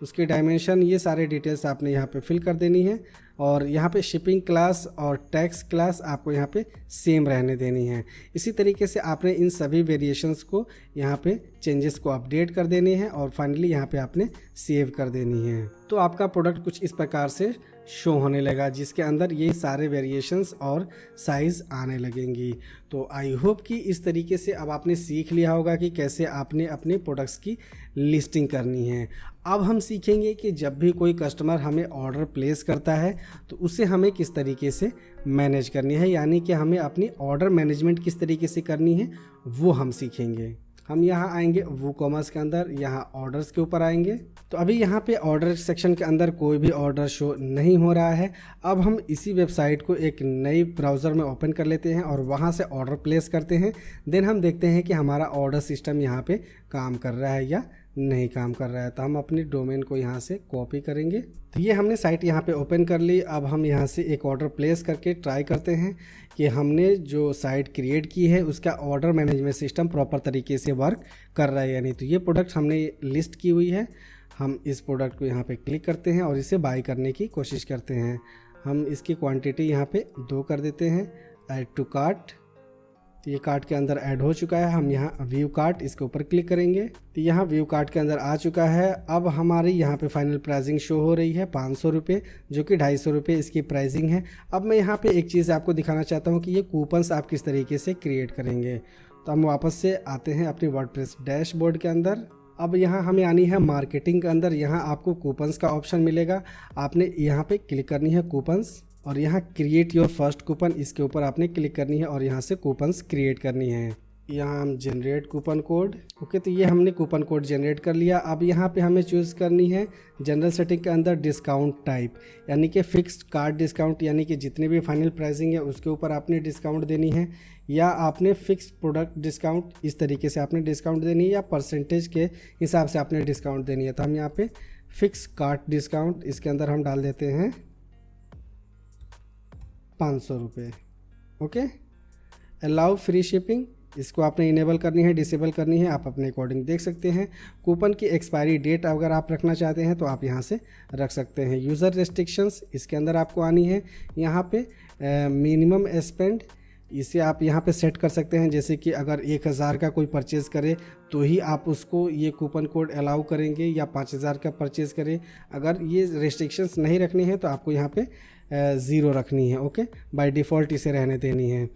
उसकी डायमेंशन, ये सारे डिटेल्स आपने यहाँ पे फिल कर देनी है और यहाँ पे शिपिंग क्लास और टैक्स क्लास आपको यहाँ पे सेम रहने देनी है। इसी तरीके से आपने इन सभी वेरिएशंस को यहाँ पे चेंजेस को अपडेट कर देने हैं और फाइनली यहाँ पे आपने सेव कर देनी है। तो आपका प्रोडक्ट कुछ इस प्रकार से शो होने लगा जिसके अंदर ये सारे वेरिएशंस और साइज़ आने लगेंगी। तो आई होप कि इस तरीके से अब आपने सीख लिया होगा कि कैसे आपने अपने प्रोडक्ट्स की लिस्टिंग करनी है। अब हम सीखेंगे कि जब भी कोई कस्टमर हमें ऑर्डर प्लेस करता है तो उसे हमें किस तरीके से मैनेज करनी है, यानी कि हमें अपनी ऑर्डर मैनेजमेंट किस तरीके से करनी है वो हम सीखेंगे। हम यहाँ आएंगे वूकॉमर्स के अंदर, यहाँ ऑर्डर्स के ऊपर आएंगे। तो अभी यहाँ पे ऑर्डर सेक्शन के अंदर कोई भी ऑर्डर शो नहीं हो रहा है। अब हम इसी वेबसाइट को एक नई ब्राउज़र में ओपन कर लेते हैं और वहाँ से ऑर्डर प्लेस करते हैं। देन हम देखते हैं कि हमारा ऑर्डर सिस्टम यहाँ पे काम कर रहा है या नहीं काम कर रहा है। तो हम अपनी डोमेन को यहाँ से कॉपी करेंगे। तो ये हमने साइट यहाँ पे ओपन कर ली। अब हम यहाँ से एक ऑर्डर प्लेस करके ट्राई करते हैं कि हमने जो साइट क्रिएट की है उसका ऑर्डर मैनेजमेंट सिस्टम प्रॉपर तरीके से वर्क कर रहा है या नहीं। तो ये प्रोडक्ट हमने लिस्ट की हुई है, हम इस प्रोडक्ट को यहाँ पे क्लिक करते हैं और इसे बाय करने की कोशिश करते हैं। हम इसकी क्वांटिटी यहाँ पे 2 कर देते हैं, ऐड टू कार्ट। तो ये कार्ट के अंदर ऐड हो चुका है। हम यहाँ व्यू कार्ट इसके ऊपर क्लिक करेंगे तो यहाँ व्यू कार्ट के अंदर आ चुका है। अब हमारी यहाँ पे फाइनल प्राइसिंग शो हो रही है 500 रुपये, जो कि 250 रुपये इसकी प्राइसिंग है। अब मैं यहाँ पे एक चीज़ आपको दिखाना चाहता हूँ कि ये कूपन्स आप किस तरीके से क्रिएट करेंगे। तो हम वापस से आते हैं अपनी वर्डप्रेस डैशबोर्ड के अंदर। अब यहाँ हमें आनी है मार्केटिंग के अंदर। यहाँ आपको कूपन्स का ऑप्शन मिलेगा, आपने यहाँ पे क्लिक करनी है कूपन्स और यहाँ क्रिएट योर फर्स्ट कूपन इसके ऊपर आपने क्लिक करनी है और यहाँ से कूपन्स क्रिएट करनी है। यहाँ हम जनरेट कूपन कोड, ओके। तो ये हमने कूपन कोड जनरेट कर लिया। अब यहाँ पे हमें चूज़ करनी है जनरल सेटिंग के अंदर डिस्काउंट टाइप, यानी कि फिक्स्ड कार्ड डिस्काउंट, यानी कि जितने भी फाइनल प्राइसिंग है उसके ऊपर आपने डिस्काउंट देनी है, या आपने फिक्स्ड प्रोडक्ट डिस्काउंट इस तरीके से आपने डिस्काउंट देनी है, या परसेंटेज के हिसाब से आपने डिस्काउंट देनी है। तो हम यहाँ पे फिक्स कार्ड डिस्काउंट इसके अंदर हम डाल देते हैं 500 रुपये, ओके। अलाउ फ्री शिपिंग इसको आपने इनेबल करनी है, डिसेबल करनी है, आप अपने अकॉर्डिंग देख सकते हैं। कूपन की एक्सपायरी डेट अगर आप रखना चाहते हैं तो आप यहाँ से रख सकते हैं। यूज़र रेस्ट्रिक्शंस इसके अंदर आपको आनी है। यहाँ पे मिनिमम स्पेंड इसे आप यहाँ पे सेट कर सकते हैं, जैसे कि अगर 1000 का कोई परचेज़ करे तो ही आप उसको ये कूपन कोड अलाउ करेंगे, या 5000 का परचेज़ करें। अगर ये रेस्ट्रिक्शंस नहीं रखनी है तो आपको यहाँ पे 0 रखनी है, ओके। बाय डिफ़ॉल्ट इसे रहने देनी है।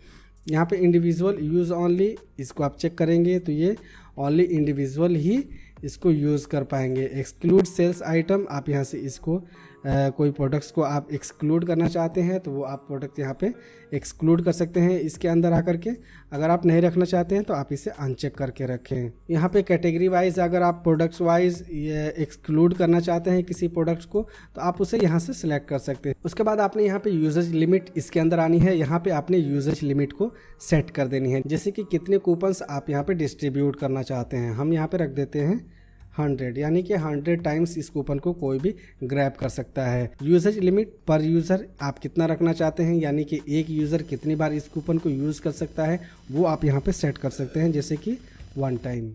यहाँ पे इंडिविजुअल यूज़ ओनली इसको आप चेक करेंगे तो ये ओनली इंडिविजुअल ही इसको यूज़ कर पाएंगे। एक्सक्लूड सेल्स आइटम आप यहाँ से इसको कोई प्रोडक्ट्स को आप एक्सक्लूड करना चाहते हैं तो वो आप प्रोडक्ट यहाँ पे एक्सक्लूड कर सकते हैं इसके अंदर आकर के। अगर आप नहीं रखना चाहते हैं तो आप इसे अनचेक करके रखें। यहाँ पे कैटेगरी वाइज अगर आप प्रोडक्ट्स वाइज ये एक्सक्लूड करना चाहते हैं किसी प्रोडक्ट्स को तो आप उसे यहाँ से सिलेक्ट कर सकते हैं। उसके बाद आपने यहाँ पे यूजेज लिमिट इसके अंदर आनी है। यहाँ पे आपने यूजेज लिमिट को सेट कर देनी है, जैसे कि कितने कूपन्स आप यहाँ पे डिस्ट्रीब्यूट करना चाहते हैं। हम यहाँ पे रख देते हैं 100, यानी कि 100 टाइम्स इस कूपन को कोई भी ग्रैब कर सकता है। यूजेज लिमिट पर यूज़र आप कितना रखना चाहते हैं, यानी कि एक यूज़र कितनी बार इस कूपन को यूज़ कर सकता है वो आप यहाँ पे सेट कर सकते हैं, जैसे कि 1 टाइम।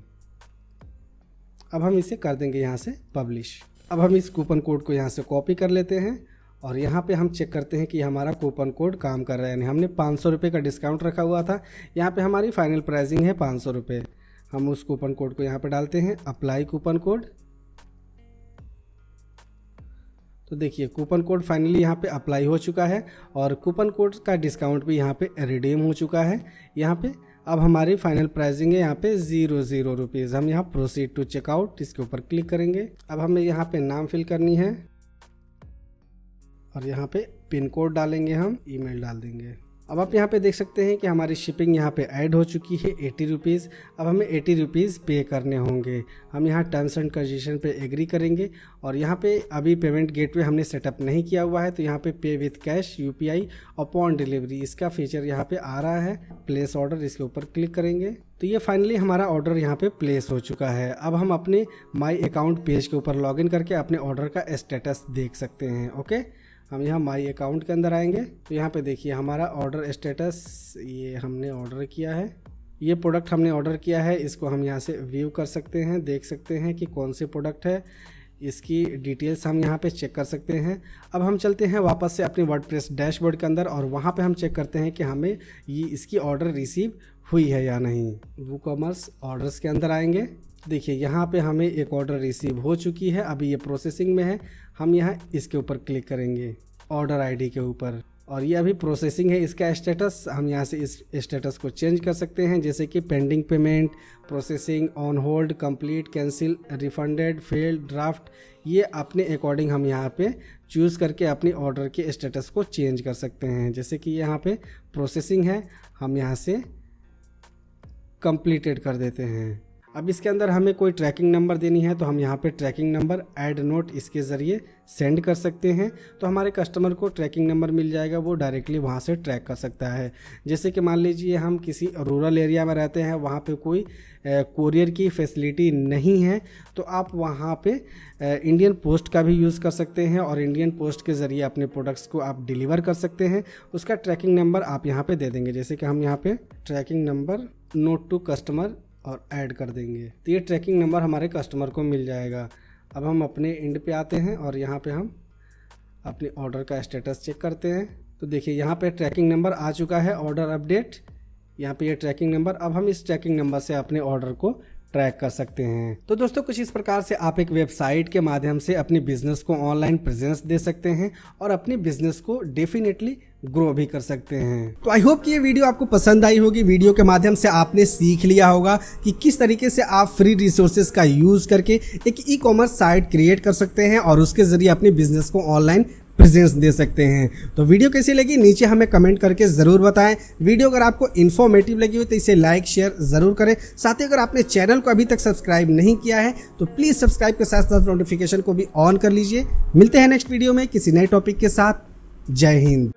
अब हम इसे कर देंगे यहाँ से पब्लिश। अब हम इस कूपन कोड को यहाँ से कॉपी कर लेते हैं और यहाँ पे हम चेक करते हैं कि हमारा कूपन कोड काम कर रहा है। यानी हमने 500 रुपये का डिस्काउंट रखा हुआ था, यहाँ पे हमारी फाइनल प्राइसिंग है 500 रुपये। हम उस कूपन कोड को यहाँ पे डालते हैं, अप्लाई कूपन कोड। तो देखिए कूपन कोड फाइनली यहाँ पे अप्लाई हो चुका है और कूपन कोड का डिस्काउंट भी यहाँ पे रिडीम हो चुका है। यहाँ पे अब हमारी फाइनल प्राइसिंग है यहाँ पे 00 रुपीज़। हम यहाँ प्रोसीड टू चेकआउट इसके ऊपर क्लिक करेंगे। अब हमें यहाँ पे नाम फिल करनी है और यहाँ पे पिन कोड डालेंगे, हम ईमेल डाल देंगे। अब आप यहाँ पे देख सकते हैं कि हमारी शिपिंग यहाँ पे ऐड हो चुकी है 80 रुपीज़। अब हमें 80 रुपीज़ पे करने होंगे। हम यहाँ टर्म्स एंड कंडीशन पे एग्री करेंगे और यहाँ पे अभी पेमेंट गेटवे हमने सेटअप नहीं किया हुआ है तो यहाँ पे पे with cash UPI upon delivery इसका फीचर यहाँ पे आ रहा है। प्लेस ऑर्डर इसके ऊपर क्लिक करेंगे तो ये फाइनली हमारा ऑर्डर यहाँ पे प्लेस हो चुका है। अब हम अपने माई अकाउंट पेज के ऊपर लॉगिन करके अपने ऑर्डर का स्टेटस देख सकते हैं। ओके, हम यहाँ माई अकाउंट के अंदर आएंगे तो यहाँ पे देखिए हमारा ऑर्डर स्टेटस, ये हमने ऑर्डर किया है, ये प्रोडक्ट हमने ऑर्डर किया है। इसको हम यहाँ से व्यू कर सकते हैं, देख सकते हैं कि कौन से प्रोडक्ट है, इसकी डिटेल्स हम यहाँ पे चेक कर सकते हैं। अब हम चलते हैं वापस से अपने वर्डप्रेस डैशबोर्ड के अंदर और वहाँ पे हम चेक करते हैं कि हमें ये इसकी ऑर्डर रिसीव हुई है या नहीं। वूकॉमर्स ऑर्डर्स के अंदर आएंगे, देखिए यहाँ पे हमें एक ऑर्डर रिसीव हो चुकी है, अभी ये प्रोसेसिंग में है। हम यहाँ इसके ऊपर क्लिक करेंगे ऑर्डर आईडी के ऊपर और ये अभी प्रोसेसिंग है। इसका स्टेटस हम यहाँ से इस स्टेटस को चेंज कर सकते हैं, जैसे कि pending payment, processing, on hold, complete, cancel, refunded, failed, draft. ये अपने अकॉर्डिंग हम यहाँ पे चूज़ करके अपनी ऑर्डर के स्टेटस को चेंज कर सकते हैं। जैसे कि यहाँ पे प्रोसेसिंग है, हम यहाँ से कंप्लीटेड कर देते हैं। अब इसके अंदर हमें कोई ट्रैकिंग नंबर देनी है तो हम यहाँ पे ट्रैकिंग नंबर ऐड नोट इसके ज़रिए सेंड कर सकते हैं तो हमारे कस्टमर को ट्रैकिंग नंबर मिल जाएगा, वो डायरेक्टली वहाँ से ट्रैक कर सकता है। जैसे कि मान लीजिए हम किसी रूरल एरिया में रहते हैं, वहाँ पे कोई कोरियर की फैसिलिटी नहीं है तो आप वहाँ पे इंडियन पोस्ट का भी यूज़ कर सकते हैं और इंडियन पोस्ट के ज़रिए अपने प्रोडक्ट्स को आप डिलीवर कर सकते हैं। उसका ट्रैकिंग नंबर आप यहाँ पे दे देंगे, जैसे कि हम यहाँ पे tracking number note to customer और ऐड कर देंगे तो ये ट्रैकिंग नंबर हमारे कस्टमर को मिल जाएगा। अब हम अपने एंड पे आते हैं और यहाँ पे हम अपने ऑर्डर का स्टेटस चेक करते हैं तो देखिए यहाँ पे ट्रैकिंग नंबर आ चुका है, ऑर्डर अपडेट, यहाँ पे ये ट्रैकिंग नंबर। अब हम इस ट्रैकिंग नंबर से अपने ऑर्डर को ट्रैक कर सकते हैं। तो दोस्तों कुछ इस प्रकार से आप एक वेबसाइट के माध्यम से अपने बिजनेस को ऑनलाइन प्रेजेंस दे सकते हैं और अपने बिजनेस को डेफिनेटली ग्रो भी कर सकते हैं। तो आई होप कि ये वीडियो आपको पसंद आई होगी। वीडियो के माध्यम से आपने सीख लिया होगा कि किस तरीके से आप फ्री रिसोर्सेज का यूज करके एक ई-कॉमर्स साइट क्रिएट कर सकते हैं और उसके जरिए अपने बिजनेस को ऑनलाइन प्रेजेंस दे सकते हैं। तो वीडियो कैसी लगी नीचे हमें कमेंट करके ज़रूर बताएं। वीडियो अगर आपको इन्फॉर्मेटिव लगी हो तो इसे लाइक शेयर ज़रूर करें। साथ ही अगर आपने चैनल को अभी तक सब्सक्राइब नहीं किया है तो प्लीज़ सब्सक्राइब के साथ साथ नोटिफिकेशन को भी ऑन कर लीजिए। मिलते हैं नेक्स्ट वीडियो में किसी नए टॉपिक के साथ। जय हिंद।